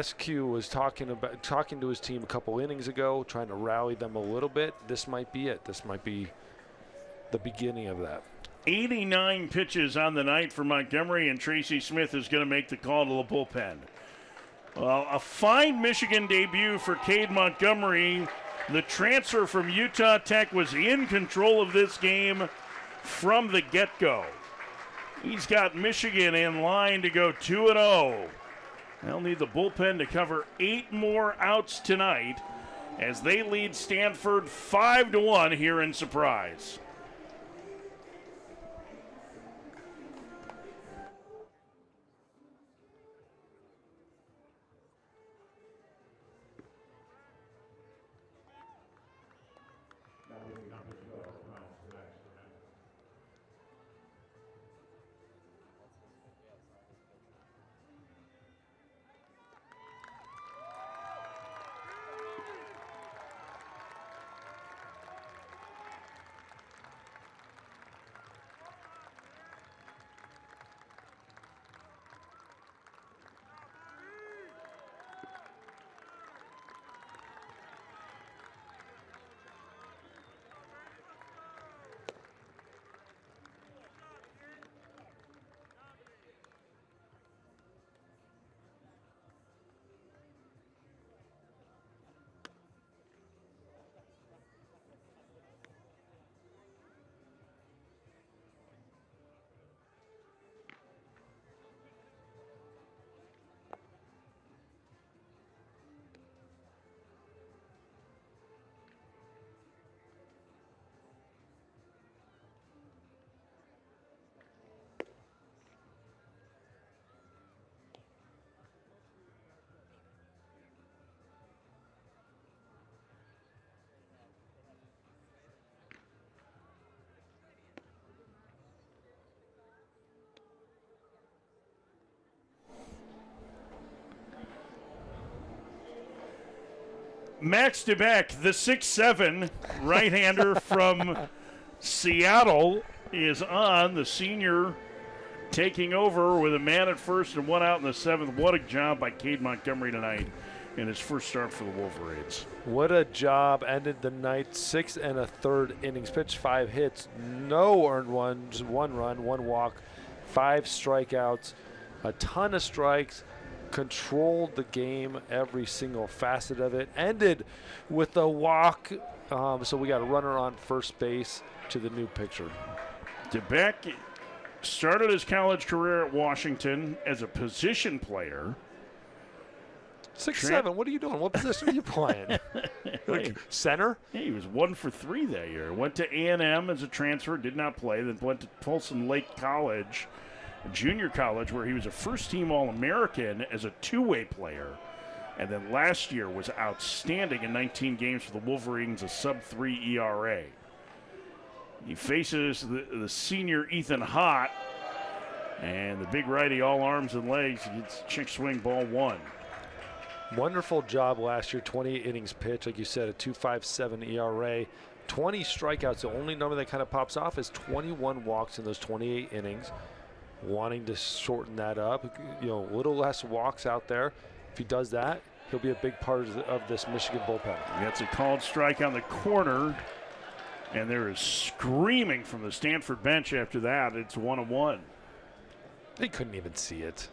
SQ was talking to his team a couple innings ago, trying to rally them a little bit. This might be it. This might be the beginning of that. 89 pitches on the night for Montgomery, and Tracy Smith is going to make the call to the bullpen. Well, a fine Michigan debut for Cade Montgomery. The transfer from Utah Tech was in control of this game from the get-go. He's got Michigan in line to go 2-0. They'll need the bullpen to cover 8 more outs tonight as they lead Stanford 5-1 here in Surprise. Max DeBeck, the 6'7" right-hander from Seattle, is on. The senior taking over with a man at first and one out in the seventh. What a job by Cade Montgomery tonight in his first start for the Wolverines. What a job. Ended the night 6 1/3 innings. Pitched 5 hits, no earned runs, 1 run, 1 walk, 5 strikeouts, a ton of strikes. Controlled the game, every single facet of it. Ended with a walk, so we got a runner on first base to the new picture. DeBeck started his college career at Washington as a position player. 6'7", what are you doing? What position are you playing? Center? Yeah, he was 1 for 3 that year. Went to A&M as a transfer, did not play, then went to Folsom Lake College, junior college, where he was a first-team All-American as a two-way player. And then last year was outstanding in 19 games for the Wolverines, a sub-3 ERA. He faces the senior Ethan Hott, and the big righty all arms and legs. He gets check swing, ball 1. Wonderful job last year, 28 innings pitched, like you said, a 2.57 ERA, 20 strikeouts. The only number that kind of pops off is 21 walks in those 28 innings. Wanting to shorten that up, a little less walks out there. If he does that, he'll be a big part of this Michigan bullpen. That's a called strike on the corner, and there is screaming from the Stanford bench after that. It's 1-1. They couldn't even see it.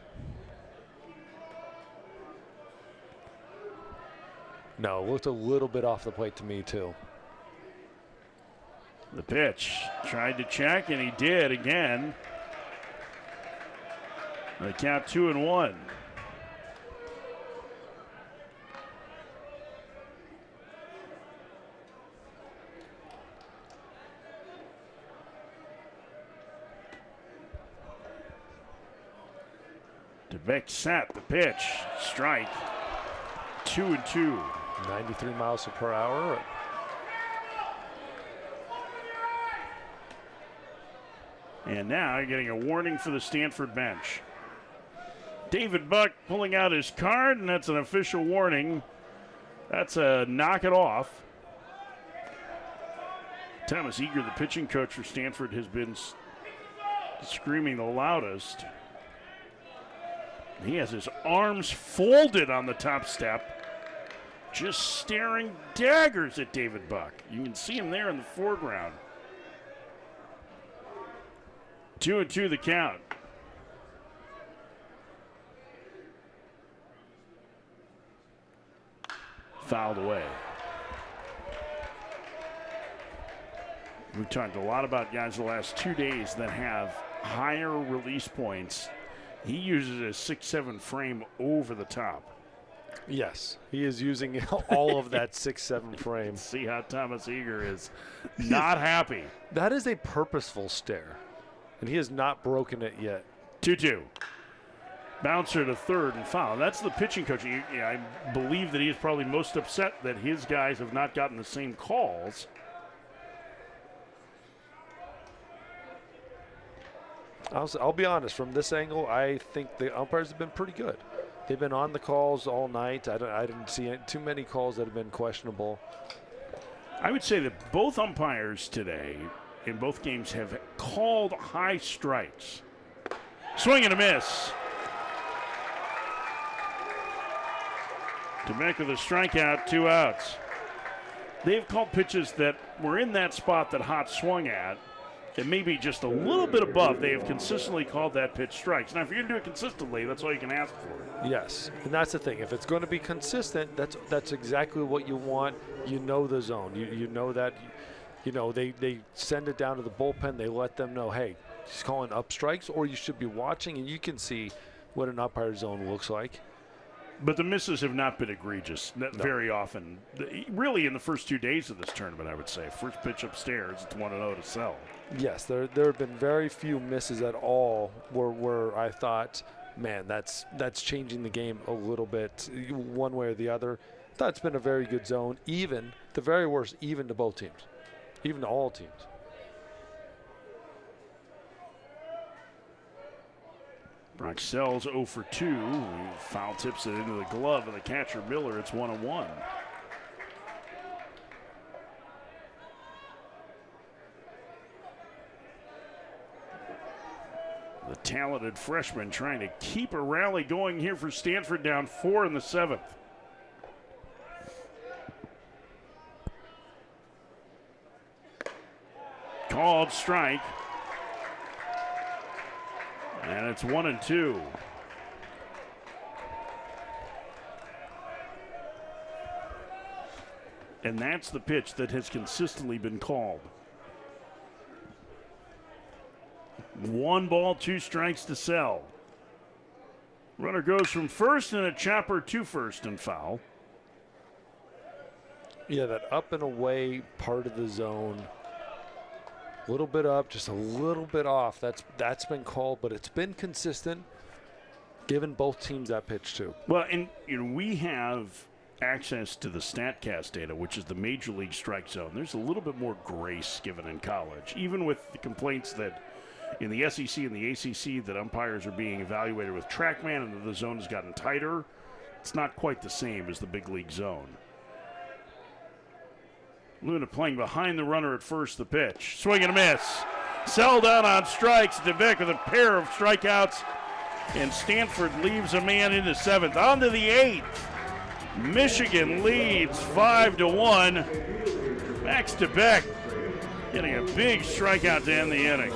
No, it looked a little bit off the plate to me, too. The pitch. Tried to check, and he did again. The count 2-1. DeBeck set the pitch. Strike. 2-2. 93 miles per hour. And now you're getting a warning for the Stanford bench. David Buck pulling out his card, and that's an official warning. That's a knock it off. Thomas Eager, the pitching coach for Stanford, has been screaming the loudest. He has his arms folded on the top step, just staring daggers at David Buck. You can see him there in the foreground. 2-2 the count. Fouled away. We've talked a lot about guys the last 2 days that have higher release points. He uses a 6'7" frame over the top. Yes, he is using all of that 6'7" frame. See how Thomas Eager is not happy. That is a purposeful stare, and he has not broken it yet. 2-2. Bouncer to third and foul. That's the pitching coach. I believe that he is probably most upset that his guys have not gotten the same calls. I'll be honest, from this angle, I think the umpires have been pretty good. They've been on the calls all night. I didn't see too many calls that have been questionable. I would say that both umpires today in both games have called high strikes. Swing and a miss. DeBeck with a strikeout, 2 outs. They've called pitches that were in that spot that Hott swung at. It may be just a little bit above. They have consistently called that pitch strikes. Now, if you're going to do it consistently, that's all you can ask for. Yes, and that's the thing. If it's going to be consistent, that's exactly what you want. You know the zone. You know that. They send it down to the bullpen. They let them know, hey, he's calling up strikes, or you should be watching, and you can see what an umpire zone looks like. But the misses have not been egregious very often. Really, in the first 2 days of this tournament, I would say. First pitch upstairs, it's 1-0 to Sell. Yes, there have been very few misses at all where I thought, man, that's changing the game a little bit one way or the other. I thought it's been a very good zone, even, the very worst, even to both teams, even to all teams. Brock Sells 0 for 2. Foul tips it into the glove of the catcher Miller. It's 1-1. The talented freshman trying to keep a rally going here for Stanford, down 4 in the 7th. Called strike. And it's 1-2. And that's the pitch that has consistently been called. 1 ball, 2 strikes to Sell. Runner goes from first and a chopper to first and foul. Yeah, that up and away part of the zone. A little bit up, just a little bit off. That's been called, but it's been consistent, giving both teams that pitch too. Well, and we have access to the StatCast data, which is the Major League strike zone, there's a little bit more grace given in college, even with the complaints that in the SEC and the ACC that umpires are being evaluated with TrackMan and that the zone has gotten tighter. It's not quite the same as the big league zone. Luna playing behind the runner at first, the pitch. Swing and a miss. Sell down on strikes. DeVick with a pair of strikeouts. And Stanford leaves a man in the seventh. On to the eighth. Michigan leads 5-1. Max DeVick getting a big strikeout to end the inning.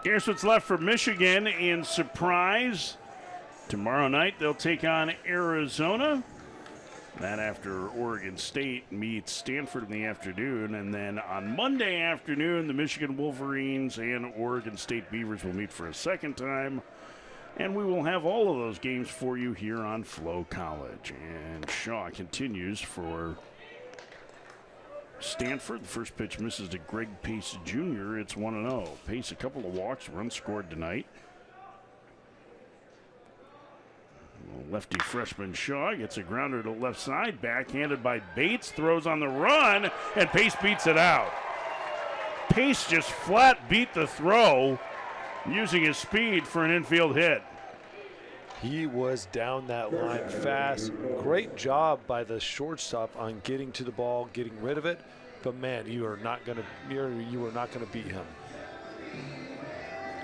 Here's what's left for Michigan in surprise. Tomorrow night they'll take on Arizona. That after Oregon State meets Stanford in the afternoon. And then on Monday afternoon, the Michigan Wolverines and Oregon State Beavers will meet for a second time. And we will have all of those games for you here on Flo College. And Shaw continues for Stanford. The first pitch misses to Greg Pace Jr. It's 1-0. Pace, a couple of walks, runs scored tonight. Lefty freshman Shaw gets a grounder to left side, backhanded by Bates, throws on the run, and Pace beats it out. Pace just flat beat the throw, using his speed for an infield hit. He was down that line fast. Great job by the shortstop on getting to the ball, getting rid of it. But man, you are not gonna beat him.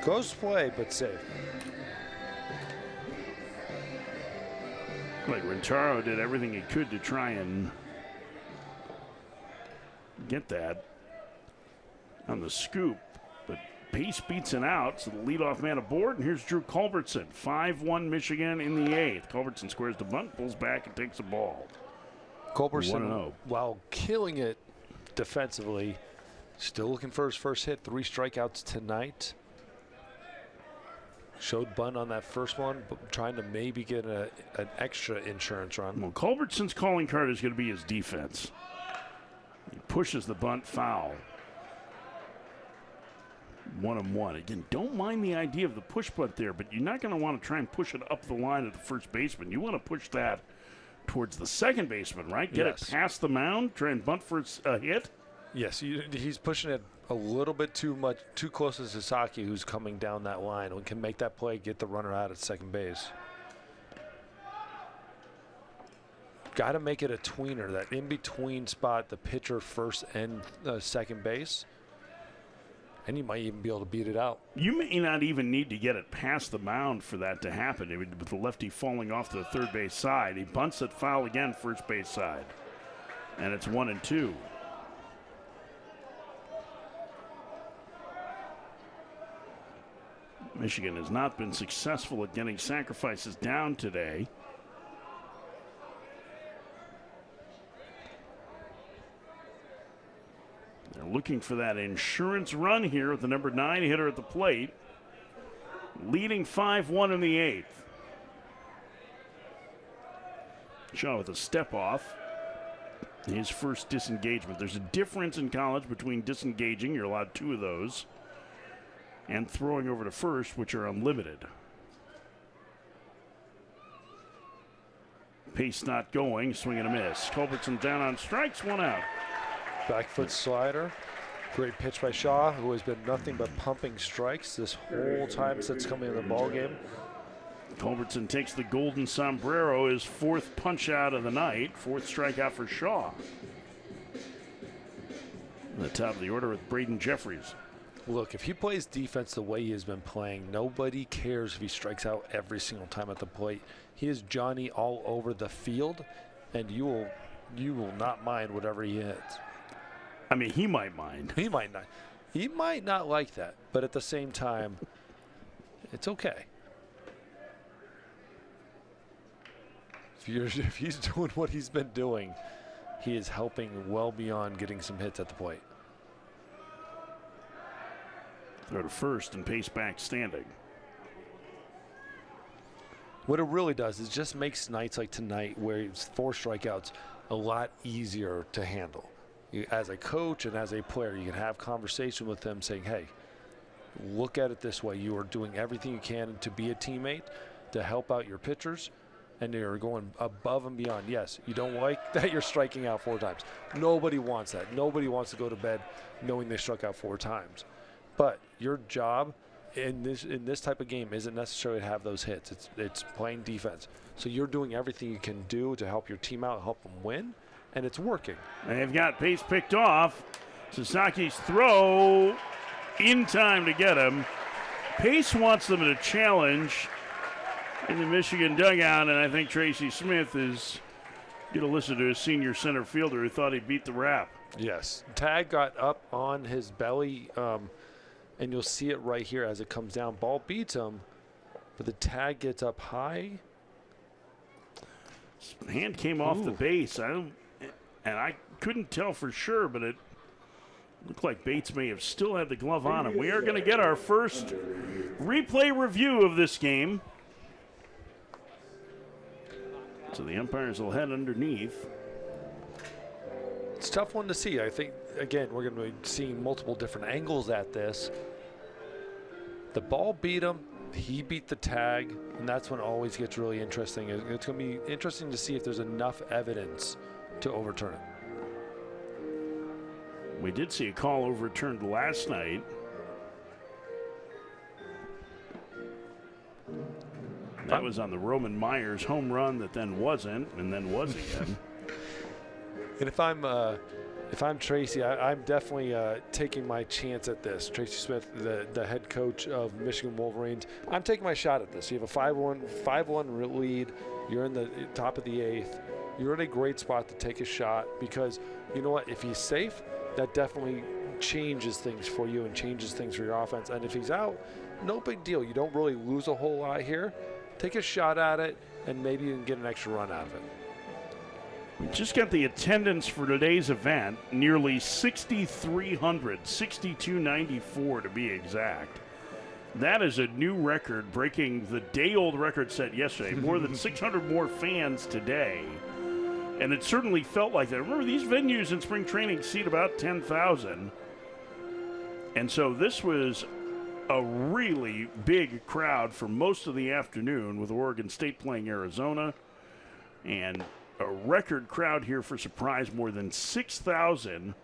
Close play, but safe. Like Rentaro did everything he could to try and get that on the scoop, but Pace beats it out, so the leadoff man aboard, and here's Drew Culbertson. 5-1 Michigan in the eighth. Culbertson squares the bunt, pulls back, and takes the ball. Culbertson, 1-0. while killing it defensively, still looking for his first hit. 3 strikeouts tonight. Showed bunt on that first one, but trying to maybe get an extra insurance run. Well, Culbertson's calling card is going to be his defense. He pushes the bunt foul. 1-1. Again, don't mind the idea of the push bunt there, but you're not going to want to try and push it up the line at the first baseman. You want to push that towards the second baseman, right? Get it past the mound, try and bunt for a hit. Yes, he's pushing it a little bit too close to Sasaki, who's coming down that line and can make that play, get the runner out at second base. Got to make it a tweener, that in-between spot, the pitcher first and second base. And you might even be able to beat it out. You may not even need to get it past the mound for that to happen. With the lefty falling off to the third base side, he bunts it foul again, first base side. And it's 1-2. Michigan has not been successful at getting sacrifices down today. They're looking for that insurance run here with the number 9 hitter at the plate. Leading 5-1 in the 8th. Shaw with a step off. His first disengagement. There's a difference in college between disengaging, you're allowed 2 of those, and throwing over to first, which are unlimited. Pace not going, swing and a miss. Culbertson down on strikes, 1 out. Back foot slider. Great pitch by Shaw, who has been nothing but pumping strikes this whole time since coming in the ball game. Culbertson takes the golden sombrero, his 4th punch out of the night, 4th strikeout for Shaw. At the top of the order with Braden Jeffries. Look, if he plays defense the way he has been playing, nobody cares if he strikes out every single time at the plate. He is Johnny all over the field, and you will not mind whatever he hits. I mean, he might mind. He might not. He might not like that, but at the same time, it's okay. If he's doing what he's been doing, he is helping well beyond getting some hits at the plate. Throw to first and pace back standing. What it really does is just makes nights like tonight, where it's 4 strikeouts, a lot easier to handle. As a coach and as a player, you can have conversation with them saying, hey, look at it this way. You are doing everything you can to be a teammate, to help out your pitchers, and you're going above and beyond. Yes, you don't like that you're striking out 4 times. Nobody wants that. Nobody wants to go to bed knowing they struck out 4 times. But your job in this type of game isn't necessarily to have those hits. It's playing defense. So you're doing everything you can do to help your team out, help them win, and it's working. They've got pace picked off. Sasaki's throw in time to get him. Pace wants them to challenge in the Michigan dugout, and I think Tracy Smith is going to listen to his senior center fielder who thought he beat the rap. Yes. Tag got up on his belly, and you'll see it right here as it comes down. Ball beats him, but the tag gets up high. His hand came off the base. I couldn't tell for sure, but it looked like Bates may have still had the glove on him. We are going to get our first replay review of this game. So the umpires will head underneath. It's a tough one to see. I think, again, we're going to be seeing multiple different angles at this. The ball beat him. He beat the tag, and that's when it always gets really interesting. It's going to be interesting to see if there's enough evidence to overturn it. We did see a call overturned last night. That was on the Roman Myers home run that then wasn't, and then was again. And if I'm Tracy, I'm definitely taking my chance at this. Tracy Smith, the head coach of Michigan Wolverines. I'm taking my shot at this. You have a 5-1 lead. You're in the top of the 8th. You're in a great spot to take a shot because, you know what, if he's safe, that definitely changes things for you and changes things for your offense. And if he's out, no big deal. You don't really lose a whole lot here. Take a shot at it, and maybe you can get an extra run out of it. We just got the attendance for today's event, nearly 6,300, 6,294 to be exact. That is a new record, breaking the day-old record set yesterday. More than 600 more fans today. And it certainly felt like that. Remember, these venues in spring training seat about 10,000. And so this was a really big crowd for most of the afternoon with Oregon State playing Arizona. And a record crowd here for Surprise, more than 6,000.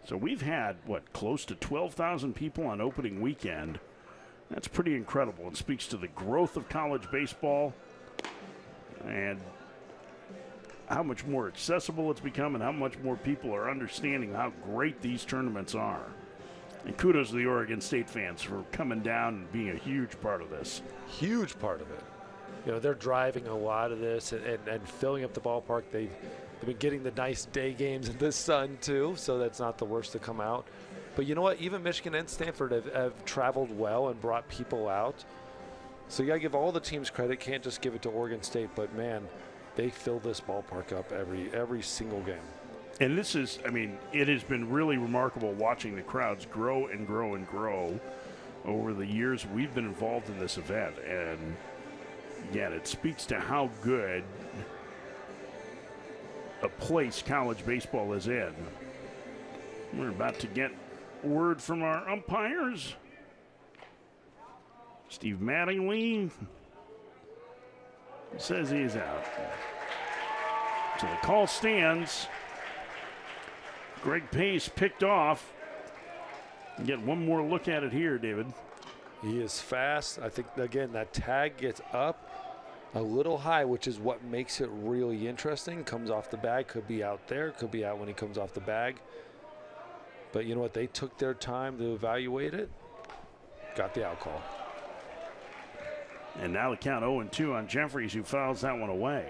So we've had, close to 12,000 people on opening weekend. That's pretty incredible. It speaks to the growth of college baseball and how much more accessible it's become and how much more people are understanding how great these tournaments are. And kudos to the Oregon State fans for coming down and being a huge part of this. Huge part of it. You know, they're driving a lot of this and filling up the ballpark. They've been getting the nice day games in the sun, too, so that's not the worst to come out. But you know what? Even Michigan and Stanford have traveled well and brought people out. So you got to give all the teams credit. Can't just give it to Oregon State. But, man, they fill this ballpark up every single game. And this is, I mean, it has been really remarkable watching the crowds grow and grow and grow over the years we've been involved in this event. And again, it speaks to how good a place college baseball is in. We're about to get word from our umpires. Steve Mattingly says he is out. So the call stands. Greg Pace picked off. Get one more look at it here, David. He is fast. I think, again, that tag gets up a little high, which is what makes it really interesting. Comes off the bag, could be out there, could be out when he comes off the bag. But you know what? They took their time to evaluate it. Got the out call. And now the count 0-2 on Jeffries, who fouls that one away.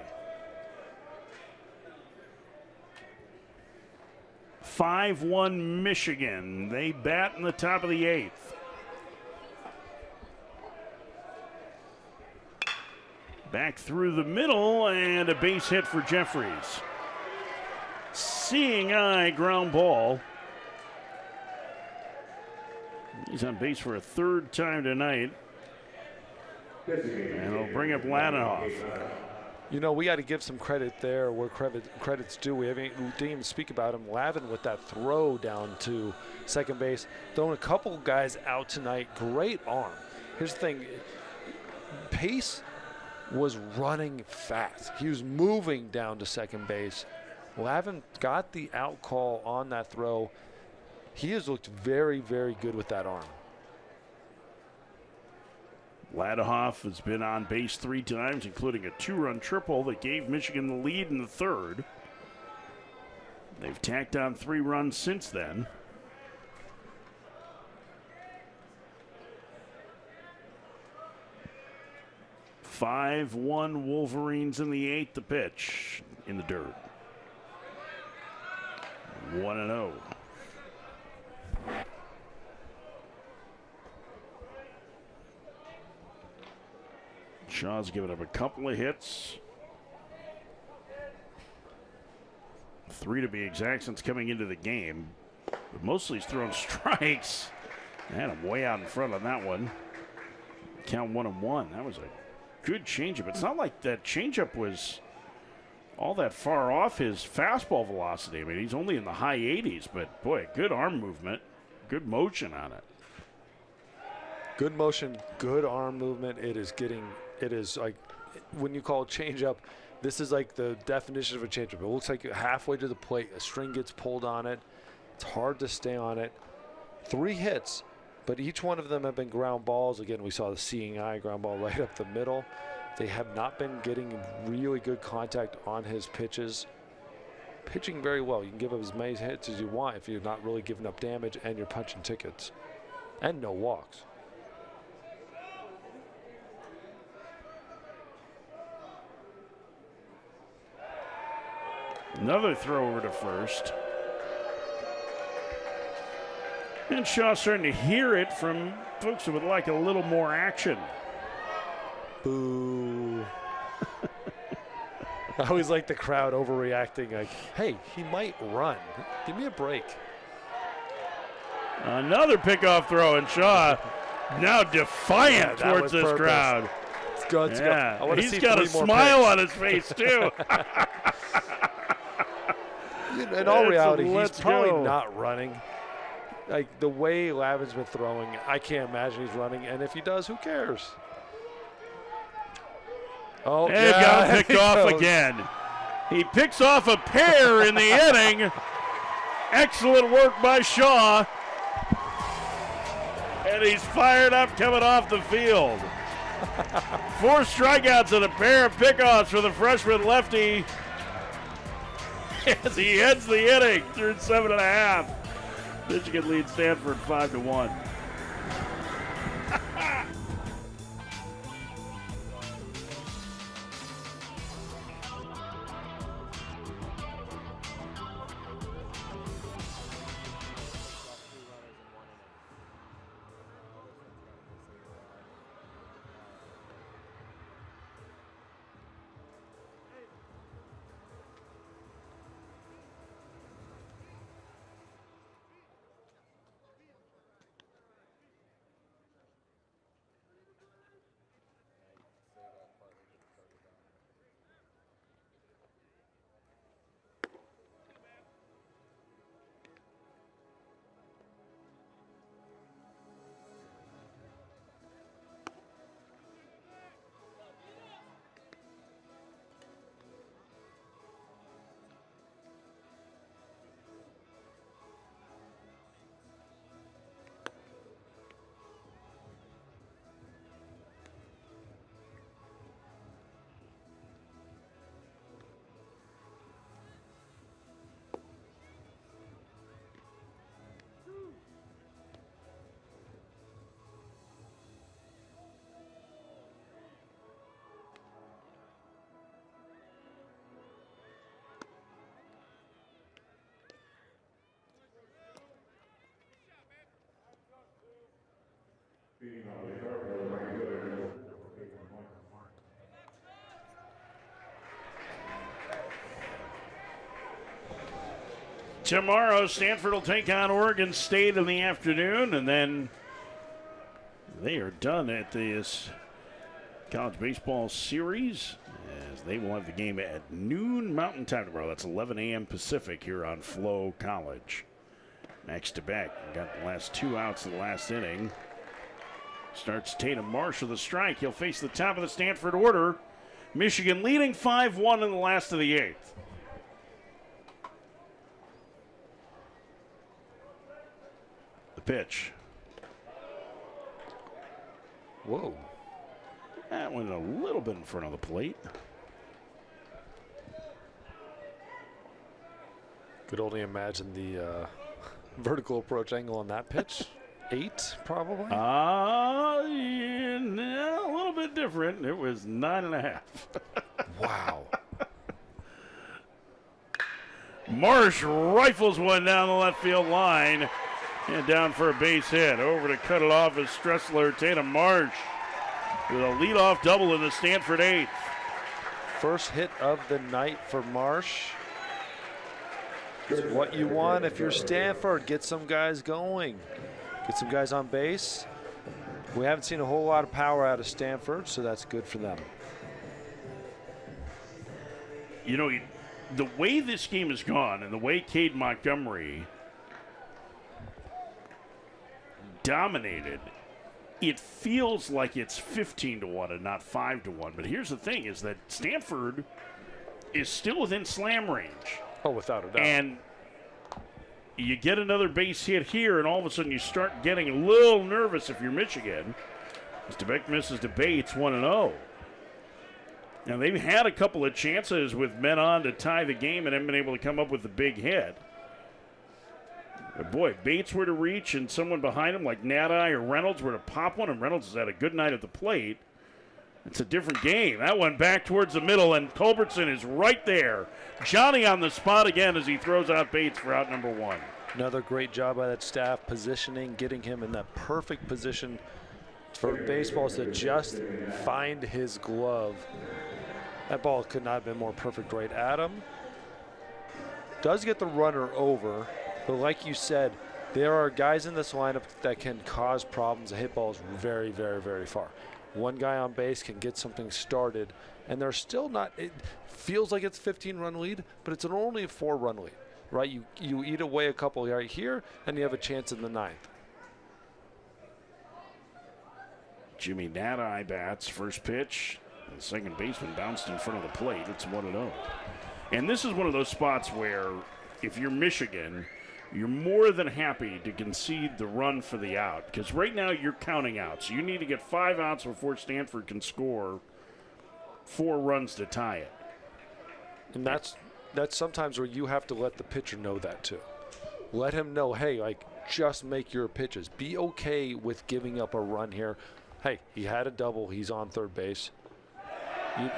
5-1 Michigan. They bat in the top of the 8th. Back through the middle and a base hit for Jeffries. Seeing eye ground ball. He's on base for a 3rd time tonight. And he'll bring up Ladinoff. You know, we got to give some credit there where credit's due. We didn't even speak about him. Lavin with that throw down to second base. Throwing a couple guys out tonight. Great arm. Here's the thing. Pace was running fast. He was moving down to second base. Lavin got the out call on that throw. He has looked very, very good with that arm. Ladinoff has been on base 3 times, including a 2-run triple that gave Michigan the lead in the 3rd. They've tacked on 3 runs since then. "5-1 Wolverines in the 8th, the pitch in the dirt. 1-0. Shaw's given up a couple of hits. 3 to be exact since coming into the game. But mostly he's thrown strikes. Had him way out in front on that one. Count 1-1. That was a good changeup. It's not like that changeup was all that far off his fastball velocity. I mean, he's only in the high 80s, but boy, good arm movement, good motion on it. Good motion, good arm movement. It is like when you call a changeup, this is like the definition of a changeup. It looks like halfway to the plate, a string gets pulled on it. It's hard to stay on it. 3 hits, but each one of them have been ground balls. Again, we saw the seeing eye ground ball right up the middle. They have not been getting really good contact on his pitches. Pitching very well. You can give up as many hits as you want if you're not really giving up damage and you're punching tickets. And no walks. Another throw over to first. And Shaw starting to hear it from folks who would like a little more action. Boo. I always like the crowd overreacting, like, hey, he might run. Give me a break. Another pickoff throw, and Shaw now defiant towards this crowd. Let's go, let's go. I want to he's see got a smile on his face, too. In all reality, he's probably not running. Like, the way Lavin's been throwing, I can't imagine he's running. And if he does, who cares? Oh, and yeah, got him picked off again. He picks off a pair in the inning. Excellent work by Shaw. And he's fired up coming off the field. 4 strikeouts and a pair of pickoffs for the freshman lefty as he ends the inning through 7.5. Michigan leads Stanford 5-1. Tomorrow, Stanford will take on Oregon State in the afternoon, and then they are done at this college baseball series, as they will have the game at noon Mountain Time tomorrow. That's 11 a.m. Pacific here on Flo College. Next to back, got the last 2 outs of the last inning. Starts Tatum Marsh with a strike. He'll face the top of the Stanford order. Michigan leading 5-1 in the last of the 8th. The pitch. Whoa. That went a little bit in front of the plate. Could only imagine the vertical approach angle on that pitch. 8, probably? Yeah, a little bit different. It was 9.5. Wow. Marsh rifles one down the left field line and down for a base hit. Over to cut it off is Stressler. Tatum Marsh with a leadoff double in the Stanford 8th. First hit of the night for Marsh. It's what you want if you're Stanford. Get some guys going. Get some guys on base. We haven't seen a whole lot of power out of Stanford, so that's good for them. You know, the way this game has gone and the way Cade Montgomery dominated, it feels like it's 15-1 and not 5-1. But here's the thing, is that Stanford is still within slam range. Oh, without a doubt. And you get another base hit here, and all of a sudden you start getting a little nervous if you're Michigan. As DeBeck misses to Bates, 1-0. Now, they've had a couple of chances with men on to tie the game and haven't been able to come up with the big hit. But boy, Bates were to reach and someone behind him like Nadai or Reynolds were to pop one, and Reynolds has had a good night at the plate. It's a different game. That one back towards the middle, and Culbertson is right there. Johnny on the spot again as he throws out Bates for out number 1. Another great job by that staff, positioning, getting him in that perfect position for baseballs to just find his glove. That ball could not have been more perfect right at him. Does get the runner over, but like you said, there are guys in this lineup that can cause problems. The hit balls very, very, very far. One guy on base can get something started, and they're still not, it feels like it's a 15-run lead, but it's only a 4-run lead, right? You eat away a couple right here, and you have a chance in the 9th. Jimmy Nadai bats, first pitch. The second baseman bounced in front of the plate. It's 1-0. And this is one of those spots where if you're Michigan, you're more than happy to concede the run for the out, because right now you're counting outs. You need to get 5 outs before Stanford can score 4 runs to tie it. And that's sometimes where you have to let the pitcher know that too. Let him know, hey, like, just make your pitches. Be okay with giving up a run here. Hey, he had a double. He's on third base.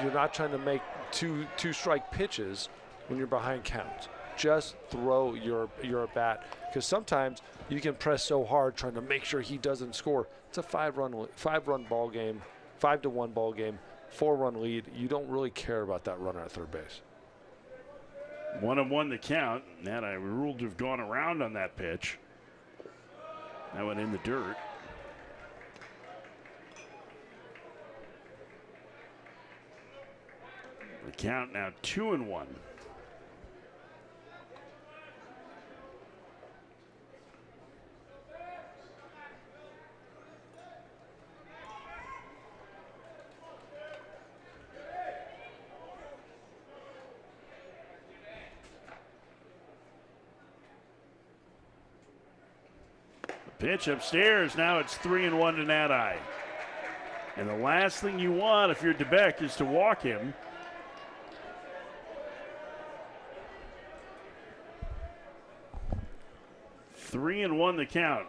You're not trying to make two-strike pitches when you're behind counts. Just throw your bat, because sometimes you can press so hard trying to make sure he doesn't score. It's a 5-run ball game, 5-1 ball game, 4-run lead. You don't really care about that runner at third base. 1-1 the count. That I ruled to have gone around on that pitch. That went in the dirt. The count now 2-1. Pitch upstairs. Now it's 3-1 to Nadai. And the last thing you want if you're DeBeck is to walk him. Three and 1 the count.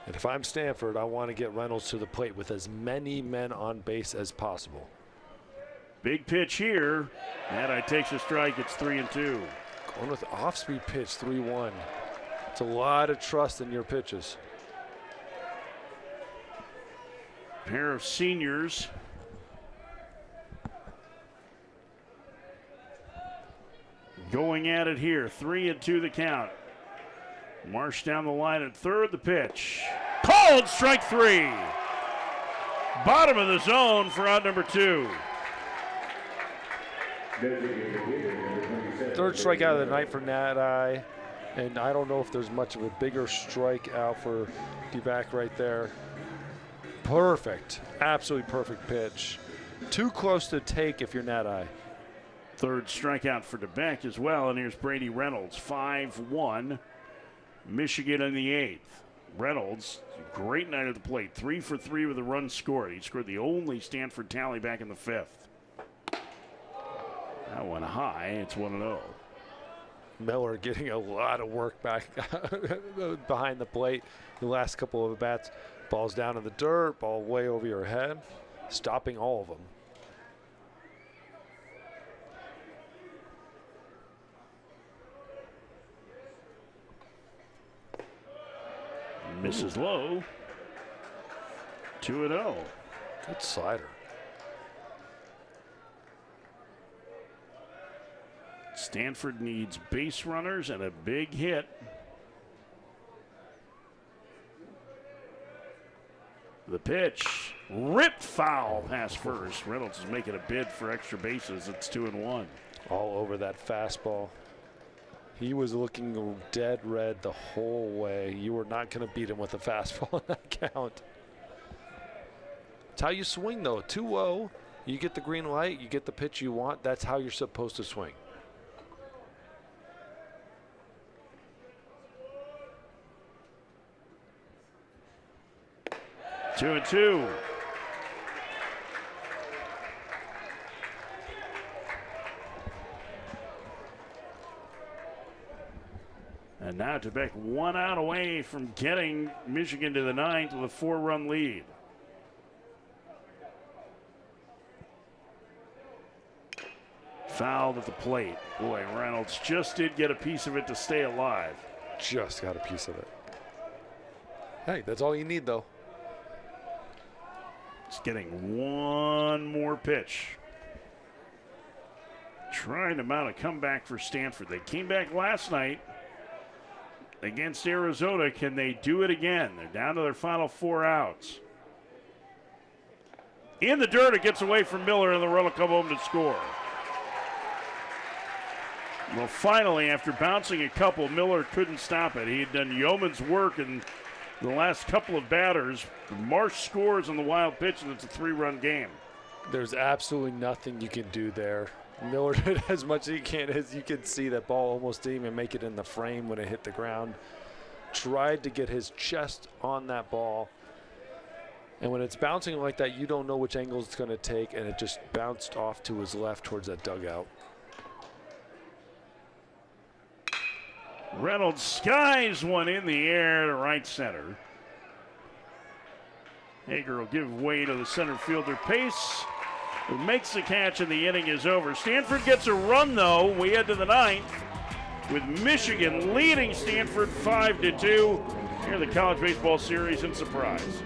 And if I'm Stanford, I want to get Reynolds to the plate with as many men on base as possible. Big pitch here. Nadai takes a strike. It's 3-2. Going with off-speed pitch, 3-1. It's a lot of trust in your pitches. Pair of seniors. going at it here. 3-2 the count. Marsh down the line at third. The pitch. Called strike 3. Bottom of the zone for out number 2. Third strikeout of the night for Nat-I. And I don't know if there's much of a bigger strikeout for DeBack right there. Perfect. Absolutely perfect pitch. Too close to take if you're Nat-I. Third strikeout for DeBeck as well. And here's Brady Reynolds. 5-1. Michigan in the 8th. Reynolds, great night at the plate. 3 for 3 with a run scored. He scored the only Stanford tally back in the 5th. That one high. It's 1-0. Miller getting a lot of work back behind the plate the last couple of bats. Ball's down in the dirt, ball way over your head, stopping all of them. Misses low. 2-0. Good slider. Stanford needs base runners and a big hit. The pitch, ripped foul past first. Reynolds is making a bid for extra bases. It's 2-1. All over that fastball. He was looking dead red the whole way. You were not going to beat him with a fastball in that count. It's how you swing, though. 2-0, you get the green light, you get the pitch you want. That's how you're supposed to swing. Two and two. And now DeBeck 1 out away from getting Michigan to the 9th with a 4-run lead. Fouled at the plate. Boy, Reynolds just did get a piece of it to stay alive. Just got a piece of it. Hey, that's all you need, though. It's getting one more pitch. Trying to mount a comeback for Stanford. They came back last night against Arizona. Can they do it again? They're down to their final 4 outs. In the dirt, it gets away from Miller, and the run will come home to score. Well, finally, after bouncing a couple, Miller couldn't stop it. He had done yeoman's work in the last couple of batters. Marsh scores on the wild pitch, and it's a 3-run game. There's absolutely nothing you can do there. Miller did as much as he can. As you can see, that ball almost didn't even make it in the frame when it hit the ground. Tried to get his chest on that ball. And when it's bouncing like that, you don't know which angle it's going to take, and it just bounced off to his left towards that dugout. Reynolds skies one in the air to right center. Hager will give way to the center fielder Pace, who makes the catch, and the inning is over. Stanford gets a run, though. We head to the 9th with Michigan leading Stanford 5-2 here in the College Baseball Series in Surprise.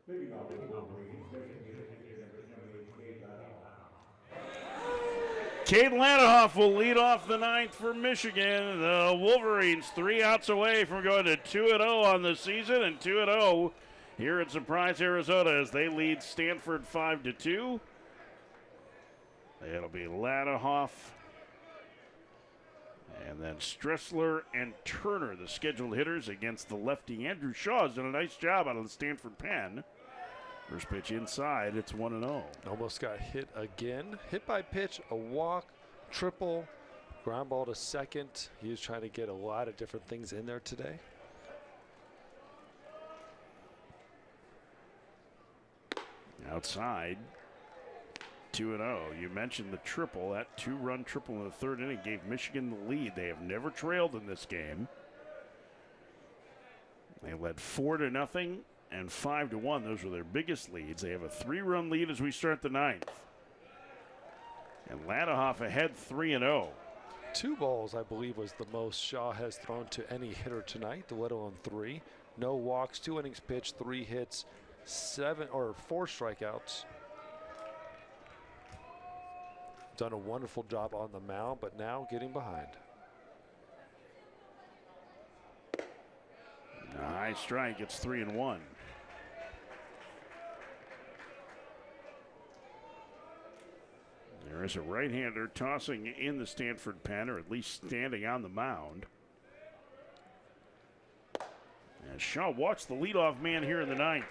Leading off the Wolverines, Michigan, number 28, Cade Latoff. Cade Latoff will lead off the ninth for Michigan. The Wolverines 3 outs away from going to 2-0 on the season and 2-0 here at Surprise, Arizona as they lead Stanford 5-2. It'll be Latoff and then Stressler and Turner, the scheduled hitters against the lefty. Andrew Shaw has done a nice job out of the Stanford pen. First pitch inside, it's 1-0. Almost got hit again. Hit by pitch, a walk, triple, ground ball to second. He was trying to get a lot of different things in there today. Outside, 2-0. You mentioned the triple. That 2-run triple in the third inning gave Michigan the lead. They have never trailed in this game. They led 4-0 and 5-1. Those were their biggest leads. They have a 3-run lead as we start the ninth. And Latoff ahead 3-0. 2 balls, I believe, was the most Shaw has thrown to any hitter tonight, let alone 3. No walks, 2 innings pitched, 3 hits, 4 strikeouts. Done a wonderful job on the mound, but now getting behind. A high strike, it's 3-1. There is a right-hander tossing in the Stanford pen, or at least standing on the mound. And Shaw walks the leadoff man here in the ninth.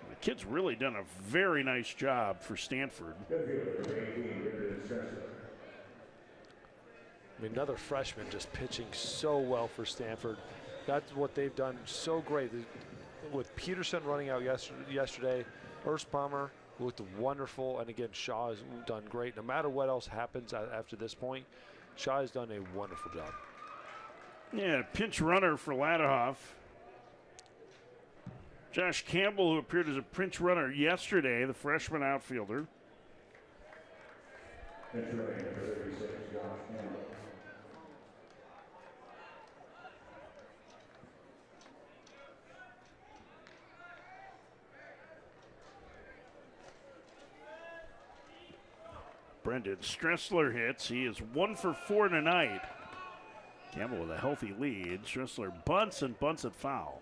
The kid's really done a very nice job for Stanford. I mean, another freshman just pitching so well for Stanford. That's what they've done so great. With Peterson running out yesterday, Erspamer looked wonderful, and again, Shaw has done great. No matter what else happens after this point, Shaw has done a wonderful job. Yeah, pinch runner for Latoff. Josh Campbell, who appeared as a pinch runner yesterday, the freshman outfielder. Pinch runner, number 36, Josh Campbell. Brendan Stressler hits. He is 1 for 4 tonight. Campbell with a healthy lead. Stressler bunts and bunts it foul.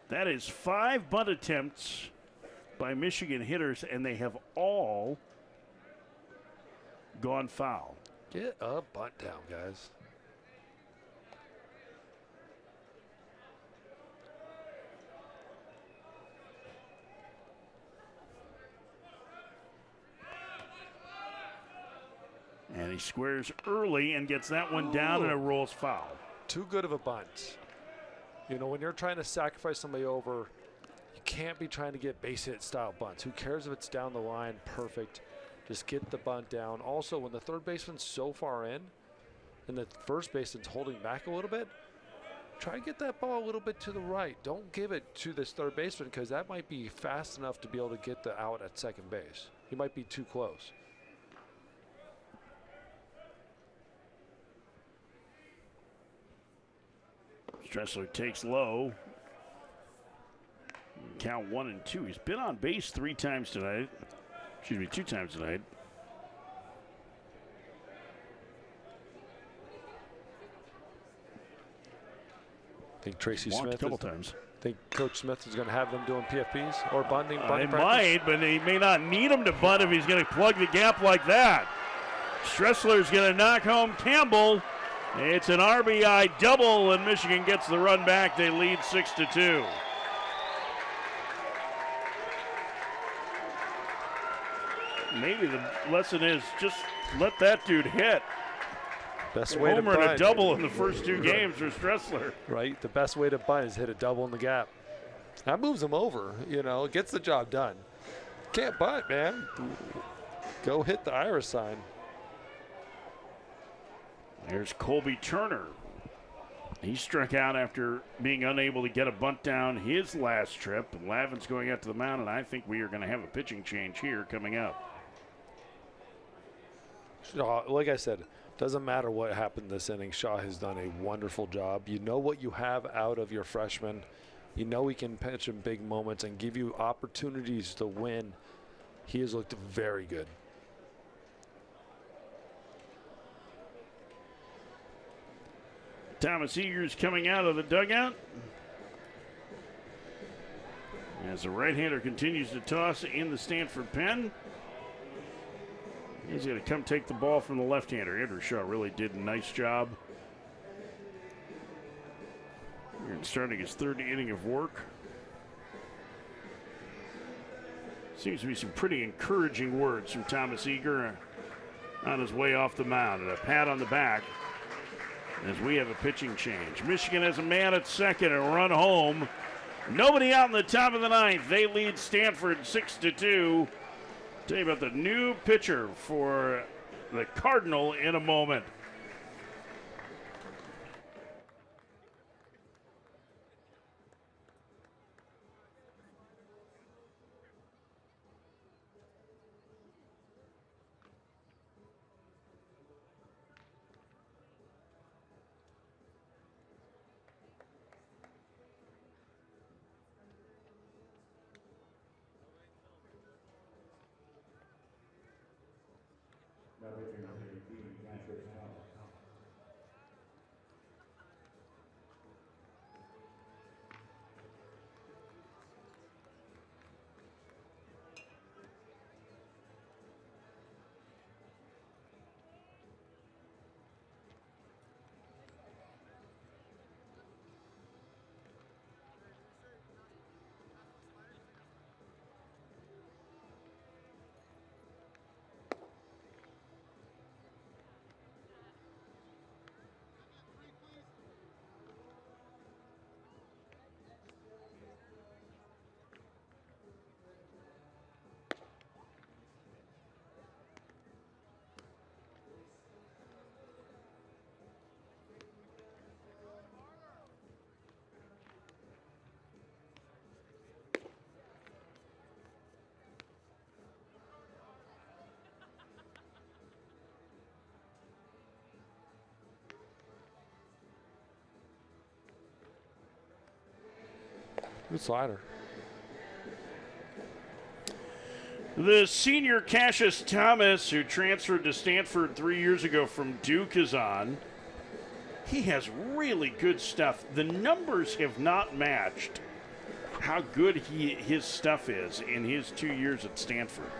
That is 5 bunt attempts by Michigan hitters, and they have all gone foul. Get a bunt down, guys. And he squares early and gets that one down, and it rolls foul. Too good of a bunt. You know, when you're trying to sacrifice somebody over, you can't be trying to get base hit style bunts. Who cares if it's down the line? Perfect. Just get the bunt down. Also, when the third baseman's so far in and the first baseman's holding back a little bit, try and get that ball a little bit to the right. Don't give it to this third baseman, because that might be fast enough to be able to get the out at second base. He might be too close. Stressler takes low. Count 1 and 2. He's been on base 3 times tonight. Excuse me, 2 times tonight. I think Tracy Smith a couple times. Think Coach Smith is going to have them doing PFPs or bunting They practice? might, but he may not need him to bunt if he's going to plug the gap like that. Stressler's going to knock home Campbell. It's an RBI double, and Michigan gets the run back. They lead 6-2. Maybe the lesson is just let that dude hit. Best way to Homer and a bunt. double in the first 2 games for Stressler. Right, the best way to bunt is hit a double in the gap. That moves him over, you know, gets the job done. Can't bunt, man. Go hit the Irish sign. There's Colby Turner. He struck out after being unable to get a bunt down his last trip. And Lavin's going out to the mound, and I think we are going to have a pitching change here coming up. Shaw, like I said, doesn't matter what happened this inning. Shaw has done a wonderful job. You know what you have out of your freshman. You know he can pitch in big moments and give you opportunities to win. He has looked very good. Thomas Eager's coming out of the dugout as the right-hander continues to toss in the Stanford pen. He's going to come take the ball from the left-hander. Andrew Shaw really did a nice job. We're starting his third inning of work. Seems to be some pretty encouraging words from Thomas Eager on his way off the mound. And a pat on the back as we have a pitching change. Michigan has a man at second and a run home. Nobody out in the top of the ninth. They lead Stanford 6-2. Tell you about the new pitcher for the Cardinal in a moment. Good slider. The senior Cassius Thomas, who transferred to Stanford 3 years ago from Duke, is on. He has really good stuff. The numbers have not matched how good his stuff is in his 2 years at Stanford.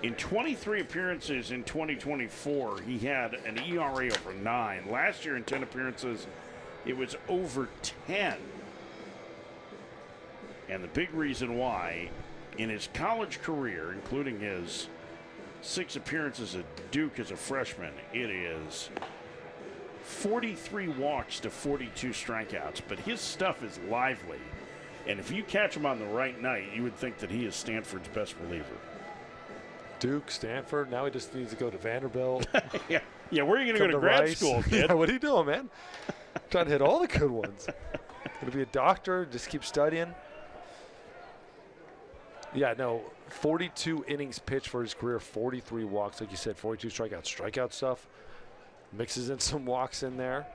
In 23 appearances in 2024, he had an ERA over 9. Last year in 10 appearances, it was over 10. And the big reason why, in his college career, including his 6 appearances at Duke as a freshman, it is 43 walks to 42 strikeouts. But his stuff is lively. And if you catch him on the right night, you would think that he is Stanford's best reliever. Duke, Stanford, now he just needs to go to Vanderbilt. Yeah, where are you going to go to grad Rice. school, kid? Yeah, what are you doing, man? Trying to hit all the good ones. Going to be a doctor, just keep studying. Yeah, no, 42 innings pitched for his career, 43 walks, like you said, 42 strikeouts. Strikeout stuff, mixes in some walks in there.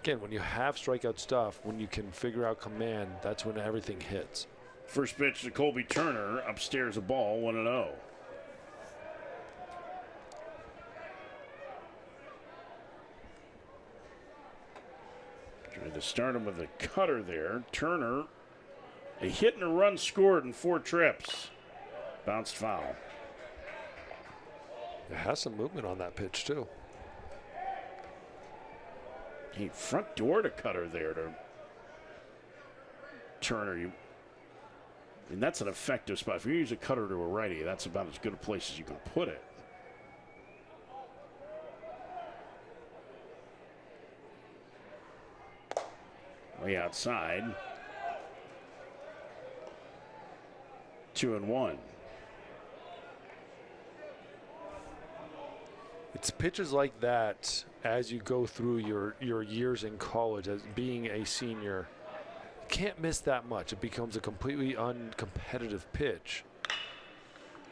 Again, when you have strikeout stuff, when you can figure out command, that's when everything hits. First pitch to Colby Turner, upstairs a ball, 1-0. Trying to start him with a cutter there. Turner, a hit and a run scored in 4 trips. Bounced foul. It has some movement on that pitch, too. Hey, front door to cutter there to Turner. And that's an effective spot. If you use a cutter to a righty, that's about as good a place as you can put it. Way outside. 2-1. It's pitches like that as you go through your years in college, as being a senior. You can't miss that much. It becomes a completely uncompetitive pitch.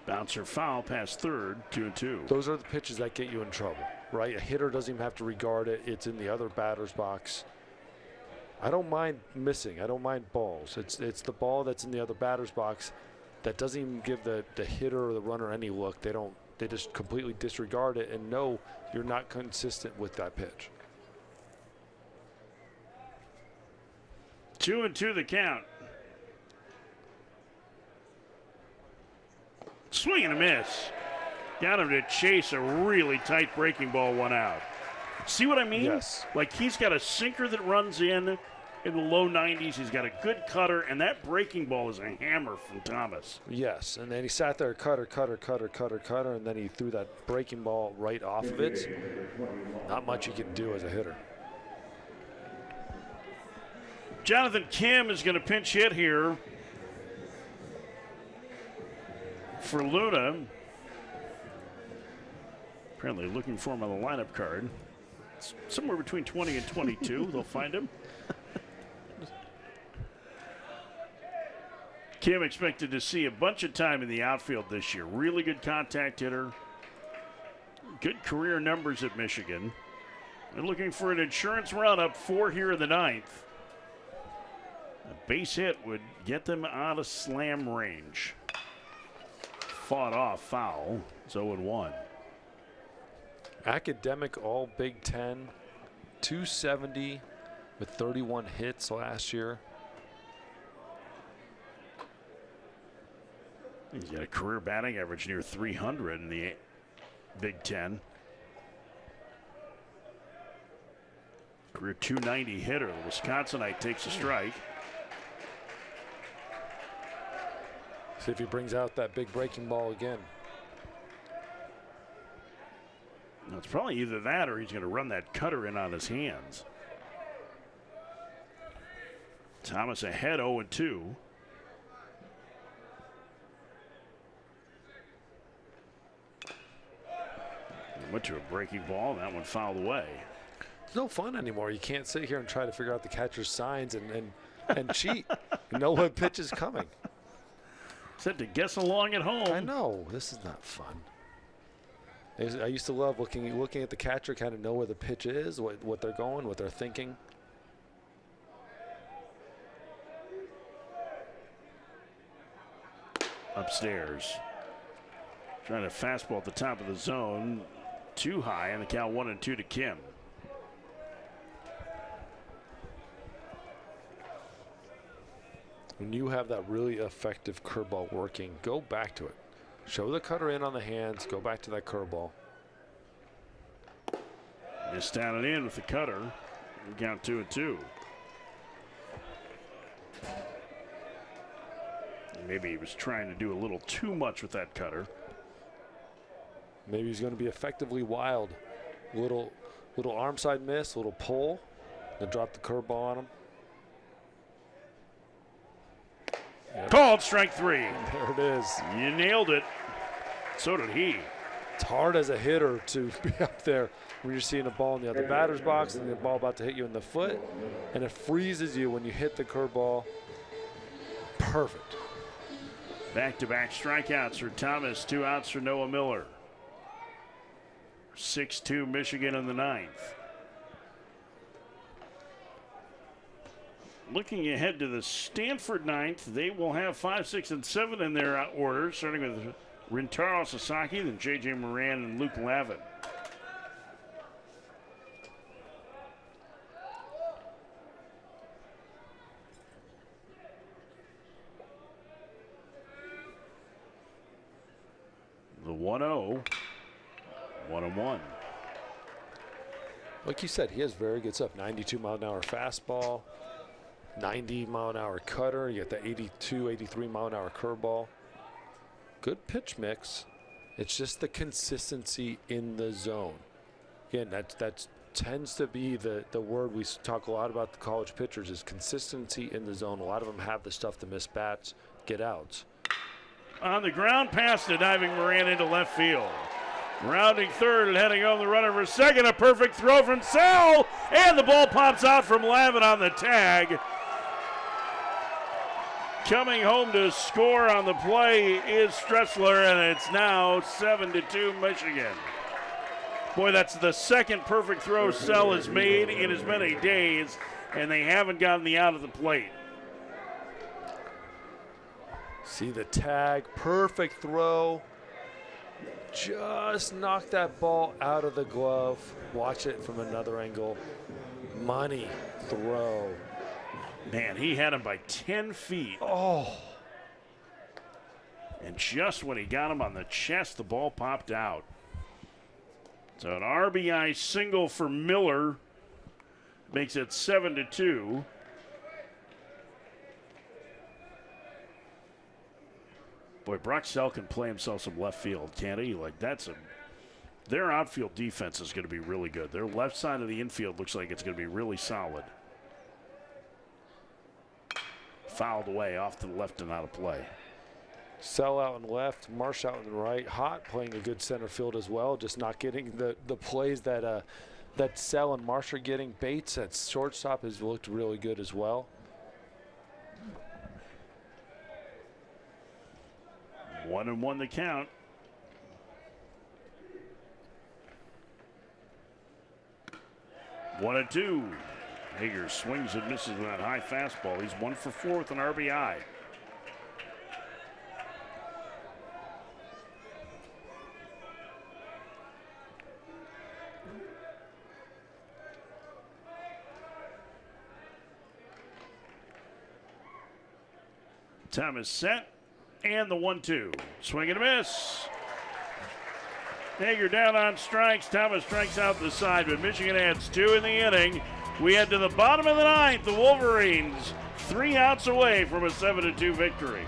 Bouncer foul past third, 2-2. Those are the pitches that get you in trouble, right? A hitter doesn't even have to regard it. It's in the other batter's box. I don't mind missing. I don't mind balls. It's the ball that's in the other batter's box that doesn't even give the hitter or the runner any look. They just completely disregard it and know you're not consistent with that pitch. 2-2 the count. Swing and a miss. Got him to chase a really tight breaking ball, one out. See what I mean? Yes. Like, he's got a sinker that runs in the low 90s. He's got a good cutter, and that breaking ball is a hammer from Thomas. Yes, and then he sat there, cutter, and then he threw that breaking ball right off of it. Not much he can do as a hitter. Jonathan Kim is going to pinch hit here for Luna. Apparently looking for him on the lineup card. It's somewhere between 20 and 22. They'll find him. Kim expected to see a bunch of time in the outfield this year. Really good contact hitter. Good career numbers at Michigan. They're looking for an insurance run up 4 here in the 9th. A base hit would get them out of slam range. Fought off foul. It's 0-1. Academic All Big Ten, 270 with 31 hits last year. He's got a career batting average near 300 in the Big Ten. Career 290 hitter. The Wisconsinite takes a strike. See if he brings out that big breaking ball again. Now, it's probably either that or he's going to run that cutter in on his hands. Thomas ahead 0-2. Went to a breaking ball. That one fouled away. It's no fun anymore. You can't sit here and try to figure out the catcher's signs and cheat. You know what pitch is coming. Said to guess along at home. I know. This is not fun. I used to love looking at the catcher, kind of know where the pitch is, what they're going, what they're thinking. Upstairs. Trying to fastball at the top of the zone. Too high, and the count 1-2 to Kim. When you have that really effective curveball working, go back to it. Show the cutter in on the hands, go back to that curveball. Missed down and in with the cutter. Count 2-2. Maybe he was trying to do a little too much with that cutter. Maybe he's going to be effectively wild. Little arm side miss, little pull, then drop the curveball on him. Yep. Called strike 3. There it is. You nailed it. So did he. It's hard as a hitter to be up there when you're seeing a ball in the other batter's box and the ball about to hit you in the foot, and it freezes you when you hit the curveball. Perfect. Back-to-back strikeouts for Thomas. 2 outs for Noah Miller. 6-2 Michigan in the 9th. Looking ahead to the Stanford 9th, they will have 5, 6, and 7 in their order, starting with Rintaro Sasaki, then J.J. Moran and Luke Lavin. The 1-0, 1-1. Like you said, he has very good stuff. 92-mile-an-hour fastball, 90-mile-an-hour cutter. You got the 82, 83-mile-an-hour curveball. Good pitch mix. It's just the consistency in the zone. Again, that tends to be the word we talk a lot about the college pitchers is consistency in the zone. A lot of them have the stuff to miss bats, get outs. On the ground, past the diving Moran into left field. Rounding third and heading home the runner for second. A perfect throw from Sal, and the ball pops out from Lavin on the tag. Coming home to score on the play is Stressler, and it's now 7-2 Michigan. Boy, that's the second perfect throw Sal has made in as many days and they haven't gotten the out of the plate. See the tag, perfect throw. Just knocked that ball out of the glove. Watch it from another angle. Money throw. Man, he had him by 10 feet. Oh. And just when he got him on the chest, the ball popped out. So an RBI single for Miller makes it 7-2. Boy, Brock Sell can play himself some left field, can't he? Like, their outfield defense is going to be really good. Their left side of the infield looks like it's going to be really solid. Fouled away off to the left and out of play. Sell out and left, Marsh out and right. Hot playing a good center field as well, just not getting the plays that Sell and Marsh are getting. Bates at shortstop has looked really good as well. 1-1 the count. One and two. Hager swings and misses with that high fastball. He's 1 for 4 with an RBI. Time is set, and the 1-2. Swing and a miss. Hager down on strikes. Thomas strikes out the side, but Michigan adds 2 in the inning. We head to the bottom of the 9th. The Wolverines 3 outs away from a 7-2 victory.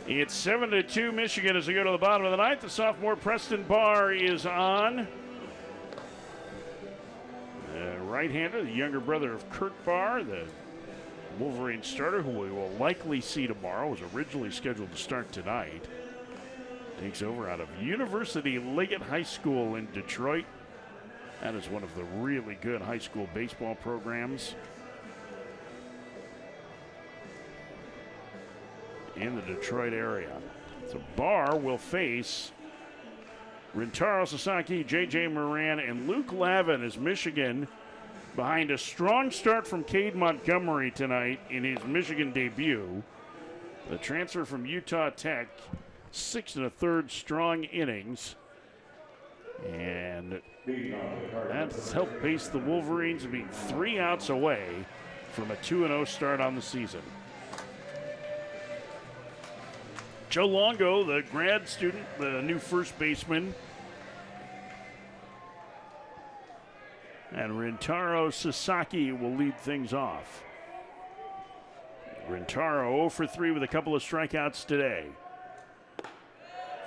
It's 7-2 Michigan as we go to the bottom of the 9th. The sophomore Preston Barr is on. Right-hander, the younger brother of Kurt Barr, the Wolverine starter, who we will likely see tomorrow, was originally scheduled to start tonight. Takes over out of University Liggett High School in Detroit. That is one of the really good high school baseball programs in the Detroit area. So Barr will face Rintaro Sasaki, J.J. Moran, and Luke Lavin as Michigan behind a strong start from Cade Montgomery tonight in his Michigan debut. The transfer from Utah Tech, 6 1/3 strong innings. And that's helped pace the Wolverines to being 3 outs away from a 2-0 start on the season. Joe Longo, the grad student, the new first baseman. And Rintaro Sasaki will lead things off. Rintaro 0 for 3 with a couple of strikeouts today.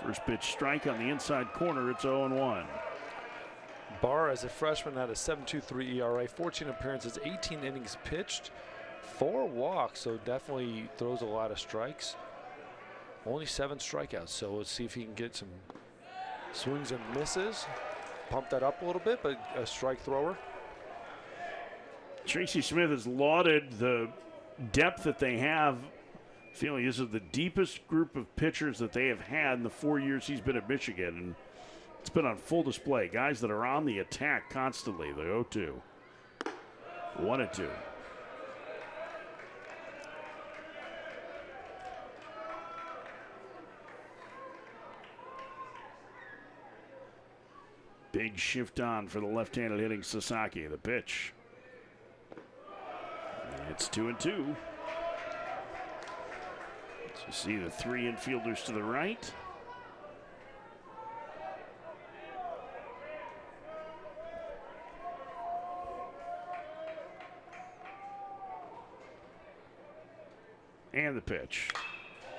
First pitch strike on the inside corner, it's 0-1. Barr, as a freshman, had a 7.23 ERA, 14 appearances, 18 innings pitched, 4 walks, so definitely throws a lot of strikes. only 7 strikeouts. So let's see if he can get some swings and misses. Pump that up a little bit, but a strike thrower. Tracy Smith has lauded the depth that they have, feeling this is the deepest group of pitchers that they have had in the 4 years he's been at Michigan. And it's been on full display. Guys that are on the attack constantly. The 0-2. 1-2. Big shift on for the left-handed hitting Sasaki. The pitch. It's 2-2. So you see the 3 infielders to the right. And the pitch.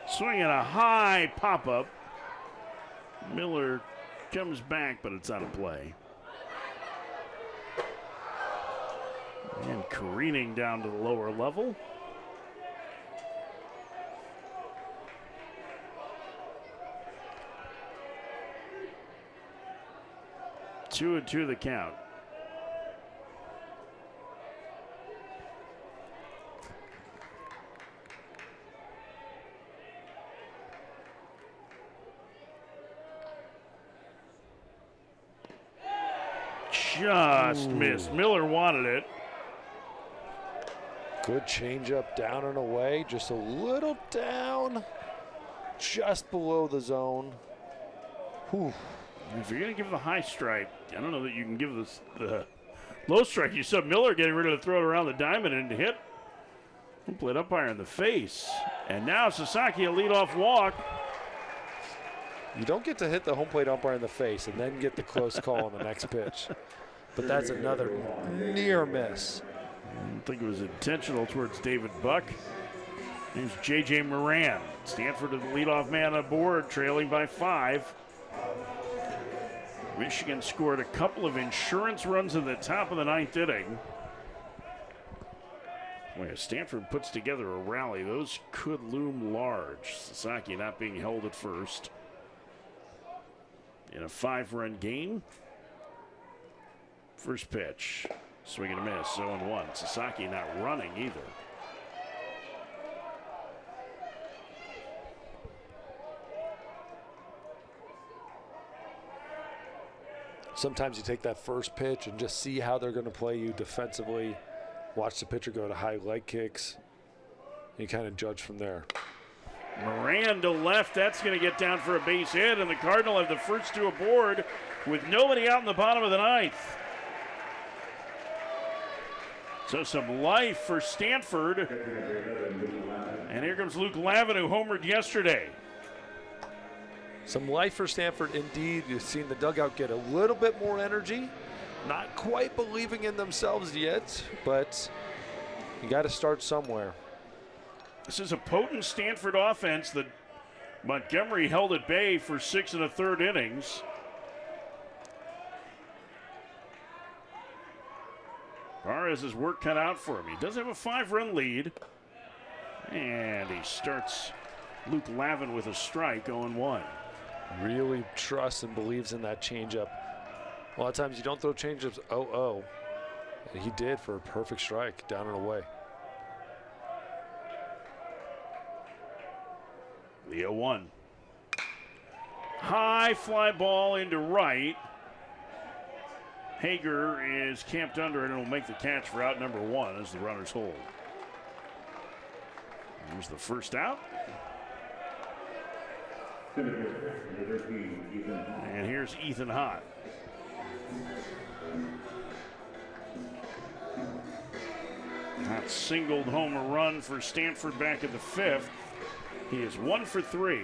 Swinging a high pop-up. Miller comes back, but it's out of play. And careening down to the lower level. Two and two the count. Just missed. Miller wanted it. Good changeup down and away, just a little down, just below the zone. Whew. If you're going to give the high strike, I don't know that you can give this the low strike. You saw Miller getting ready to throw it around the diamond and hit home plate umpire in the face. And now Sasaki a leadoff walk. You don't get to hit the home plate umpire in the face and then get the close call on the next pitch. But that's another near miss. I don't think it was intentional towards David Buck. Here's J.J. Moran. Stanford is the leadoff man aboard, trailing by 5. Michigan scored a couple of insurance runs in the top of the 9th inning. Boy, if Stanford puts together a rally, those could loom large. Sasaki not being held at first. In a 5-run game. First pitch. Swing and a miss, 0-1. Sasaki not running either. Sometimes you take that first pitch and just see how they're going to play you defensively. Watch the pitcher go to high leg kicks. You kind of judge from there. Moran to left. That's going to get down for a base hit, and the Cardinal have the first 2 aboard with nobody out in the bottom of the 9th. So some life for Stanford. And here comes Luke Lavin, who homered yesterday. Some life for Stanford indeed. You've seen the dugout get a little bit more energy. Not quite believing in themselves yet, but you got to start somewhere. This is a potent Stanford offense that Montgomery held at bay for 6 1/3 innings. Barr has his work cut out for him. He does have a 5-run lead. And he starts Luke Lavin with a strike, 0-1. Really trusts and believes in that changeup. A lot of times you don't throw changeups 0-0. And he did for a perfect strike, down and away. The 0-1. High fly ball into right. Hager is camped under it and will make the catch for out number 1 as the runners hold. Here's the first out. And here's Ethan Hott. Hott singled home a run for Stanford back in the 5th. He is 1 for 3.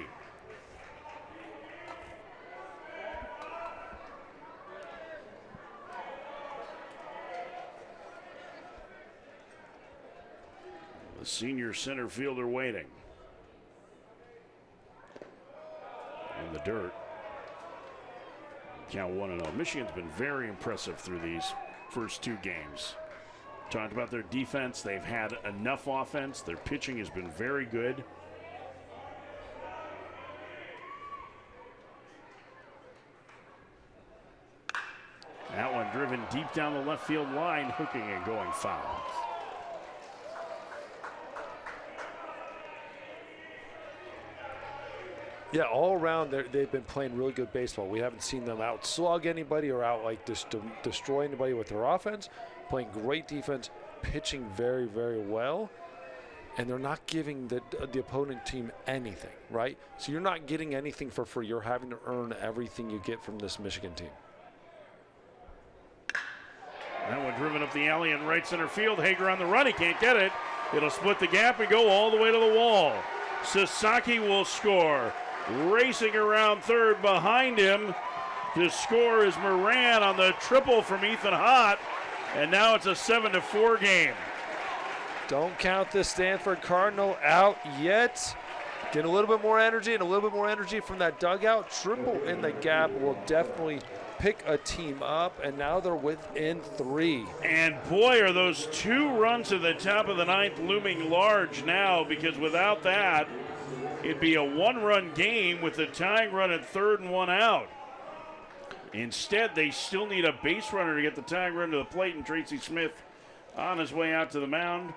The senior center fielder waiting. In the dirt. Count 1-0. Michigan's been very impressive through these first 2 games. Talked about their defense. They've had enough offense. Their pitching has been very good. driven deep down the left field line, hooking and going foul. Yeah, all around they've been playing really good baseball. We haven't seen them outslug anybody or out like destroy anybody with their offense. Playing great defense, pitching very, very well, and they're not giving the opponent team anything, right? So you're not getting anything for free. You're having to earn everything you get from this Michigan team. That one driven up the alley in right center field. Hager on the run. He can't get it. It'll split the gap and go all the way to the wall. Sasaki will score. Racing around third behind him to score is Moran on the triple from Ethan Hott. And now it's a 7-4 game. Don't count this Stanford Cardinal out yet. Get a little bit more energy and a little bit more energy from that dugout. Triple in the gap will definitely pick a team up, and now they're within 3. And boy, are those 2 runs at the top of the 9th looming large now, because without that, it'd be a 1-run game with the tying run at third and 1 out. Instead, they still need a base runner to get the tying run to the plate, and Tracy Smith on his way out to the mound.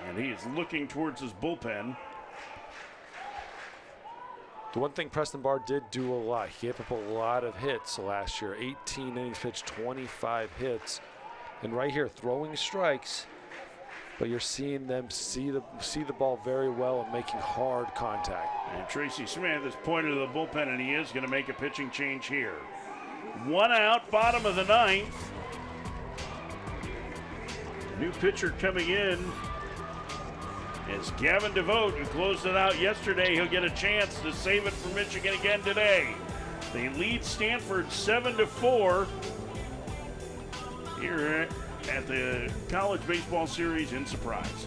And he is looking towards his bullpen. The one thing Preston Barr did do a lot, he gave up a lot of hits last year. 18 innings pitched, 25 hits. And right here, throwing strikes, but you're seeing them see the ball very well and making hard contact. And Tracy Smith is pointed to the bullpen, and he is going to make a pitching change here. 1 out, bottom of the 9th. New pitcher coming in is Gavin DeVoe, who closed it out yesterday. He'll get a chance to save it for Michigan again today. They lead Stanford 7-4 here at the College Baseball Series in Surprise.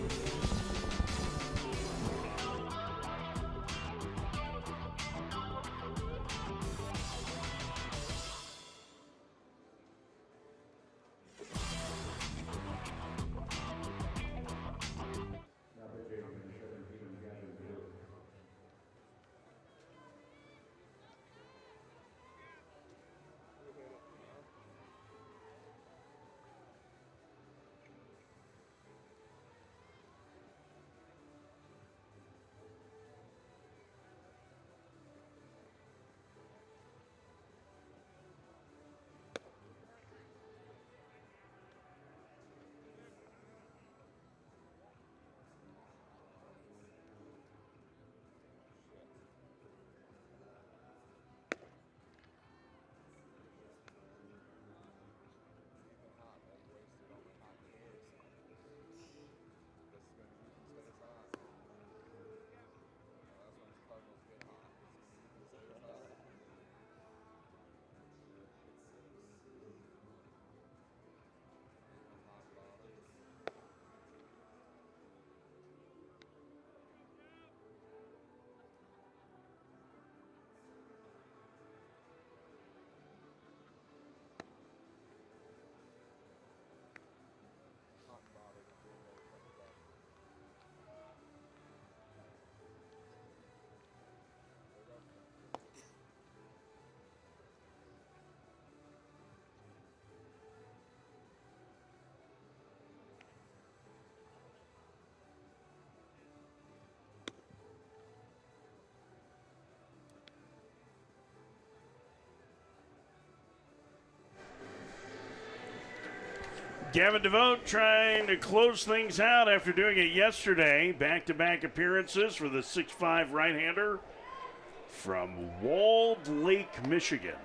Gavin DeVoe trying to close things out after doing it yesterday. Back-to-back appearances for the 6'5" right-hander from Walled Lake, Michigan.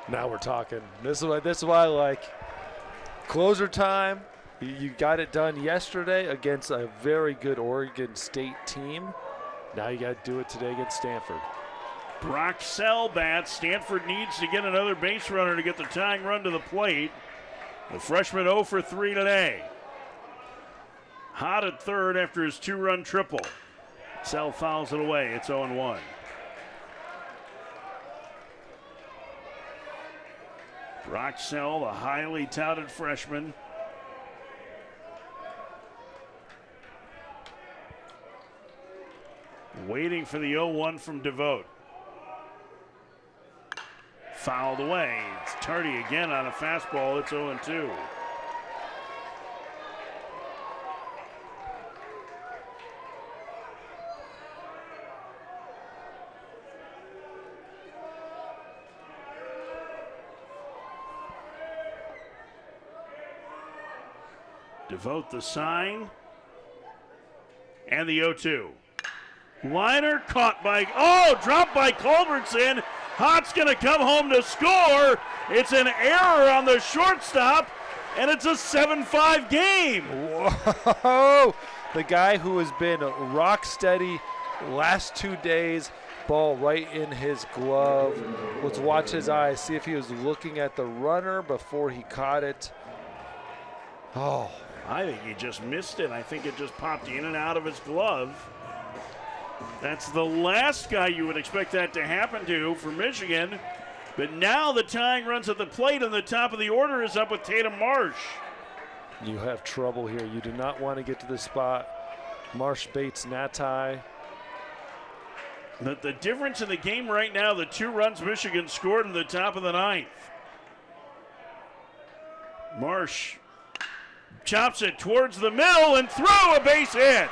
Now we're talking. This is why I like closer time. You got it done yesterday against a very good Oregon State team. Now you got to do it today against Stanford. Brock Sell bats. Stanford needs to get another base runner to get the tying run to the plate. The freshman 0 for 3 today. Hot at third after his 2-run triple. Sell fouls it away. It's 0-1. Brock Sell, the highly touted freshman. Waiting for the 0-1 from DeVote. Fouled away. It's Tardy again on a fastball. It's 0-2. DeVote the sign. And the 0-2. Liner caught by, dropped by Culbertson. Hott's going to come home to score. It's an error on the shortstop, and it's a 7-5 game. Whoa! The guy who has been rock steady last 2 days, ball right in his glove. Let's watch his eyes, see if he was looking at the runner before he caught it. Oh. I think he just missed it. I think it just popped in and out of his glove. That's the last guy you would expect that to happen to for Michigan. But now the tying runs at the plate, and the top of the order is up with Tatum Marsh. You have trouble here. You do not want to get to this spot. Marsh, Bates, Natai. But the difference in the game right now, the 2 runs Michigan scored in the top of the 9th. Marsh chops it towards the middle and throw, a base hit.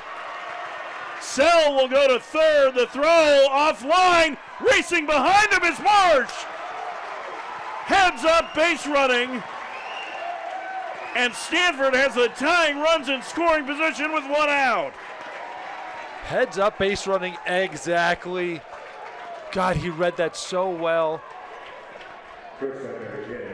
Sell will go to third. The throw offline. Racing behind him is Marsh. Heads up, base running. And Stanford has the tying runs in scoring position with 1 out. Heads up, base running, exactly. God, he read that so well.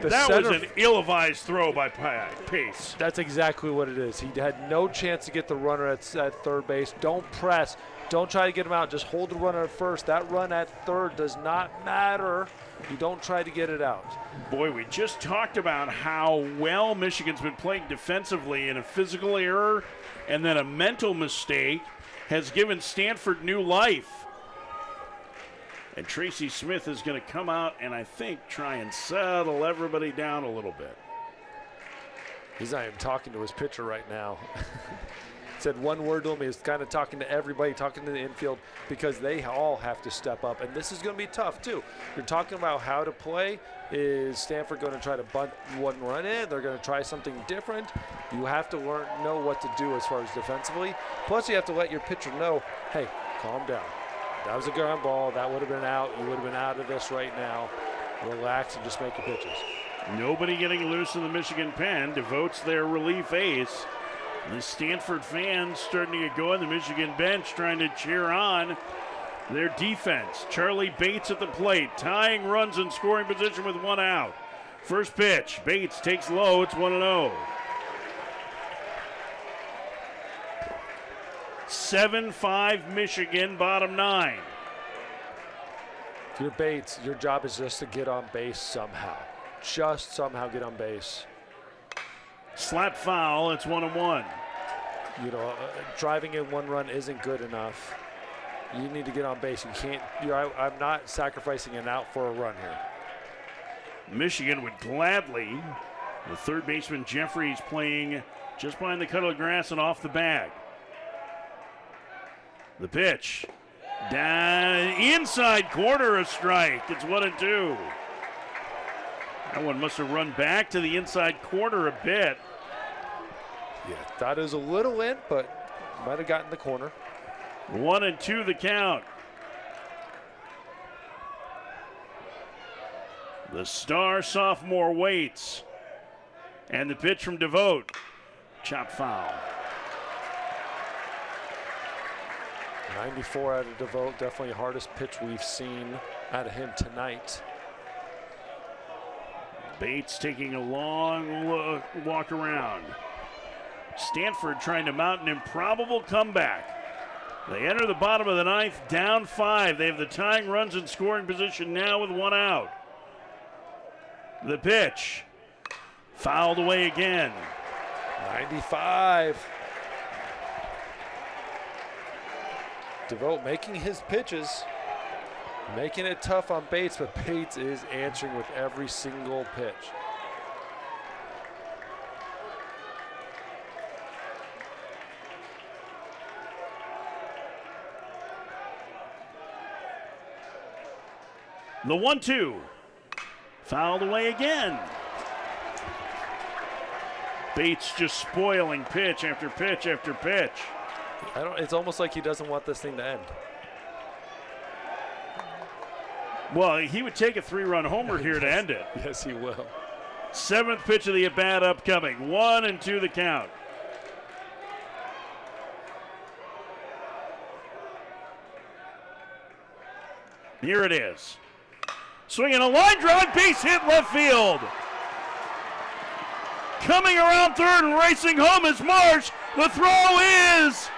That was an ill-advised throw by Pace. That's exactly what it is. He had no chance to get the runner at third base. Don't press. Don't try to get him out. Just hold the runner at first. That run at third does not matter. You don't try to get it out. Boy, we just talked about how well Michigan's been playing defensively, and a physical error and then a mental mistake has given Stanford new life. And Tracy Smith is going to come out and I think try and settle everybody down a little bit. He's not even talking to his pitcher right now. Said one word to him. He's kind of talking to everybody, talking to the infield, because they all have to step up. And this is going to be tough, too. You're talking about how to play. Is Stanford going to try to bunt 1 run in? They're going to try something different. You have to know what to do as far as defensively. Plus, you have to let your pitcher know, hey, calm down. That was a ground ball. That would have been out. You would have been out of this right now. Relax and just make your pitches. Nobody getting loose in the Michigan pen. DeVote's their relief ace. The Stanford fans starting to get going. The Michigan bench trying to cheer on their defense. Charlie Bates at the plate. Tying runs in scoring position with 1 out. First pitch. Bates takes low. It's 1-0. 7-5 Michigan, bottom 9. If you're Bates, your job is just to get on base somehow. Just somehow get on base. Slap foul, it's 1-1. You know, driving in 1 run isn't good enough. You need to get on base. You can't. I'm not sacrificing an out for a run here. Michigan would gladly. The third baseman Jeffries playing just behind the cut of the grass and off the bag. The pitch. Down inside corner, a strike. It's 1-2. That one must have run back to the inside corner a bit. Yeah, thought it was a little in, but might have gotten the corner. 1-2 the count. The star sophomore waits. And the pitch from DeVote. Chop foul. 94 out of DeVote, definitely the hardest pitch we've seen out of him tonight. Bates taking a long walk around. Stanford trying to mount an improbable comeback. They enter the bottom of the 9th, down 5. They have the tying runs in scoring position now with 1 out. The pitch. Fouled away again. 95. DeVote making his pitches, making it tough on Bates, but Bates is answering with every single pitch. The 1-2. Fouled away again. Bates just spoiling pitch after pitch after pitch. It's almost like he doesn't want this thing to end. Well, he would take a 3-run homer here to end it. Yes, he will. 7th pitch of the at-bat upcoming. 1-2 the count. Here it is. Swinging a line drive, base hit left field. Coming around third and racing home is Marsh. The throw is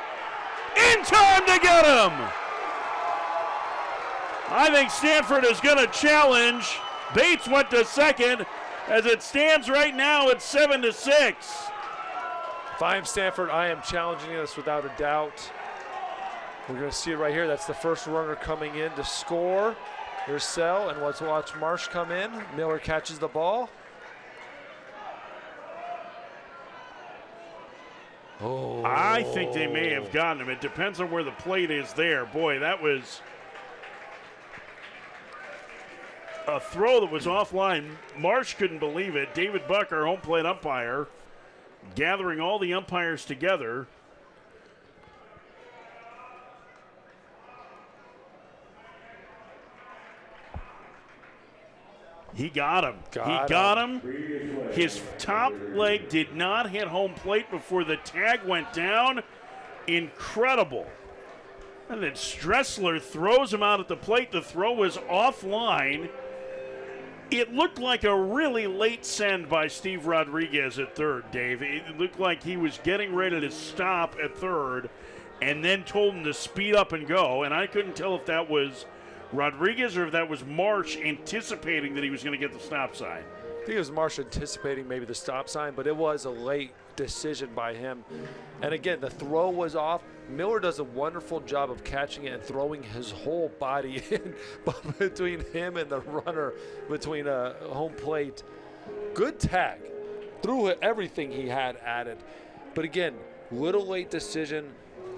in time to get him. I think Stanford is going to challenge. Bates went to second. As it stands right now, it's 7-6. If I am Stanford, I am challenging this without a doubt. We're going to see it right here. That's the first runner coming in to score. Here's Sell, and let's watch Marsh come in. Miller catches the ball. Oh. I think they may have gotten him. It depends on where the plate is there. Boy, that was a throw that was offline. Marsh couldn't believe it. David Buck, our home plate umpire, gathering all the umpires together. He got him. Got him. His top leg did not hit home plate before the tag went down. Incredible. And then Stressler throws him out at the plate. The throw was offline. It looked like a really late send by Steve Rodriguez at third, Dave. It looked like he was getting ready to stop at third and then told him to speed up and go. And I couldn't tell if that was Rodriguez or if that was Marsh anticipating that he was going to get the stop sign. I think it was Marsh anticipating maybe the stop sign, but it was a late decision by him. And again, the throw was off. Miller does a wonderful job of catching it and throwing his whole body in between him and the runner between a home plate. Good tag. Threw everything he had at it. But again, little late decision.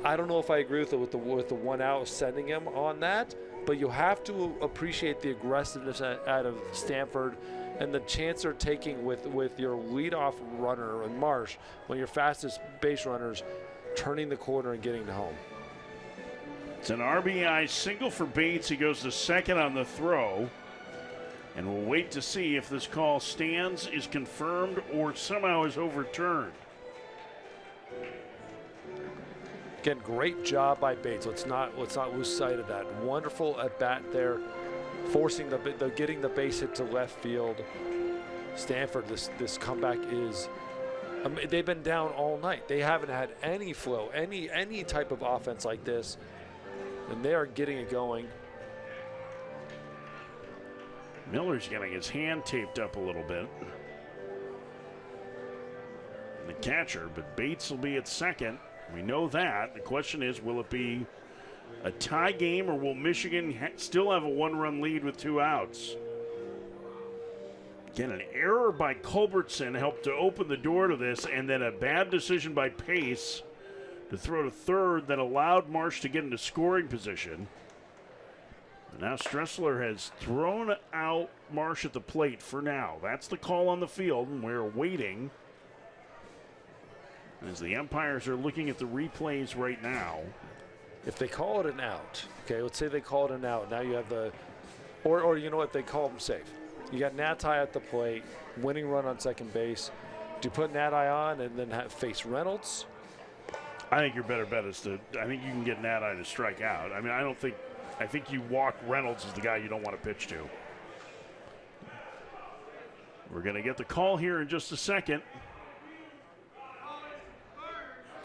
I don't know if I agree with it with the 1 out sending him on that. But you have to appreciate the aggressiveness out of Stanford and the chance they're taking with your leadoff runner and Marsh, one of your fastest base runners, turning the corner and getting to home. It's an RBI single for Bates. He goes to second on the throw. And we'll wait to see if this call stands, is confirmed, or somehow is overturned. Again, great job by Bates. Let's not lose sight of that. Wonderful at bat there, forcing getting the base hit to left field. Stanford, this comeback is. They've been down all night. They haven't had any flow, any type of offense like this, and they are getting it going. Miller's getting his hand taped up a little bit. The catcher, but Bates will be at second. We know that. The question is, will it be a tie game or will Michigan still have a 1-run lead with 2 outs? Again, an error by Culbertson helped to open the door to this, and then a bad decision by Pace to throw to third that allowed Marsh to get into scoring position. And now Stressler has thrown out Marsh at the plate for now. That's the call on the field, and we're waiting as the umpires are looking at the replays right now. If they call it an out, okay, let's say they call it an out. Now you have or you know what, they call them safe. You got Natai at the plate, winning run on second base. Do you put Natai on and then face Reynolds? I think your better bet is I think you can get Natai to strike out. I mean, I think you walk Reynolds as the guy you don't want to pitch to. We're going to get the call here in just a second.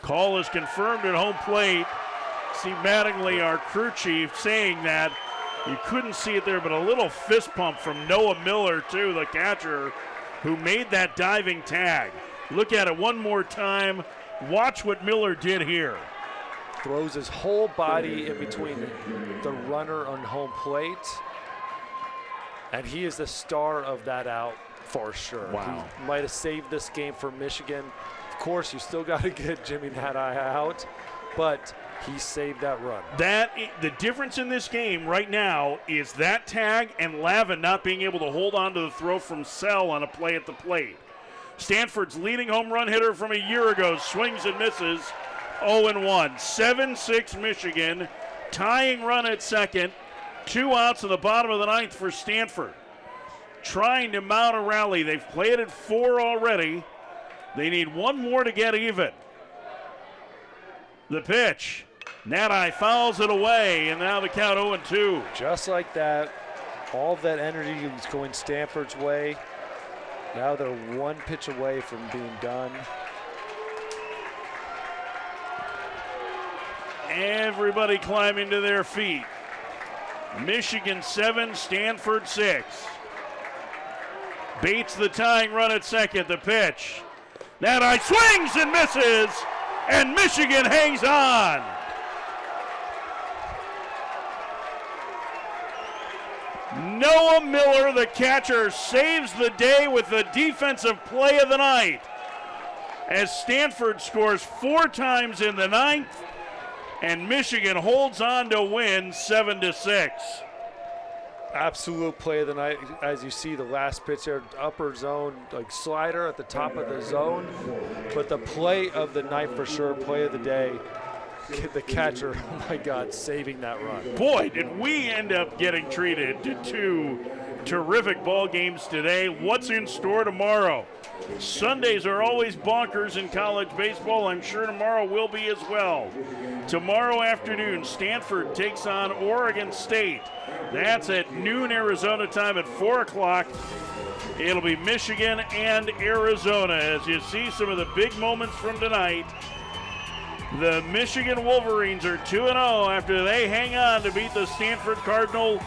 Call is confirmed at home plate. Steve Mattingly, our crew chief, saying that you couldn't see it there, but a little fist pump from Noah Miller, too, the catcher, who made that diving tag. Look at it one more time. Watch what Miller did here. Throws his whole body in between the runner on home plate. And he is the star of that out for sure. Wow. He might have saved this game for Michigan. Of course, you still got to get Jimmy Natai out. but he saved that run. The difference in this game right now is that tag and Lavin not being able to hold on to the throw from Sell on a play at the plate. Stanford's leading home run hitter from a year ago swings and misses, 0-1. 7-6 Michigan, tying run at second, 2 outs in the bottom of the ninth for Stanford. Trying to mount a rally. They've played at 4 already. They need 1 more to get even. The pitch. Nadi fouls it away, and now the count 0-2. Just like that, all of that energy was going Stanford's way. Now they're 1 pitch away from being done. Everybody climbing to their feet. Michigan 7, Stanford 6. Bates the tying run at second. The pitch. Nadi swings and misses, and Michigan hangs on. Noah Miller, the catcher, saves the day with the defensive play of the night as Stanford scores 4 times in the ninth, and Michigan holds on to win 7-6. Absolute play of the night. As you see, the last pitch there, upper zone, like slider at the top of the zone. But the play of the night for sure, play of the day, the catcher, oh my God, saving that run. Boy, did we end up getting treated to 2 terrific ball games today. What's in store tomorrow? Sundays are always bonkers in college baseball. I'm sure tomorrow will be as well. Tomorrow afternoon, Stanford takes on Oregon State. That's at noon Arizona time at 4 o'clock. It'll be Michigan and Arizona. As you see some of the big moments from tonight, the Michigan Wolverines are 2-0 after they hang on to beat the Stanford Cardinal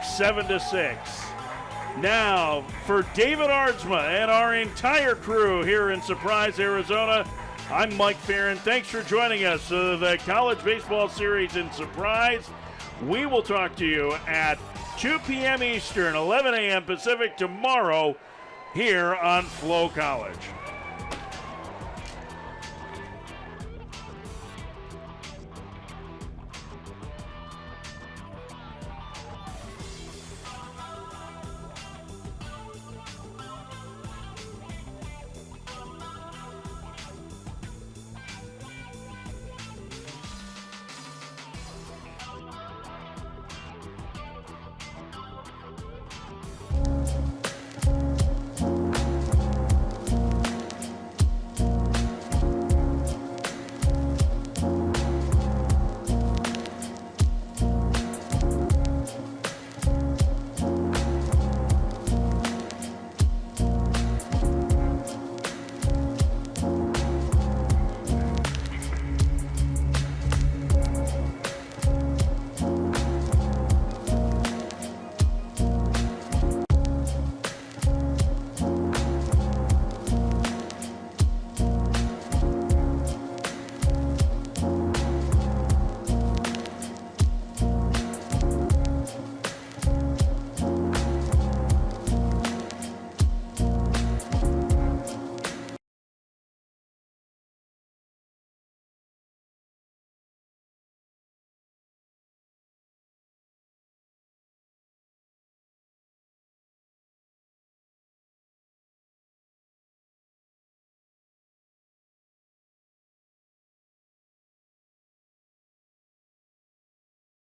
7-6. Now, for David Aardsma and our entire crew here in Surprise, Arizona, I'm Mike Farron. Thanks for joining us for the College Baseball Series in Surprise. We will talk to you at 2 p.m. Eastern, 11 a.m. Pacific tomorrow here on Flow College.